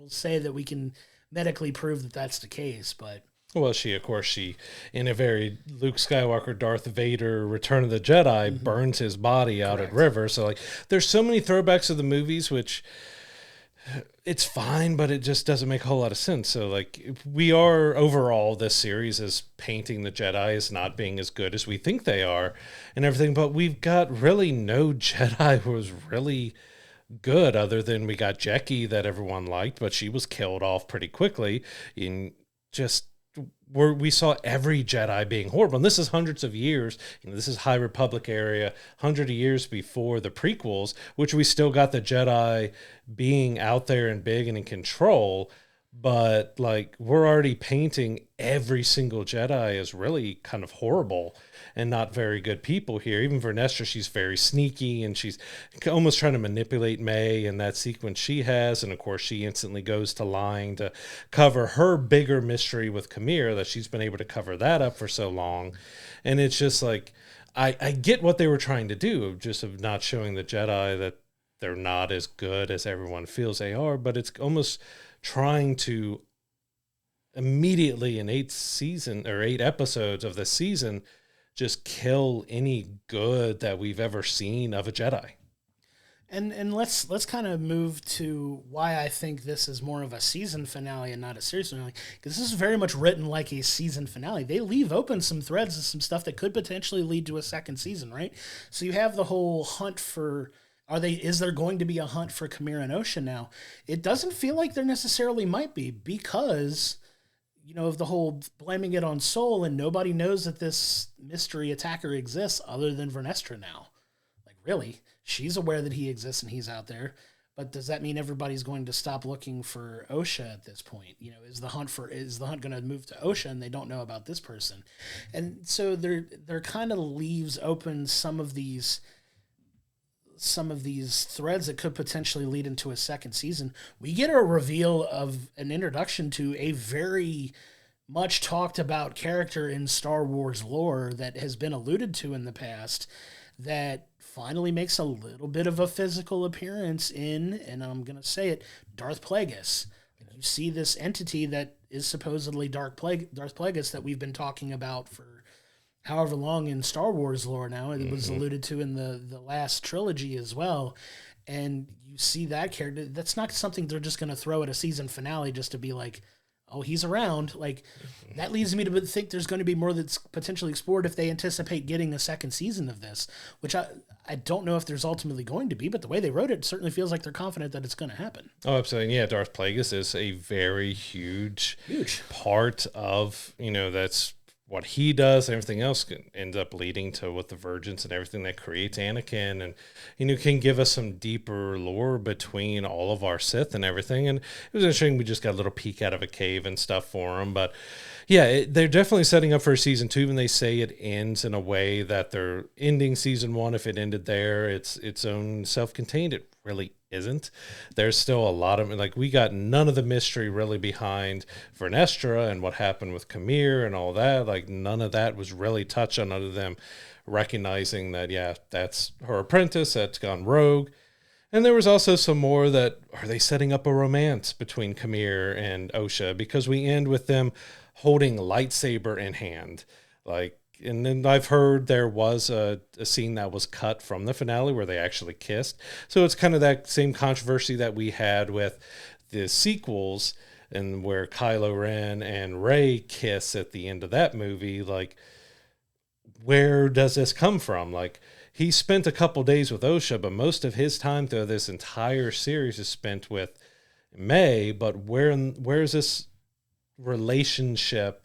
say that we can medically prove that that's the case, but... Well, she, in a very Luke Skywalker, Darth Vader, Return of the Jedi, burns his body out at River. So, like, there's so many throwbacks of the movies, which it's fine, but it just doesn't make a whole lot of sense. So, like, we are, overall, this series is painting the Jedi as not being as good as we think they are and everything, but we've got really no Jedi who was really good, other than we got Jecki that everyone liked, but she was killed off pretty quickly in just... where we saw every Jedi being horrible. And this is hundreds of years. This is High Republic area, 100 years before the prequels, which we still got the Jedi being out there and big and in control. But, like, we're already painting every single Jedi as really kind of horrible and not very good people here. Even Vernestra, she's very sneaky, and she's almost trying to manipulate May in that sequence she has. And, of course, she instantly goes to lying to cover her bigger mystery with Kamir, that she's been able to cover that up for so long. And it's just like, I get what they were trying to do, just of not showing the Jedi that they're not as good as everyone feels they are, but it's almost trying to immediately in 8 episodes of the season just kill any good that we've ever seen of a Jedi. And let's kind of move to why I think this is more of a season finale and not a series finale, because this is very much written like a season finale. They leave open some threads and some stuff that could potentially lead to a second season, right? So you have the whole hunt for Is there going to be a hunt for Khmer and Osha now? It doesn't feel like there necessarily might be, because of the whole blaming it on Soul, and nobody knows that this mystery attacker exists other than Vernestra now. Like, really? She's aware that he exists and he's out there. But does that mean everybody's going to stop looking for Osha at this point? Is the hunt going to move to Osha and they don't know about this person? And so there kind of leaves open some of these threads that could potentially lead into a second season. We get a reveal of an introduction to a very much talked about character in Star Wars lore that has been alluded to in the past, that finally makes a little bit of a physical appearance in, and I'm going to say it, Darth Plagueis. You see this entity that is supposedly Darth Plagueis that we've been talking about for however long in Star Wars lore now. It was alluded to in the last trilogy as well. And you see that character. That's not something they're just going to throw at a season finale just to be like, oh, he's around. Like, that leads me to think there's going to be more that's potentially explored if they anticipate getting a second season of this, which I don't know if there's ultimately going to be, but the way they wrote it certainly feels like they're confident that it's going to happen. Oh, absolutely. Yeah, Darth Plagueis is a very huge part of, that's what he does. Everything else can end up leading to what the Virgins and everything that creates Anakin, and can give us some deeper lore between all of our Sith and everything. And it was interesting. We just got a little peek out of a cave and stuff for him, but yeah, they're definitely setting up for season 2, and they say it ends in a way that they're ending season 1. If it ended there, it's its own self-contained. It really isn't. There's still a lot of, we got none of the mystery really behind Vernestra and what happened with Khmer and all that. Like, none of that was really touched on, other than recognizing that, yeah, that's her apprentice that's gone rogue. And there was also some more that, are they setting up a romance between Khmer and Osha? Because we end with them holding lightsaber in hand. And then I've heard there was a scene that was cut from the finale where they actually kissed. So it's kind of that same controversy that we had with the sequels, and where Kylo Ren and Rey kiss at the end of that movie. Like, where does this come from? He spent a couple days with Osha, but most of his time through this entire series is spent with May. But where is this relationship,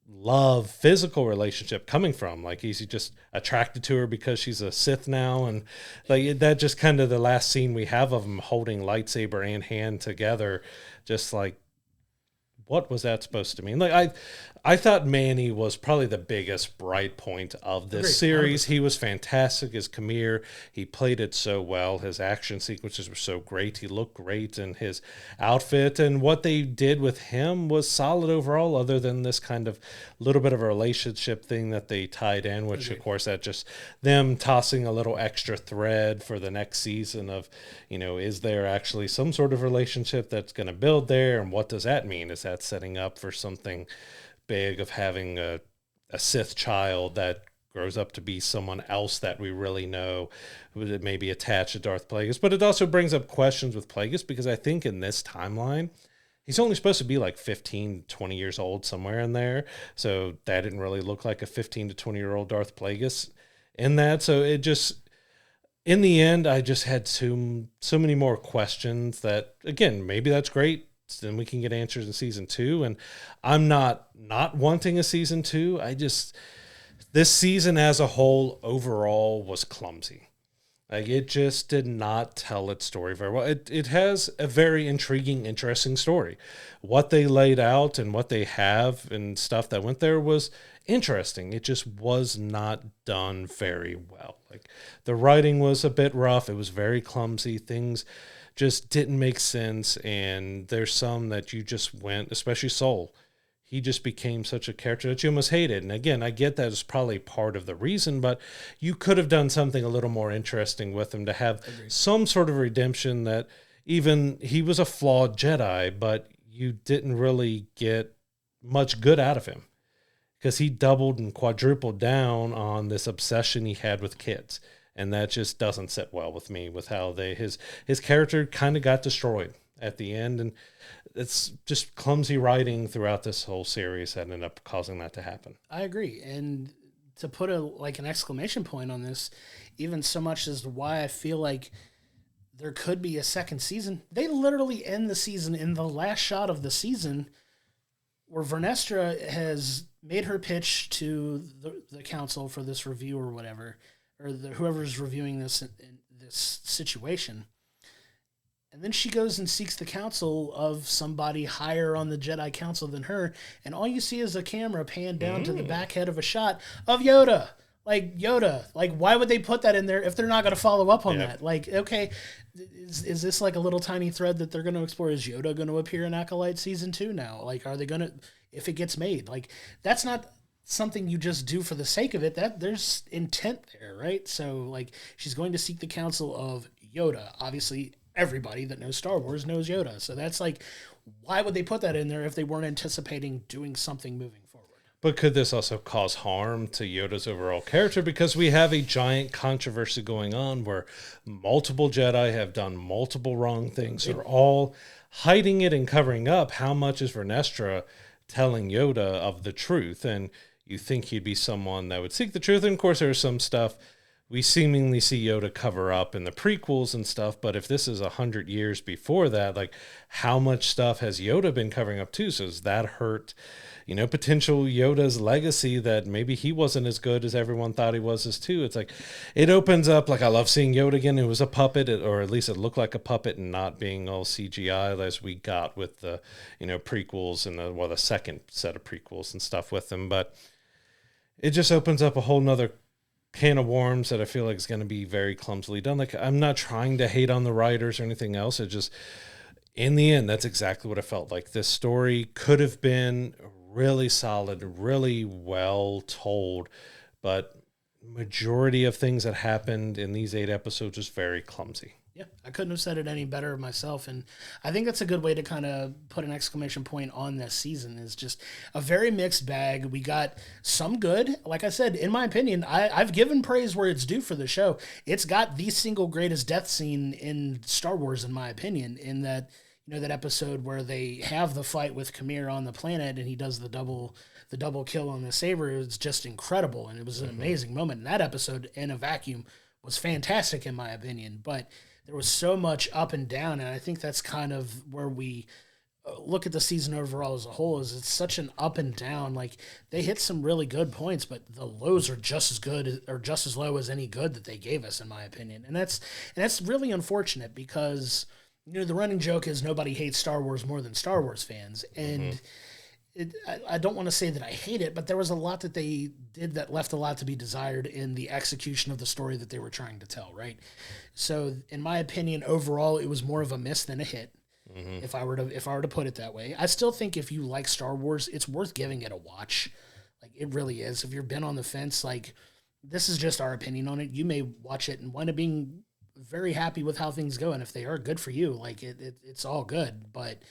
love, physical relationship coming from? Is he just attracted to her because she's a Sith now? And that just kind of the last scene we have of him holding lightsaber and hand together, just what was that supposed to mean? I thought Manny was probably the biggest bright point of this series. He was fantastic as Khmer. He played it so well. His action sequences were so great. He looked great in his outfit. And what they did with him was solid overall, other than this kind of little bit of a relationship thing that they tied in, which, of course, that just them tossing a little extra thread for the next season of, is there actually some sort of relationship that's going to build there? And what does that mean? Is that setting up for something big of having a Sith child that grows up to be someone else that we really know, who may be attached to Darth Plagueis? But it also brings up questions with Plagueis, because I think in this timeline, he's only supposed to be 15, 20 years old, somewhere in there. So that didn't really look like a 15 to 20-year-old Darth Plagueis in that. So it just, in the end, I just had so many more questions that, again, maybe that's great. Then we can get answers in season 2. And I'm not wanting a season 2. This season as a whole overall was clumsy. It just did not tell its story very well. It has a very intriguing, interesting story. What they laid out and what they have and stuff that went there was interesting. It just was not done very well. The writing was a bit rough. It was very clumsy. Things just didn't make sense. And there's some that you just went, especially Soul. He just became such a character that you almost hated. And again, I get that is probably part of the reason, but you could have done something a little more interesting with him to have some sort of redemption, that even he was a flawed Jedi, but you didn't really get much good out of him, because he doubled and quadrupled down on this obsession he had with kids. And that just doesn't sit well with me, with how his character kind of got destroyed at the end. And it's just clumsy writing throughout this whole series that ended up causing that to happen. I agree. And to put an exclamation point on this, even so much as to why I feel like there could be a second season. They literally end the season in the last shot of the season where Vernestra has made her pitch to the council for this review or whatever, or whoever's reviewing this situation. And then she goes and seeks the counsel of somebody higher on the Jedi Council than her, and all you see is a camera pan down to the back head of a shot of Yoda. Like, Yoda. Like, why would they put that in there if they're not going to follow up on that? Like, okay, is this like a little tiny thread that they're going to explore? Is Yoda going to appear in Acolyte Season 2 now? Like, are they going to, if it gets made? Like, that's not something you just do for the sake of it. That there's intent there, right? So, like, she's going to seek the counsel of Yoda. Obviously, everybody that knows Star Wars knows Yoda. So that's like, why would they put that in there if they weren't anticipating doing something moving forward? But could this also cause harm to Yoda's overall character? Because we have a giant controversy going on where multiple Jedi have done multiple wrong things. They're all hiding it and covering up. How much is Vernestra telling Yoda of the truth? And you think he'd be someone that would seek the truth. And of course, there's some stuff we seemingly see Yoda cover up in the prequels and stuff. But if this is 100 years before that, like, how much stuff has Yoda been covering up too? So does that hurt, potential Yoda's legacy, that maybe he wasn't as good as everyone thought he was as too? It's like, it opens up, like, I love seeing Yoda again. It was a puppet, or at least it looked like a puppet and not being all CGI as we got with the, prequels and the second set of prequels and stuff with them. But it just opens up a whole nother can of worms that I feel like is going to be very clumsily done. Like, I'm not trying to hate on the writers or anything else. It just, in the end, that's exactly what I felt like. This story could have been really solid, really well told, but majority of things that happened in these 8 episodes was very clumsy. Yeah, I couldn't have said it any better myself. And I think that's a good way to kind of put an exclamation point on this season, is just a very mixed bag. We got some good. Like I said, in my opinion, I've given praise where it's due for the show. It's got the single greatest death scene in Star Wars, in my opinion, in that, that episode where they have the fight with Khmer on the planet and he does the double kill on the saber. It was just incredible. And it was an amazing moment. And that episode in a vacuum was fantastic, in my opinion. But there was so much up and down, and I think that's kind of where we look at the season overall as a whole, is it's such an up and down. Like, they hit some really good points, but the lows are just as good or just as low as any good that they gave us, in my opinion. And that's really unfortunate, because, the running joke is nobody hates Star Wars more than Star Wars fans. And I don't want to say that I hate it, but there was a lot that they did that left a lot to be desired in the execution of the story that they were trying to tell, right? So, in my opinion, overall, it was more of a miss than a hit. If I were to put it that way. I still think if you like Star Wars, it's worth giving it a watch. Like, it really is. If you've been on the fence, like, this is just our opinion on it. You may watch it and wind up being very happy with how things go, and if they are, good for you. Like, it's all good. But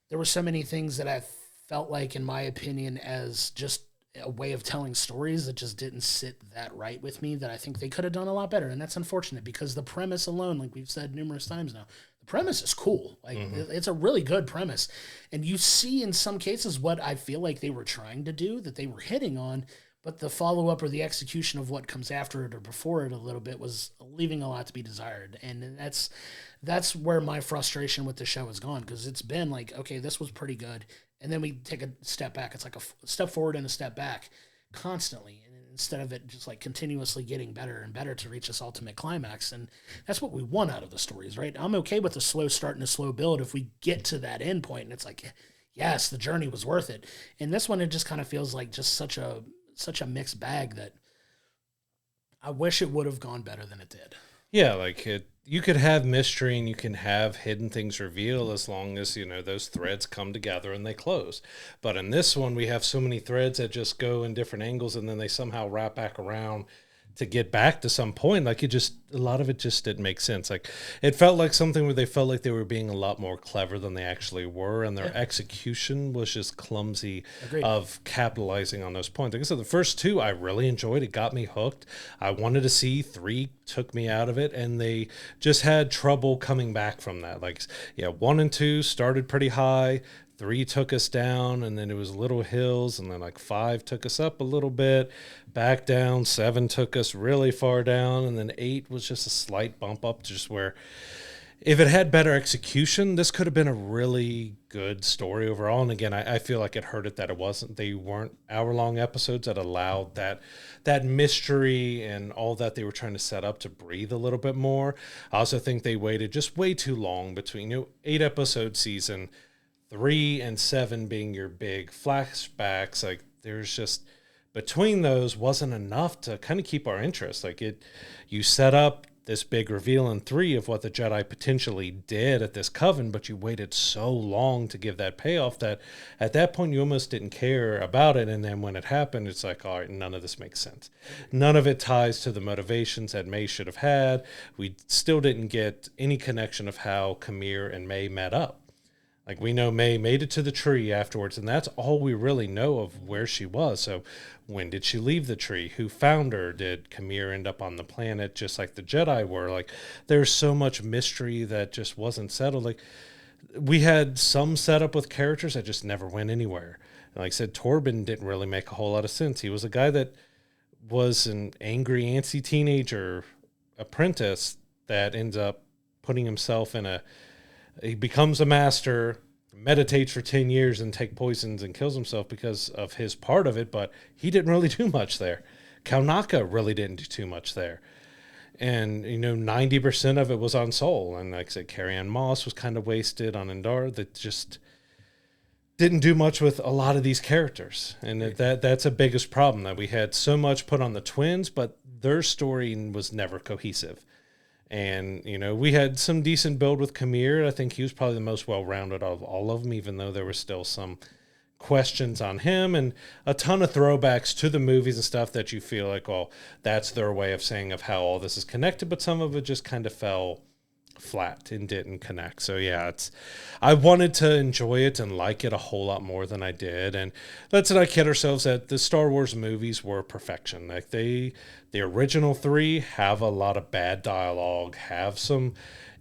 there were so many things that I felt like, in my opinion, as just a way of telling stories that just didn't sit that right with me, that I think they could have done a lot better. And that's unfortunate, because the premise alone, like we've said numerous times now, the premise is cool. Like, it's a really good premise. And you see in some cases what I feel like they were trying to do, that they were hitting on, but the follow-up or the execution of what comes after it or before it a little bit was leaving a lot to be desired. And that's where my frustration with the show has gone, because it's been like, okay, this was pretty good. And then we take a step back. It's like a step forward and a step back constantly. And instead of it just like continuously getting better and better to reach this ultimate climax. And that's what we want out of the stories, right? I'm okay with a slow start and a slow build if we get to that end point and it's like, yes, the journey was worth it. And this one, it just kind of feels like just such a mixed bag that I wish it would have gone better than it did. Yeah, like you could have mystery and you can have hidden things revealed as long as, those threads come together and they close. But in this one, we have so many threads that just go in different angles and then they somehow wrap back around to get back to some point. Like, a lot of it just didn't make sense. Like, it felt like something where they felt like they were being a lot more clever than they actually were, and their execution was just clumsy. Agreed. Of capitalizing on those points. Like I said, the first 2 I really enjoyed. It got me hooked. I wanted to see. 3 took me out of it, and they just had trouble coming back from that. Like, 1 and 2 started pretty high. 3 took us down, and then it was little hills, and then like 5 took us up a little bit, back down, 7 took us really far down, and then 8 was just a slight bump up, just where if it had better execution, this could have been a really good story overall. And again, I feel like it hurt it that they weren't hour-long episodes that allowed that mystery and all that they were trying to set up to breathe a little bit more. I also think they waited just way too long between 8-episode season, 3 and 7 being your big flashbacks. Like there's just between those wasn't enough to kind of keep our interest. Like you set up this big reveal in 3 of what the Jedi potentially did at this coven, but you waited so long to give that payoff that at that point you almost didn't care about it. And then when it happened, it's like, all right, none of this makes sense. None of it ties to the motivations that May should have had. We still didn't get any connection of how Kamir and May met up. Like we know May made it to the tree afterwards, and that's all we really know of where she was. So when did she leave the tree? Who found her? Did Kamir end up on the planet just like the Jedi were? Like there's so much mystery that just wasn't settled. Like we had some setup with characters that just never went anywhere. And like I said, Torben didn't really make a whole lot of sense. He was a guy that was an angry, antsy teenager apprentice that ends up putting himself in he becomes a master, meditates for 10 years and take poisons and kills himself because of his part of it, but he didn't really do much there. Kaunaka really didn't do too much there. And, 90% of it was on Sol. And like I said, Carrie-Anne Moss was kind of wasted on Endar. That just didn't do much with a lot of these characters. And that's a biggest problem, that we had so much put on the twins, but their story was never cohesive. And, we had some decent build with Kamir. I think he was probably the most well-rounded of all of them, even though there were still some questions on him and a ton of throwbacks to the movies and stuff that you feel like, well, that's their way of saying of how all this is connected. But some of it just kind of fell flat and didn't connect. So yeah, I wanted to enjoy it and like it a whole lot more than I did. And let's not kid ourselves that the Star Wars movies were perfection. Like the original 3 have a lot of bad dialogue, have some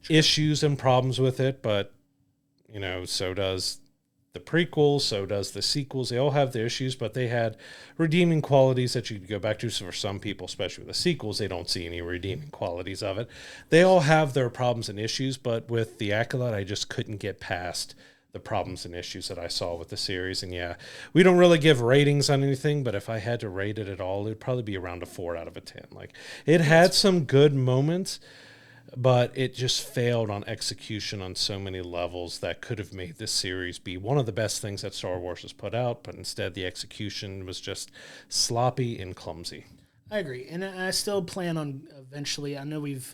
issues and problems with it, but so does the prequels, so does the sequels. They all have their issues, but they had redeeming qualities that you could go back to. So for some people, especially with the sequels, they don't see any redeeming qualities of it. They all have their problems and issues, but with the Acolyte, I just couldn't get past the problems and issues that I saw with the series. And yeah, we don't really give ratings on anything, but if I had to rate it at all, it would probably be around a 4 out of a 10. Like it had some good moments, but it just failed on execution on so many levels that could have made this series be one of the best things that Star Wars has put out, but instead the execution was just sloppy and clumsy. I agree, and I still plan on eventually. I know we've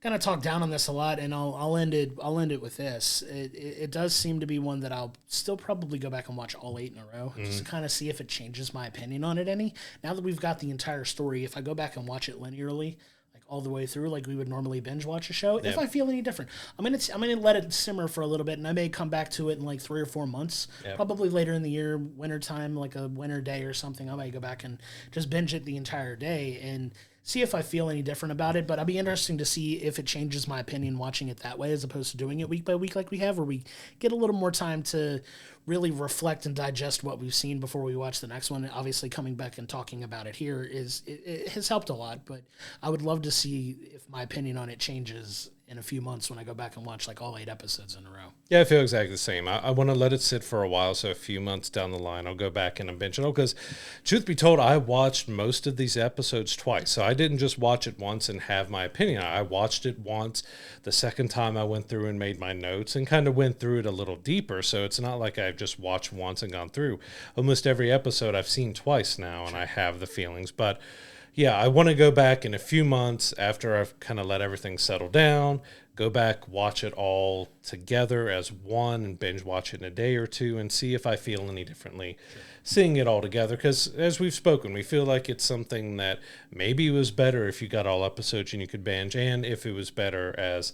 kind of talked down on this a lot, and I'll end it with this. It does seem to be one that I'll still probably go back and watch all 8 in a row, just to kind of see if it changes my opinion on it any. Now that we've got the entire story, if I go back and watch it linearly, all the way through, like we would normally binge watch a show. Yep. If I feel any different, I'm gonna let it simmer for a little bit, and I may come back to it in like 3 or 4 months, yep. Probably later in the year, winter time, like a winter day or something. I might go back and just binge it the entire day and see if I feel any different about it. But it'll be interesting to see if it changes my opinion watching it that way, as opposed to doing it week by week like we have, where we get a little more time to really reflect and digest what we've seen before we watch the next one. Obviously, coming back and talking about it here it has helped a lot, but I would love to see if my opinion on it changes in a few months when I go back and watch like all 8 episodes in a row. Yeah, I feel exactly the same. I want to let it sit for a while, so a few months down the line, I'll go back and binge it. Because truth be told, I watched most of these episodes twice. So I didn't just watch it once and have my opinion. I watched it once. The second time I went through and made my notes and kind of went through it a little deeper. So it's not like I've just watched once and gone through. Almost every episode I've seen twice now, and I have the feelings. But yeah, I want to go back in a few months after I've kind of let everything settle down, go back, watch it all together as one and binge watch it in a day or two and see if I feel any differently seeing it all together. Because as we've spoken, we feel like it's something that maybe was better if you got all episodes and you could binge, and if it was better as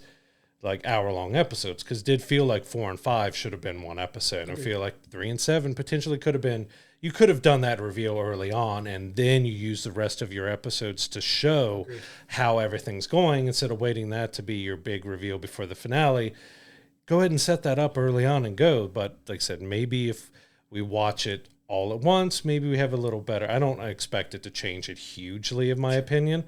like hour-long episodes, because it did feel like 4 and 5 should have been one episode. And I feel like 3 and 7 potentially could have been. You could have done that reveal early on, and then you use the rest of your episodes to show how everything's going instead of waiting that to be your big reveal before the finale. go ahead and set that up early on and go. But like I said, maybe if we watch it all at once, maybe we have a little better. I don't expect it to change it hugely, in my opinion,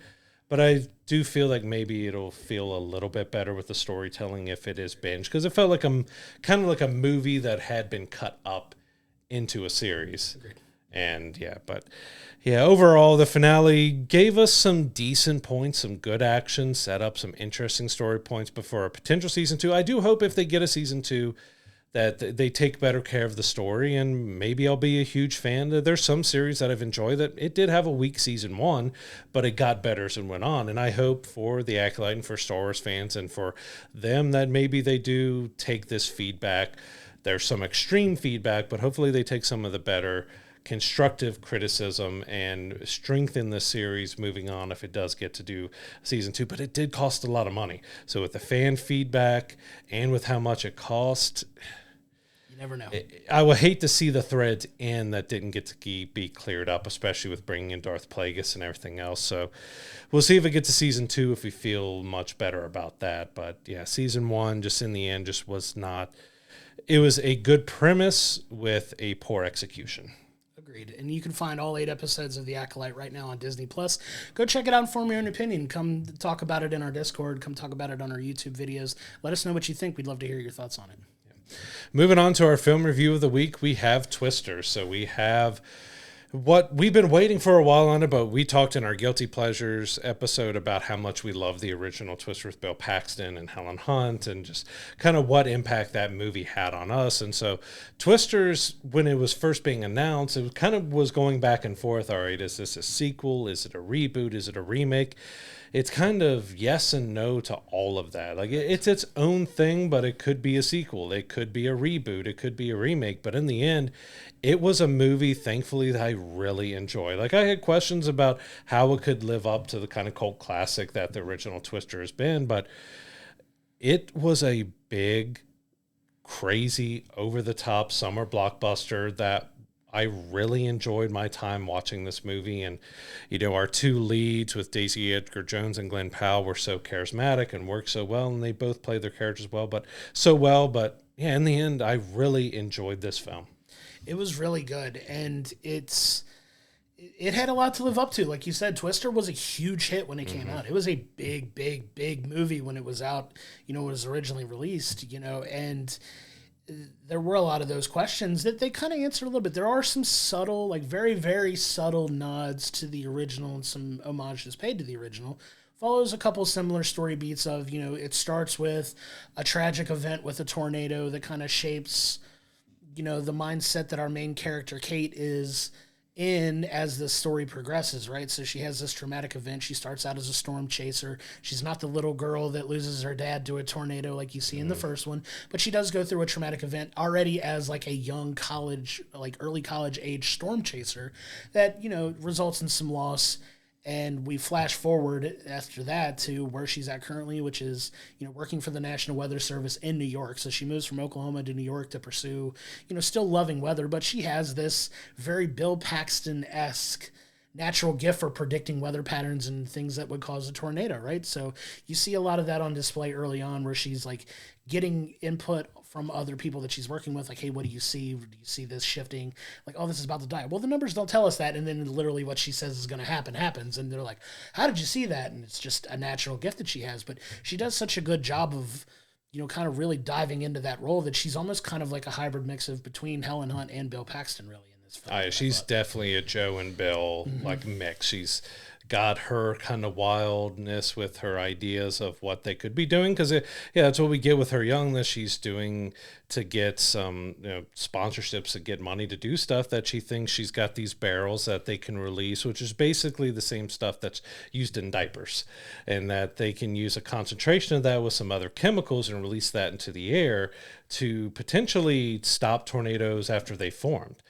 but I do feel like maybe it'll feel a little bit better with the storytelling if it is binge, because it felt like kind of like a movie that had been cut up into a series. Agreed. And overall, the finale gave us some decent points, some good action, set up some interesting story points before a potential season 2. I do hope if they get a season 2 that they take better care of the story, and maybe I'll be a huge fan. There's some series that I've enjoyed that it did have a weak season 1, but it got better as it went on. And I hope for the Acolyte and for Star Wars fans and for them that maybe they do take this feedback. There's some extreme feedback, but hopefully they take some of the better constructive criticism and strengthen the series moving on if it does get to do season 2. But it did cost a lot of money. So with the fan feedback and with how much it cost, you never know. I would hate to see the threads in that didn't get to be cleared up, especially with bringing in Darth Plagueis and everything else. So we'll see if it gets to season 2 if we feel much better about that. But yeah, season 1 just in the end just was not. It was a good premise with a poor execution. Agreed. And you can find all 8 episodes of The Acolyte right now on Disney+. Go check it out and form your own opinion. Come talk about it in our Discord. Come talk about it on our YouTube videos. Let us know what you think. We'd love to hear your thoughts on it. Yeah. Moving on to our film review of the week, we have Twister. So we have what we've been waiting for a while on it, but we talked in our Guilty Pleasures episode about how much we love the original Twister with Bill Paxton and Helen Hunt and just kind of what impact that movie had on us. And so Twisters, when it was first being announced, it kind of was going back and forth. All right, is this a sequel? Is it a reboot? Is it a remake? It's kind of yes and no to all of that. Like it's its own thing, but it could be a sequel. It could be a reboot. It could be a remake. But in the end, it was a movie, thankfully, that I really enjoyed. Like I had questions about how it could live up to the kind of cult classic that the original Twister has been, but it was a big, crazy, over-the-top summer blockbuster that I really enjoyed my time watching this movie. And, our 2 leads with Daisy Edgar-Jones and Glen Powell were so charismatic and worked so well, and they both played their characters well. But yeah, in the end, I really enjoyed this film. It was really good, and it had a lot to live up to. Like you said, Twister was a huge hit when it came out. It was a big, big, big movie when it was out, when it was originally released, and there were a lot of those questions that they kind of answered a little bit. There are some subtle, like very, very subtle nods to the original and some homages paid to the original. Follows a couple similar story beats of, it starts with a tragic event with a tornado that kind of shapes the mindset that our main character, Kate, is in as the story progresses, right? So she has this traumatic event. She starts out as a storm chaser. She's not the little girl that loses her dad to a tornado like you see in the first one, but she does go through a traumatic event already as like a young college, like early college age storm chaser that, results in some loss. And we flash forward after that to where she's at currently, which is, working for the National Weather Service in New York. So she moves from Oklahoma to New York to pursue, still loving weather, but she has this very Bill Paxton-esque natural gift for predicting weather patterns and things that would cause a tornado, right? So you see a lot of that on display early on where she's like getting input from other people that she's working with, like, hey, what do you see? Do you see this shifting? Like, oh, this is about to die. Well, the numbers don't tell us that, and then literally what she says is going to happen happens, and they're like, how did you see that? And it's just a natural gift that she has, but she does such a good job of, kind of really diving into that role that she's almost kind of like a hybrid mix of between Helen Hunt and Bill Paxton, really, in this film. She's definitely a Joe and Bill, like, mix. She's got her kind of wildness with her ideas of what they could be doing, because that's what we get with her youngness. She's doing to get some sponsorships to get money to do stuff that she thinks she's got these barrels that they can release, which is basically the same stuff that's used in diapers, and that they can use a concentration of that with some other chemicals and release that into the air to potentially stop tornadoes after they formed.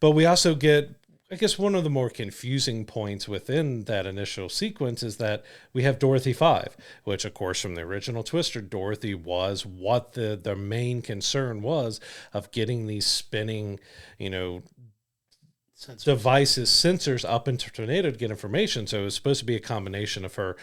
But we also get, I guess, one of the more confusing points within that initial sequence is that we have Dorothy 5, which, of course, from the original Twister, Dorothy was what the main concern was of getting these spinning, devices, sensors up into tornado to get information. So it was supposed to be a combination of her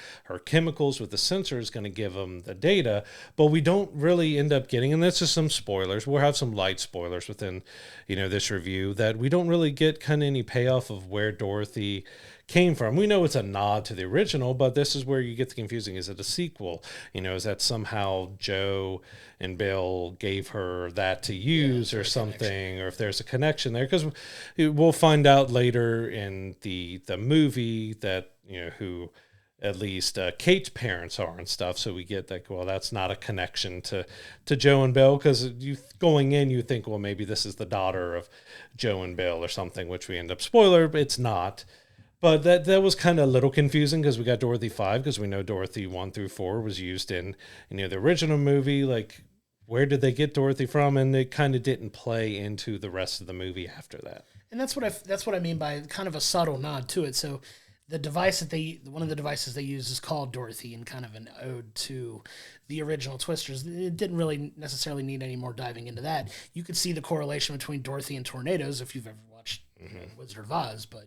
chemicals with the sensors going to give them the data, but we don't really end up getting, and that's just some spoilers. We'll have some light spoilers within, this review, that we don't really get kind of any payoff of where Dorothy came from. We know it's a nod to the original, but this is where you get the confusing. Is it a sequel? Is that somehow Joe and Bill gave her that to use or something, or if there's a connection there? Because we'll find out later in the movie that, who at least Kate's parents are and stuff. So we get that, well, that's not a connection to Joe and Bill, because going in, you think, well, maybe this is the daughter of Joe and Bill or something, which we end up spoiler, but it's not. But that was kind of a little confusing, because we got Dorothy 5, because we know Dorothy 1 through 4 was used in the original movie. Like, where did they get Dorothy from? And it kind of didn't play into the rest of the movie after that. And that's what I mean by kind of a subtle nod to it. So the device one of the devices they use is called Dorothy, and kind of an ode to the original Twisters. It didn't really necessarily need any more diving into that. You could see the correlation between Dorothy and tornadoes if you've ever watched Wizard of Oz, but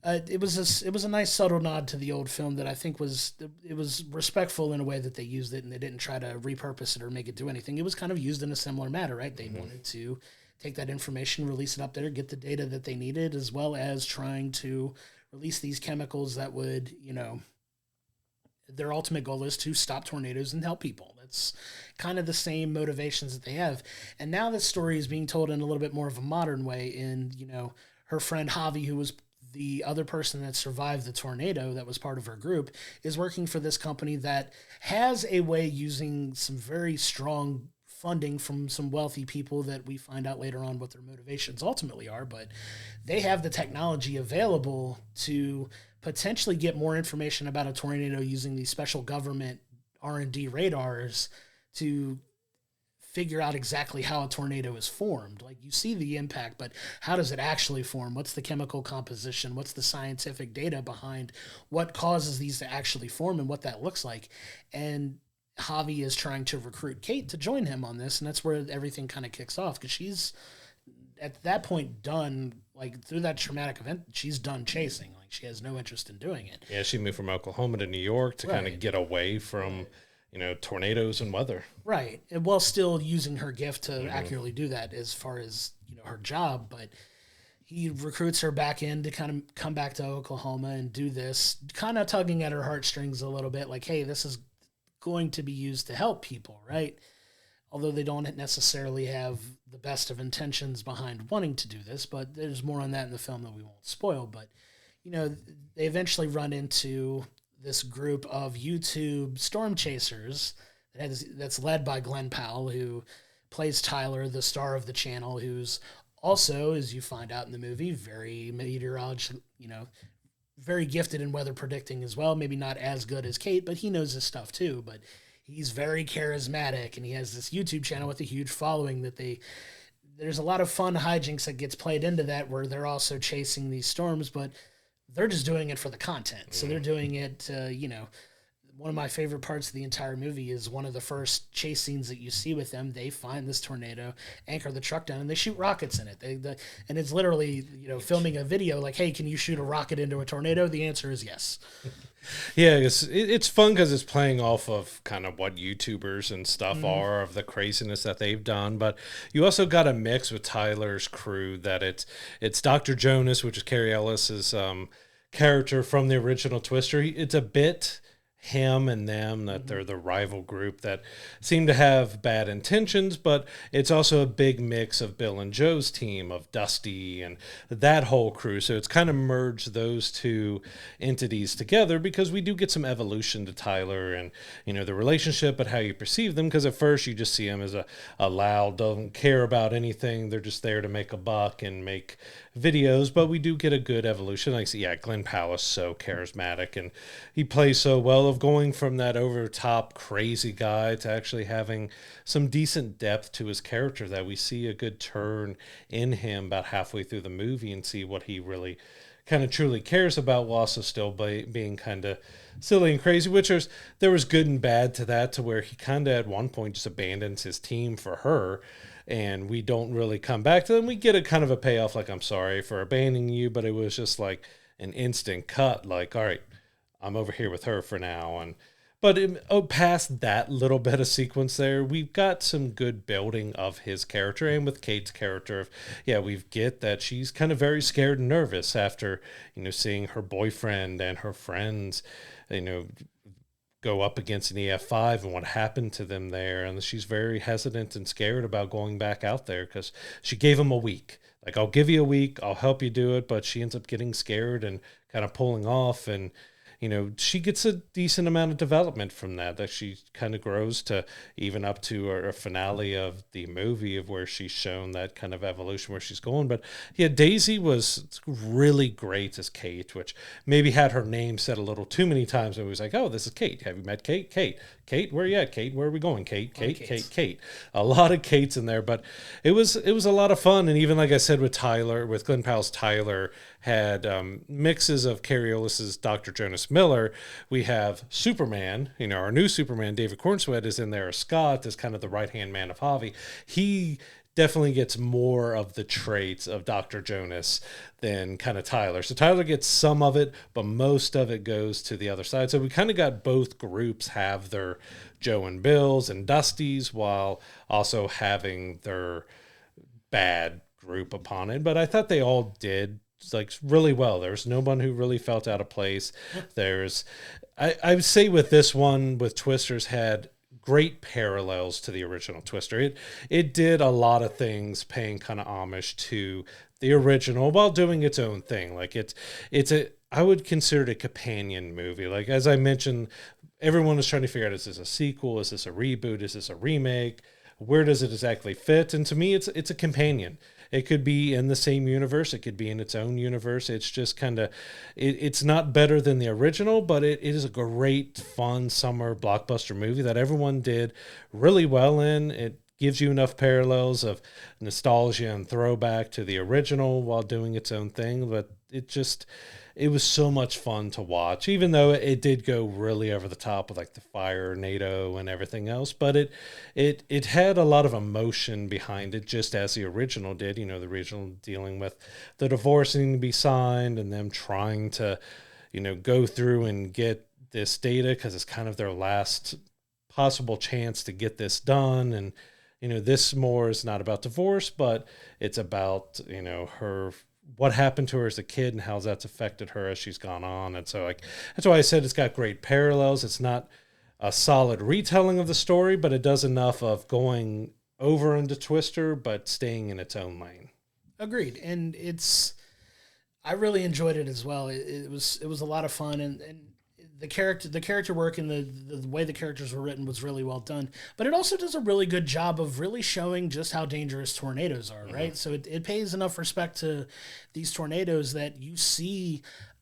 it was a nice subtle nod to the old film that I think was respectful in a way that they used it, and they didn't try to repurpose it or make it do anything. It was kind of used in a similar manner, right? They wanted to take that information, release it up there, get the data that they needed, as well as trying to release these chemicals that would, their ultimate goal is to stop tornadoes and help people. That's kind of the same motivations that they have. And now this story is being told in a little bit more of a modern way. And, her friend Javi, who was the other person that survived the tornado that was part of her group, is working for this company that has a way, using some very strong funding from some wealthy people that we find out later on what their motivations ultimately are, but they have the technology available to potentially get more information about a tornado using these special government R&D radars to figure out exactly how a tornado is formed. Like, you see the impact, but how does it actually form? What's the chemical composition? What's the scientific data behind what causes these to actually form and what that looks like? And Javi is trying to recruit Kate to join him on this, and that's where everything kind of kicks off, because she's at that point done, like, through that traumatic event, she's done chasing. Like, she has no interest in doing it. Yeah, she moved from Oklahoma to New York to kind of get away from tornadoes and weather. Right. And while still using her gift to accurately do that as far as, her job. But he recruits her back in to kind of come back to Oklahoma and do this, kind of tugging at her heartstrings a little bit, like, hey, this is going to be used to help people, right? Although they don't necessarily have the best of intentions behind wanting to do this, but there's more on that in the film that we won't spoil. But, they eventually run into this group of YouTube storm chasers that's led by Glen Powell, who plays Tyler, the star of the channel, who's also, as you find out in the movie, very very gifted in weather predicting as well. Maybe not as good as Kate, but he knows his stuff too. But he's very charismatic, and he has this YouTube channel with a huge following that there's a lot of fun hijinks that gets played into that, where they're also chasing these storms, but they're just doing it for the content. So they're doing it, one of my favorite parts of the entire movie is one of the first chase scenes that you see with them. They find this tornado, anchor the truck down, and they shoot rockets in it. And it's literally, filming a video like, hey, can you shoot a rocket into a tornado? The answer is yes. Yeah, it's fun because it's playing off of kind of what YouTubers and stuff are, of the craziness that they've done. But you also got a mix with Tyler's crew that it's Dr. Jonas, which is Carrie Ellis's character from the original Twister. It's a bit him and them, that they're the rival group that seem to have bad intentions, but it's also a big mix of Bill and Joe's team, of Dusty and that whole crew. So it's kind of merged those two entities together, because we do get some evolution to Tyler and the relationship, but how you perceive them, because at first you just see him as a loud, doesn't care about anything, they're just there to make a buck and make videos. But we do get a good evolution. Like, yeah, Glen Powell is so charismatic, and he plays so well, of going from that over-the-top crazy guy to actually having some decent depth to his character, that we see a good turn in him about halfway through the movie and see what he really kind of truly cares about, while also still being kind of silly and crazy, which there was good and bad to that, to where he kind of at one point just abandons his team for her, and we don't really come back to them. We get a kind of a payoff, like, I'm sorry for abandoning you, but it was just like an instant cut, like, all right, I'm over here with her for now. But past that little bit of sequence there, we've got some good building of his character, and with Kate's character, we get that she's kind of very scared and nervous after, seeing her boyfriend and her friends, go up against an EF5 and what happened to them there. And she's very hesitant and scared about going back out there because she gave him a week. Like, I'll give you a week, I'll help you do it. But she ends up getting scared and kind of pulling off. And, she gets a decent amount of development from that she kind of grows to even up to a finale of the movie, of where she's shown that kind of evolution where she's going. But yeah, Daisy was really great as Kate, which maybe had her name said a little too many times. It was like, oh, this is Kate. Have you met Kate? Kate, where are you at? Kate, where are we going? Kate. A lot of Kates in there, but it was a lot of fun. And even like I said, with Glen Powell's Tyler, had mixes of Carrie Ellis's Dr. Jonas Miller. We have Superman, our new Superman, David Cornsweet, is in there as Scott, as kind of the right-hand man of Javi. He definitely gets more of the traits of Dr. Jonas than kind of Tyler. So Tyler gets some of it, but most of it goes to the other side. So we kind of got both groups have their Joe and Bills and Dusties, while also having their bad group upon it. But I thought they all did like really well. There's no one who really felt out of place. I would say with this one, with Twisters, had great parallels to the original Twister. It did a lot of things paying kind of homage to the original while doing its own thing. Like I would consider it a companion movie. Like, as I mentioned, everyone was trying to figure out, is this a sequel? Is this a reboot? Is this a remake? Where does it exactly fit? And to me, it's a companion. It could be in the same universe. It could be in its own universe. It's just kind of, it's not better than the original, but it is a great, fun summer blockbuster movie that everyone did really well in. It gives you enough parallels of nostalgia and throwback to the original while doing its own thing. But it was so much fun to watch, even though it did go really over the top with like the fire, NATO, and everything else. But it had a lot of emotion behind it, just as the original did. The original dealing with the divorce needing to be signed and them trying to, go through and get this data because it's kind of their last possible chance to get this done. And, this more is not about divorce, but it's about, her, what happened to her as a kid and how that's affected her as she's gone on. And so that's why I said it's got great parallels. It's not a solid retelling of the story, but it does enough of going over into Twister, but staying in its own lane. Agreed. And I really enjoyed it as well. It was a lot of fun, and the character work and the way the characters were written was really well done. But it also does a really good job of really showing just how dangerous tornadoes are, right? So it pays enough respect to these tornadoes that you see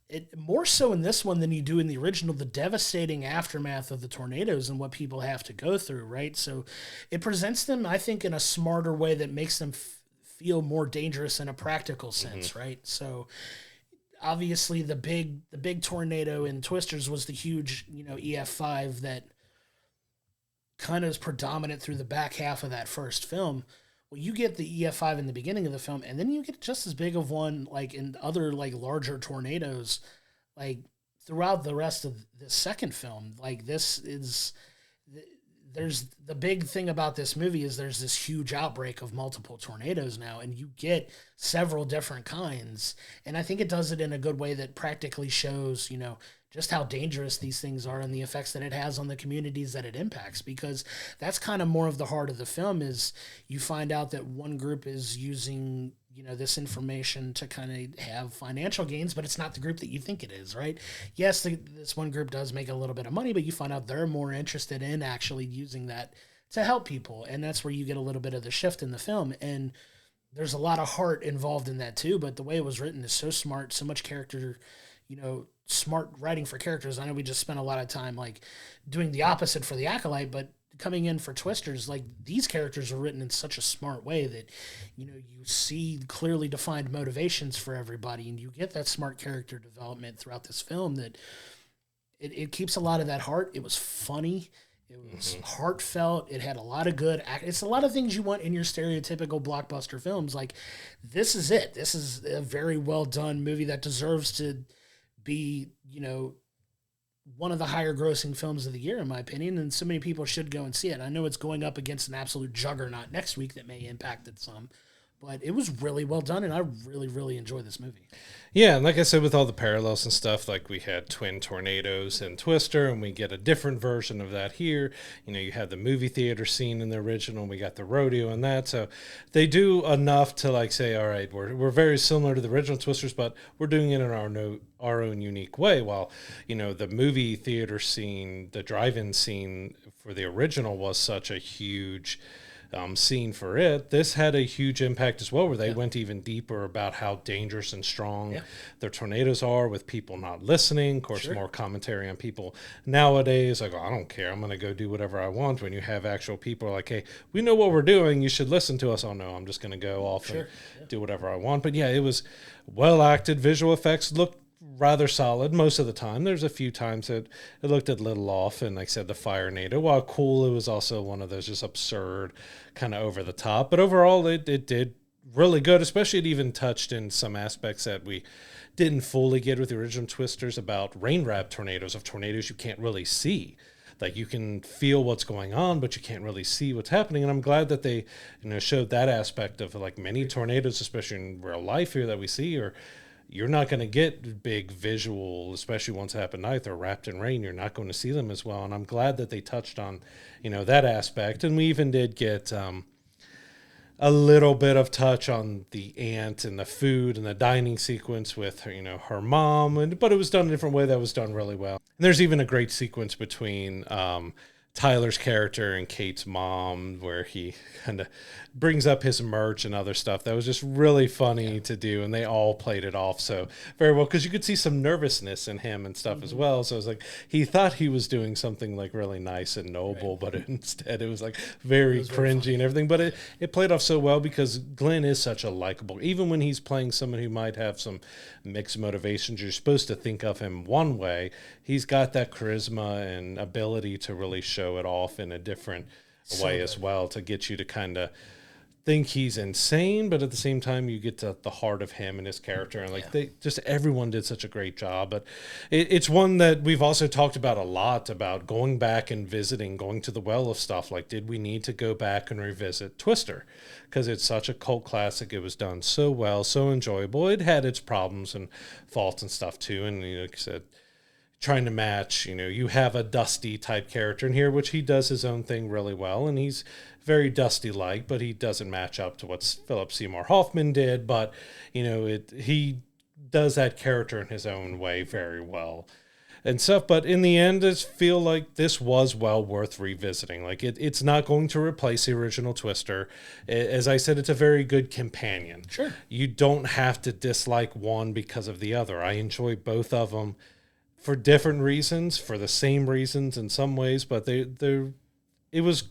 it more so in this one than you do in the original, the devastating aftermath of the tornadoes and what people have to go through, right? So it presents them, I think, in a smarter way that makes them feel more dangerous in a practical sense, right? So obviously the big tornado in Twisters was the huge, EF5 that kind of is predominant through the back half of that first film. Well, you get the EF5 in the beginning of the film, and then you get just as big of one, like in other like larger tornadoes, like throughout the rest of the second film. Like there's the big thing about this movie is there's this huge outbreak of multiple tornadoes now, and you get several different kinds. And I think it does it in a good way that practically shows, just how dangerous these things are and the effects that it has on the communities that it impacts, because that's kind of more of the heart of the film. Is you find out that one group is using, this information to kind of have financial gains, but it's not the group that you think it is, right? Yes, this one group does make a little bit of money, but you find out they're more interested in actually using that to help people. And that's where you get a little bit of the shift in the film. And there's a lot of heart involved in that too, but the way it was written is so smart, so much character, smart writing for characters. I know we just spent a lot of time like doing the opposite for the Acolyte, but coming in for Twisters, like these characters are written in such a smart way that, you see clearly defined motivations for everybody, and you get that smart character development throughout this film that it keeps a lot of that heart. It was funny. It was heartfelt. It had a lot of good it's a lot of things you want in your stereotypical blockbuster films. Like, this is it. This is a very well done movie that deserves to be, one of the higher grossing films of the year, in my opinion. And so many people should go and see it. I know it's going up against an absolute juggernaut next week that may impact it some, but it was really well done, and I really, really enjoyed this movie. Yeah, and like I said, with all the parallels and stuff, like we had twin tornadoes in Twister, and we get a different version of that here. You had the movie theater scene in the original, we got the rodeo and that. So they do enough to like say, all right, we're very similar to the original Twisters, but we're doing it in our own unique way. While, the movie theater scene, the drive-in scene for the original was such a huge scene for it, this had a huge impact as well, where they went even deeper about how dangerous and strong their tornadoes are, with people not listening. Of course, more commentary on people nowadays, like, oh, I don't care, I'm going to go do whatever I want, when you have actual people like, hey, we know what we're doing, you should listen to us. Oh no, I'm just going to go off and do whatever I want. But yeah, it was well acted. Visual effects looked rather solid most of the time. There's a few times that it looked a little off, and like I said, the fire NATO, while cool, it was also one of those just absurd, kind of over the top. But overall, it did really good. Especially, it even touched in some aspects that we didn't fully get with the original Twisters, about rain-wrapped tornadoes, of tornadoes you can't really see. Like, you can feel what's going on, but you can't really see what's happening. And I'm glad that they, showed that aspect of, like, many tornadoes, especially in real life here, that we see, or you're not going to get big visual, especially once it happened night, they're wrapped in rain. You're not going to see them as well. And I'm glad that they touched on, that aspect. And we even did get a little bit of touch on the aunt and the food and the dining sequence with her, her mom. But it was done a different way that was done really well. And there's even a great sequence between Tyler's character and Kate's mom, where he kind of brings up his merch and other stuff. That was just really funny to do, and they all played it off so very well, because you could see some nervousness in him and stuff as well. So it was like he thought he was doing something like really nice and noble, but instead it was like very cringy and everything. But it played off so well, because Glen is such a likable, even when he's playing someone who might have some mixed motivations. You're supposed to think of him one way. He's got that charisma and ability to really show it off in a different way as well, to get you to kind of think he's insane, but at the same time you get to the heart of him and his character, and like they just, everyone did such a great job. But it's one that we've also talked about a lot, about going back and visiting, going to the well of stuff. Like, did we need to go back and revisit Twister, because it's such a cult classic? It was done so well, so enjoyable. It had its problems and faults and stuff too, and like I said, trying to match, you have a Dusty type character in here, which he does his own thing really well, and he's very Dusty-like, but he doesn't match up to what Philip Seymour Hoffman did. But, he does that character in his own way very well and stuff. But in the end, I feel like this was well worth revisiting. Like, it's not going to replace the original Twister. As I said, it's a very good companion. Sure. You don't have to dislike one because of the other. I enjoy both of them for different reasons, for the same reasons in some ways, but it was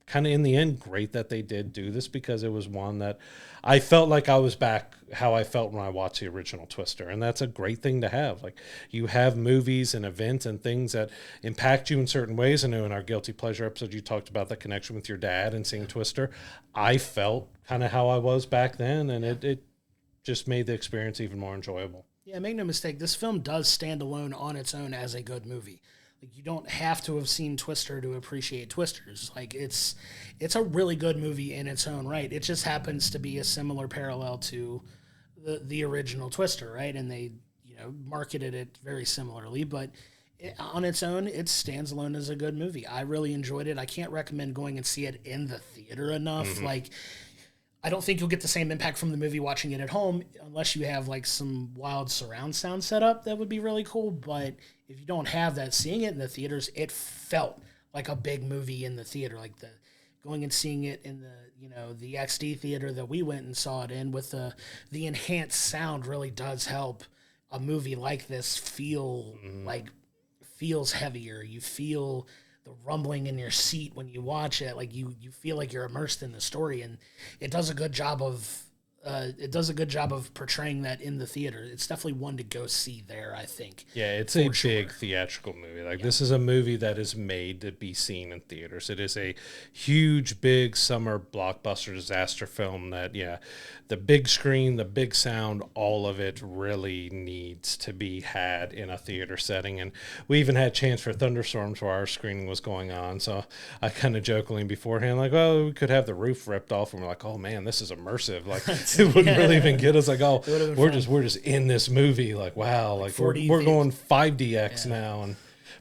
kind of, in the end, great that they did do this, because it was one that I felt like I was back how I felt when I watched the original Twister. And that's a great thing to have. Like, you have movies and events and things that impact you in certain ways. I know in our Guilty Pleasure episode, you talked about the connection with your dad and seeing Twister. I felt kind of how I was back then, and it just made the experience even more enjoyable. Yeah, make no mistake, this film does stand alone on its own as a good movie. Like, you don't have to have seen Twister to appreciate Twisters. Like, it's a really good movie in its own right. It just happens to be a similar parallel to the original Twister, right? And they, marketed it very similarly, but on its own, it stands alone as a good movie. I really enjoyed it. I can't recommend going and see it in the theater enough. Mm-hmm. Like, I don't think you'll get the same impact from the movie watching it at home, unless you have like some wild surround sound setup. That would be really cool. But if you don't have that, seeing it in the theaters, it felt like a big movie in the theater. Like, going and seeing it in the XD theater that we went and saw it in, with the enhanced sound, really does help a movie like this feels heavier. You feel rumbling in your seat when you watch it. Like you feel like you're immersed in the story, and it does a good job of portraying that in the theater. It's definitely one to go see there, I think. Yeah, it's a big theatrical movie. Like this is a movie that is made to be seen in theaters. It is a huge, big summer blockbuster disaster film that, the big screen, the big sound, all of it really needs to be had in a theater setting. And we even had a chance for thunderstorms where our screening was going on. So I kind of jokingly beforehand, like, oh, we could have the roof ripped off. And we're like, oh man, this is immersive. Like it wouldn't really even get us like, oh, we're just in this movie. Like, wow, like we're going 5DX now.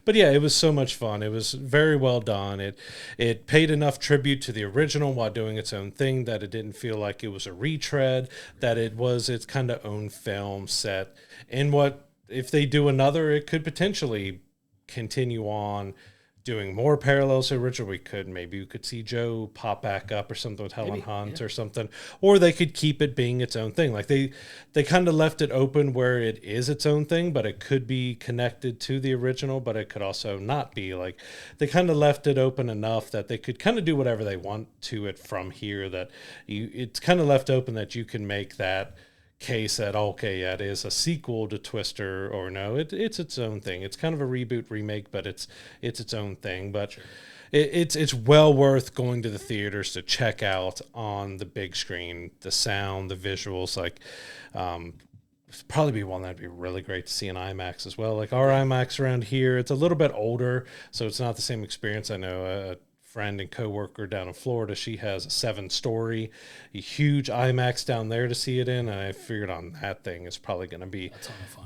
But yeah, it was so much fun. It was very well done. It paid enough tribute to the original while doing its own thing that it didn't feel like it was a retread, that it was its kind of own film set. And what, if they do another, it could potentially continue on doing more parallels to the original. Maybe we could see Joe pop back up or something with Helen Hunt or something, or they could keep it being its own thing. Like they kind of left it open where it is its own thing, but it could be connected to the original, but it could also not be. Like they kind of left it open enough that they could kind of do whatever they want to it from here, that it's kind of left open that you can make that case that, okay, yeah, it is a sequel to Twister, or no, it's its own thing. It's kind of a reboot remake, but it's its own thing. But sure, it's well worth going to the theaters to check out on the big screen, the sound, the visuals. Like probably be one that'd be really great to see in IMAX as well. Like our IMAX around here, it's a little bit older, so it's not the same experience. I know a friend and coworker down in Florida, she has a 7-story, a huge IMAX down there to see it in, and I figured on that thing is probably going to be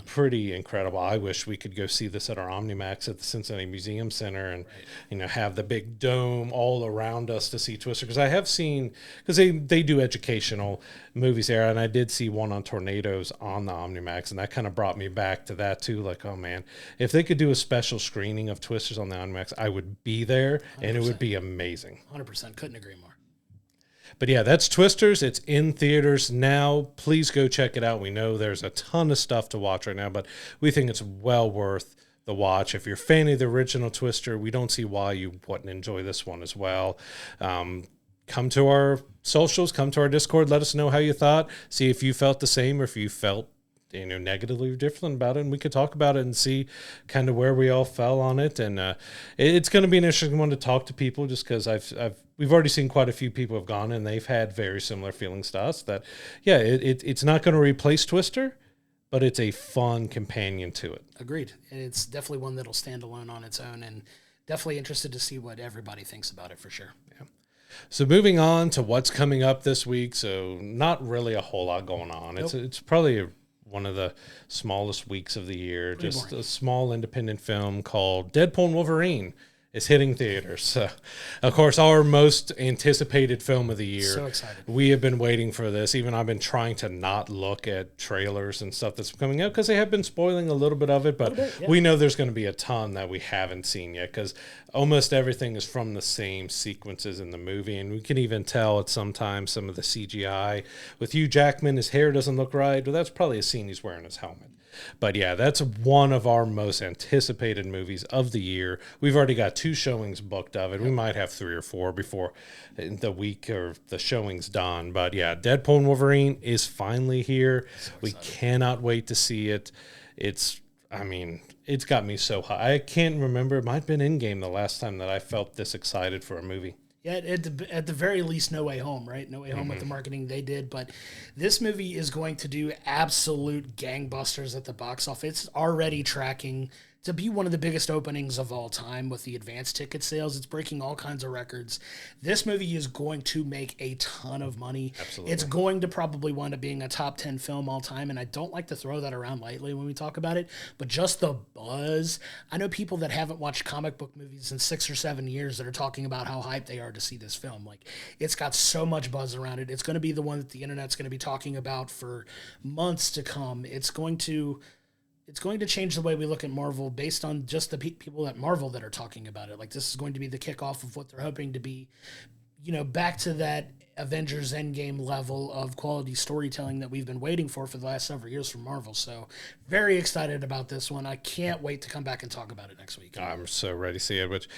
pretty incredible. I wish we could go see this at our OmniMax at the Cincinnati Museum Center and have the big dome all around us to see Twister, because I have seen, because they do educational movies there, and I did see one on tornadoes on the OmniMax, and that kind of brought me back to that too. Like, oh man, if they could do a special screening of Twisters on the OmniMax, I would be there, 100%. And it would be amazing. 100%. Couldn't agree more. But yeah, that's Twisters. It's in theaters now. Please go check it out. We know there's a ton of stuff to watch right now, but we think it's well worth the watch. If you're a fan of the original Twister, we don't see why you wouldn't enjoy this one as well. Come to our socials, come to our Discord, let us know how you thought, see if you felt the same or if you felt negatively or different about it, and we could talk about it and see kind of where we all fell on it. And it's going to be an interesting one to talk to people, just because we've already seen quite a few people have gone and they've had very similar feelings to us, that it's not going to replace Twister, but it's a fun companion to it. Agreed. And it's definitely one that'll stand alone on its own, and definitely interested to see what everybody thinks about it for sure. Yeah. So moving on to what's coming up this week. So not really a whole lot going on. Nope. It's probably one of the smallest weeks of the year. Pretty just boring. A small independent film called Deadpool and Wolverine is hitting theaters. So, of course, our most anticipated film of the year. So excited. We have been waiting for this. Even I've been trying to not look at trailers and stuff that's coming out, because they have been spoiling a little bit of it, but we know there's going to be a ton that we haven't seen yet, because almost everything is from the same sequences in the movie, and we can even tell at sometimes some of the CGI. With Hugh Jackman, his hair doesn't look right, but that's probably a scene he's wearing his helmet. But yeah, that's one of our most anticipated movies of the year. We've already got 2 showings booked of it. We might have 3 or 4 before the week or the showing's done. But yeah, Deadpool and Wolverine is finally here. So we cannot wait to see it. It's got me so high. I can't remember. It might have been Endgame the last time that I felt this excited for a movie. Yeah, at the very least, No Way Home, right? No Way Home with the marketing they did. But this movie is going to do absolute gangbusters at the box office. It's already tracking to be one of the biggest openings of all time with the advanced ticket sales. It's breaking all kinds of records. This movie is going to make a ton of money. Absolutely. It's going to probably wind up being a top 10 film all time, and I don't like to throw that around lightly when we talk about it, but just the buzz. I know people that haven't watched comic book movies in 6 or 7 years that are talking about how hyped they are to see this film. Like, it's got so much buzz around it. It's going to be the one that the internet's going to be talking about for months to come. It's going to change the way we look at Marvel based on just the people at Marvel that are talking about it. Like, this is going to be the kickoff of what they're hoping to be back to that Avengers Endgame level of quality storytelling that we've been waiting for the last several years from Marvel. So very excited about this one. I can't wait to come back and talk about it next week. I'm so ready to see it, which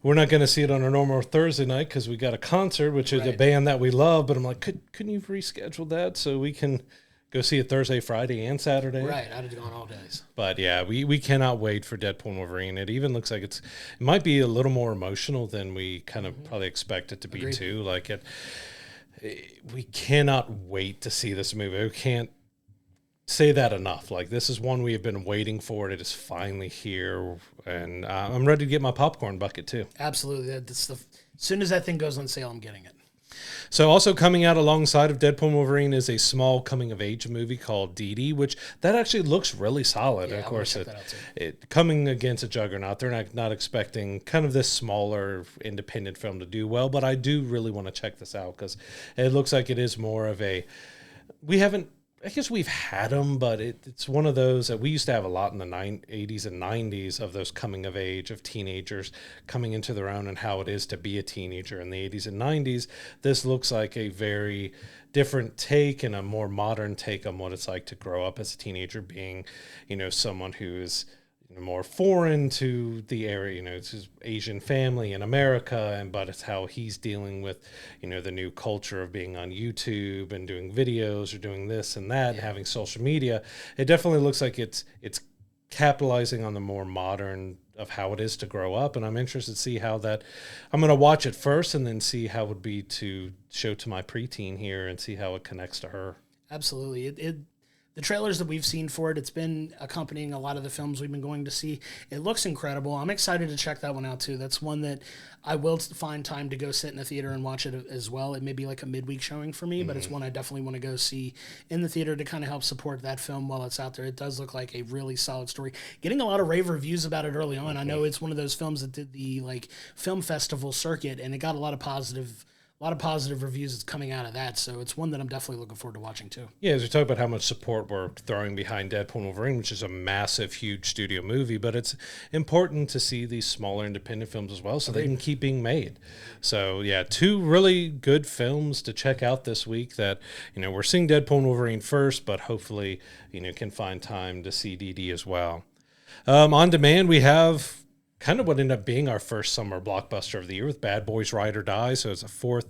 we're not going to see it on our normal Thursday night because we got a concert, which is a band that we love. But I'm like, couldn't you reschedule that so we can go see it Thursday, Friday, and Saturday? Right, I'd have gone all days. But yeah, we cannot wait for Deadpool and Wolverine. It even looks like it might be a little more emotional than we kind of probably expect it to be. Agreed. Too. Like we cannot wait to see this movie. We can't say that enough. Like, this is one we have been waiting for. It is finally here, and I'm ready to get my popcorn bucket too. Absolutely. As soon as that thing goes on sale, I'm getting it. So also coming out alongside of Deadpool and Wolverine is a small coming-of-age movie called Dee Dee, which that actually looks really solid. Yeah, and of course, it coming against a juggernaut, they're not expecting kind of this smaller independent film to do well, but I do really want to check this out because it looks like it is more of a... I guess we've had them, but it's one of those that we used to have a lot in the 80s and 90s of those coming of age of teenagers coming into their own and how it is to be a teenager in the 80s and 90s. This looks like a very different take and a more modern take on what it's like to grow up as a teenager, being, someone who is more foreign to the area, it's his Asian family in America, but it's how he's dealing with, the new culture of being on YouTube and doing videos or doing this and that, and having social media. It definitely looks like it's capitalizing on the more modern of how it is to grow up, and I'm interested to see how that. I'm going to watch it first and then see how it would be to show to my preteen here and see how it connects to her. Absolutely. The trailers that we've seen for it, it's been accompanying a lot of the films we've been going to see. It looks incredible. I'm excited to check that one out, too. That's one that I will find time to go sit in the theater and watch it as well. It may be like a midweek showing for me, but it's one I definitely want to go see in the theater to kind of help support that film while it's out there. It does look like a really solid story. Getting a lot of rave reviews about it early on. I know it's one of those films that did the film festival circuit, and it got a lot of positive reviews coming out of that, so it's one that I'm definitely looking forward to watching too. Yeah, as we talk about how much support we're throwing behind Deadpool and Wolverine, which is a massive, huge studio movie, but it's important to see these smaller independent films as well so they can keep being made. So yeah, two really good films to check out this week that, we're seeing Deadpool and Wolverine first, but hopefully, can find time to see Dee Dee as well. On demand, we have kind of what ended up being our first summer blockbuster of the year with Bad Boys Ride or Die. So it's a fourth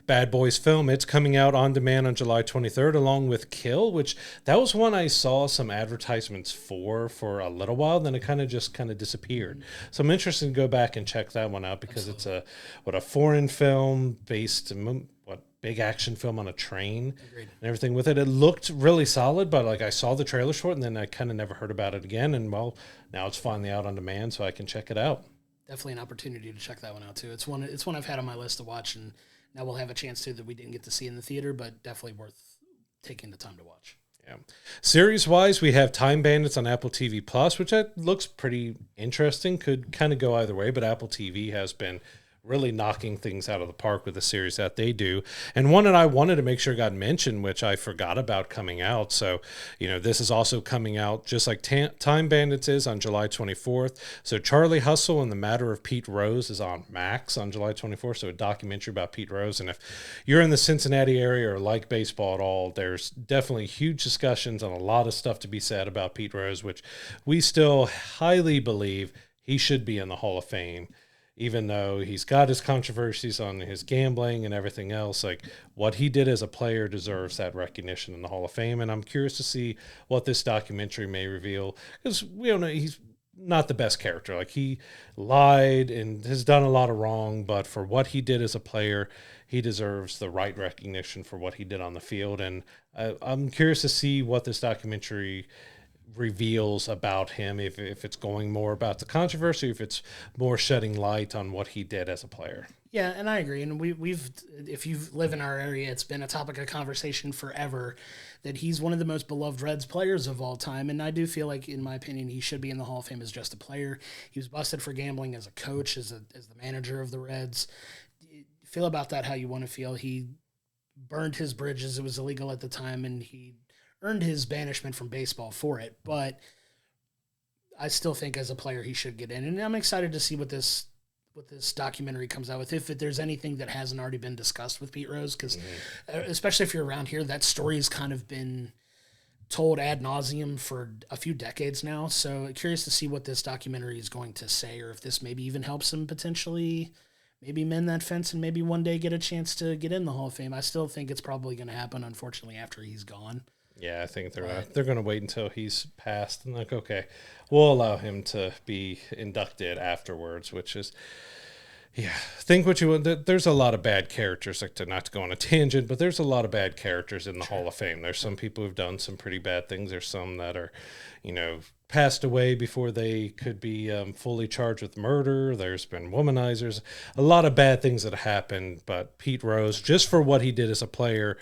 Bad Boys film. It's coming out on demand on July 23rd, along with Kill, which that was one I saw some advertisements for a little while. Then it kind of disappeared. So I'm interested to go back and check that one out because it's a foreign film based big action film on a train. Agreed. And everything with it. It looked really solid, but I saw the trailer for it and then I kind of never heard about it again. And now it's finally out on demand, so I can check it out. Definitely an opportunity to check that one out too. It's one I've had on my list to watch, and now we'll have a chance to that we didn't get to see in the theater, but definitely worth taking the time to watch. Yeah. Series-wise, we have Time Bandits on Apple TV Plus, which looks pretty interesting. Could kind of go either way, but Apple TV has been really knocking things out of the park with the series that they do. And one that I wanted to make sure got mentioned, which I forgot about coming out. So, this is also coming out just like Time Bandits is on July 24th. So Charlie Hustle and the Matter of Pete Rose is on Max on July 24th. So a documentary about Pete Rose. And if you're in the Cincinnati area or like baseball at all, there's definitely huge discussions and a lot of stuff to be said about Pete Rose, which we still highly believe he should be in the Hall of Fame. Even though he's got his controversies on his gambling and everything else, what he did as a player deserves that recognition in the Hall of Fame. And I'm curious to see what this documentary may reveal, because we don't know, he's not the best character. He lied and has done a lot of wrong, but for what he did as a player, he deserves the right recognition for what he did on the field. And I'm curious to see what this documentary reveals about him, if it's going more about the controversy, if it's more shedding light on what he did as a player. Yeah, and I agree. And we've if you live in our area, it's been a topic of conversation forever that he's one of the most beloved Reds players of all time. And I do feel like, in my opinion, he should be in the Hall of Fame as just a player. He was busted for gambling as a coach, as the manager of the Reds. Feel about that how you want to feel. He burned his bridges. It was illegal at the time, and he earned his banishment from baseball for it, but I still think as a player he should get in, and I'm excited to see what this documentary comes out with, if there's anything that hasn't already been discussed with Pete Rose, because especially if you're around here, that story has kind of been told ad nauseum for a few decades now. So curious to see what this documentary is going to say, or if this maybe even helps him potentially maybe mend that fence and maybe one day get a chance to get in the Hall of Fame. I still think it's probably going to happen, unfortunately, after he's gone. Yeah, I think they're going to wait until he's passed and like, okay, we'll allow him to be inducted afterwards, which is, yeah, think what you want. There's a lot of bad characters, like to not to go on a tangent, but there's a lot of bad characters in the Hall of Fame. There's some people who've done some pretty bad things. There's some that are, passed away before they could be fully charged with murder. There's been womanizers, a lot of bad things that have happened. But Pete Rose, just for what he did as a player,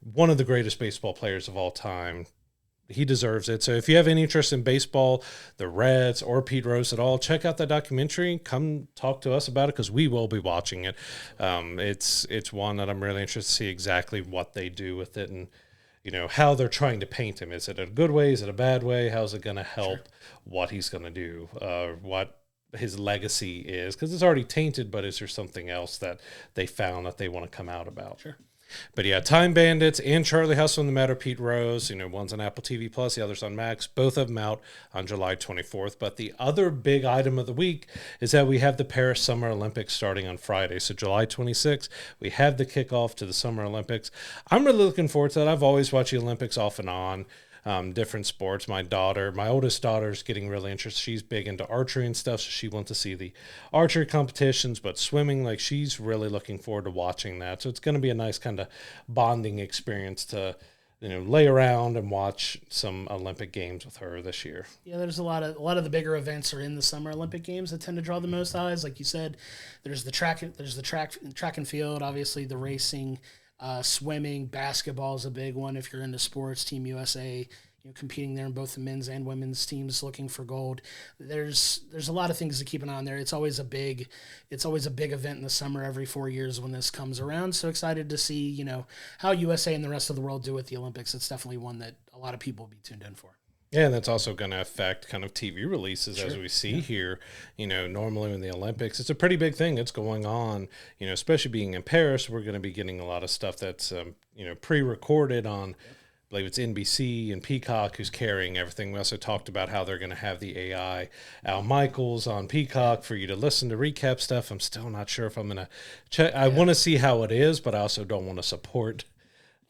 one of the greatest baseball players of all time, he deserves it. So if you have any interest in baseball, the Reds, or Pete Rose at all, check out that documentary. Come talk to us about it, because we will be watching it. It's one that I'm really interested to see exactly what they do with it, and how they're trying to paint him. Is it a good way? Is it a bad way? How's it going to help what he's going to do? What his legacy is? Because it's already tainted, but is there something else that they found that they want to come out about? Sure. But yeah, Time Bandits and Charlie Hustle in the Matter, Pete Rose, one's on Apple TV Plus, the other's on Max, both of them out on July 24th. But the other big item of the week is that we have the Paris Summer Olympics starting on Friday. So July 26th, we have the kickoff to the Summer Olympics. I'm really looking forward to that. I've always watched the Olympics off and on. Different sports. My oldest daughter's getting really interested. She's big into archery and stuff, so she wants to see the archery competitions, but swimming, she's really looking forward to watching that. So it's going to be a nice kind of bonding experience to, lay around and watch some Olympic Games with her this year. Yeah, there's a lot of the bigger events are in the Summer Olympic Games that tend to draw the most eyes. Like you said, there's the track and field, obviously the racing. Swimming, basketball is a big one if you're into sports. Team USA, competing there in both the men's and women's teams looking for gold. There's a lot of things to keep an eye on there. It's always a big event in the summer every 4 years when this comes around. So excited to see, how USA and the rest of the world do with the Olympics. It's definitely one that a lot of people will be tuned in for. Yeah, and that's also going to affect kind of TV releases as we see here. Normally in the Olympics, it's a pretty big thing that's going on, especially being in Paris. We're going to be getting a lot of stuff that's, pre-recorded on, I believe it's NBC and Peacock who's carrying everything. We also talked about how they're going to have the AI Al Michaels on Peacock for you to listen to recap stuff. I'm still not sure if I'm going to check. I want to see how it is, but I also don't want to support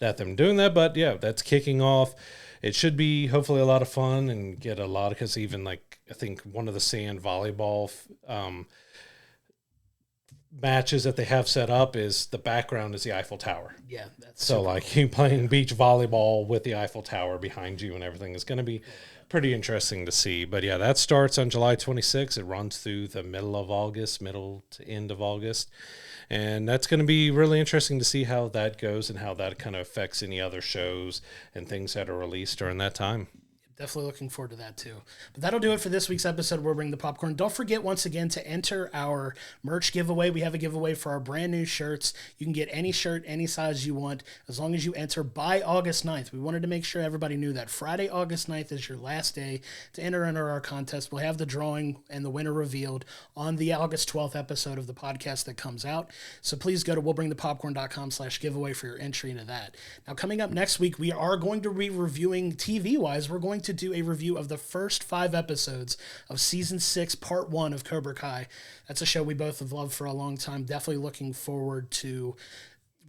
that them doing that. But yeah, that's kicking off. It should be hopefully a lot of fun and get a lot of, because even I think one of the sand volleyball matches that they have set up is the background is the Eiffel Tower. Yeah. That's so you playing beach volleyball with the Eiffel Tower behind you and everything is going to be pretty interesting to see. But yeah, that starts on July 26th. It runs through the middle to end of August. And that's going to be really interesting to see how that goes and how that kind of affects any other shows and things that are released during that time. Definitely looking forward to that too. But that'll do it for this week's episode of We'll Bring the Popcorn. Don't forget once again to enter our merch giveaway. We have a giveaway for our brand new shirts. You can get any shirt, any size you want, as long as you enter by August 9th. We wanted to make sure everybody knew that Friday, August 9th is your last day to enter our contest. We'll have the drawing and the winner revealed on the August 12th episode of the podcast that comes out. So please go to willbringthepopcorn.com/giveaway for your entry into that. Now coming up next week, we are going to be reviewing TV-wise. We're going to do a review of the first 5 episodes of season 6, part 1 of Cobra Kai. That's a show we both have loved for a long time. Definitely looking forward to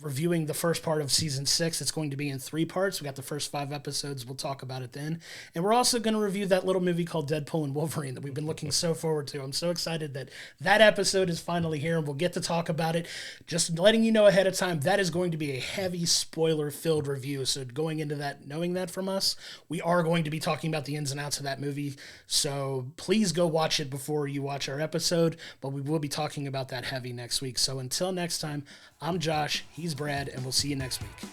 reviewing the first part of season 6. It's going to be in 3 parts. We got the first 5 episodes. We'll talk about it then. And we're also going to review that little movie called Deadpool and Wolverine that we've been looking so forward to. I'm so excited that that episode is finally here and we'll get to talk about it. Just letting you know ahead of time, that is going to be a heavy spoiler-filled review. So going into that, knowing that from us, we are going to be talking about the ins and outs of that movie. So please go watch it before you watch our episode. But we will be talking about that heavy next week. So until next time, I'm Josh. He's Brad, and we'll see you next week.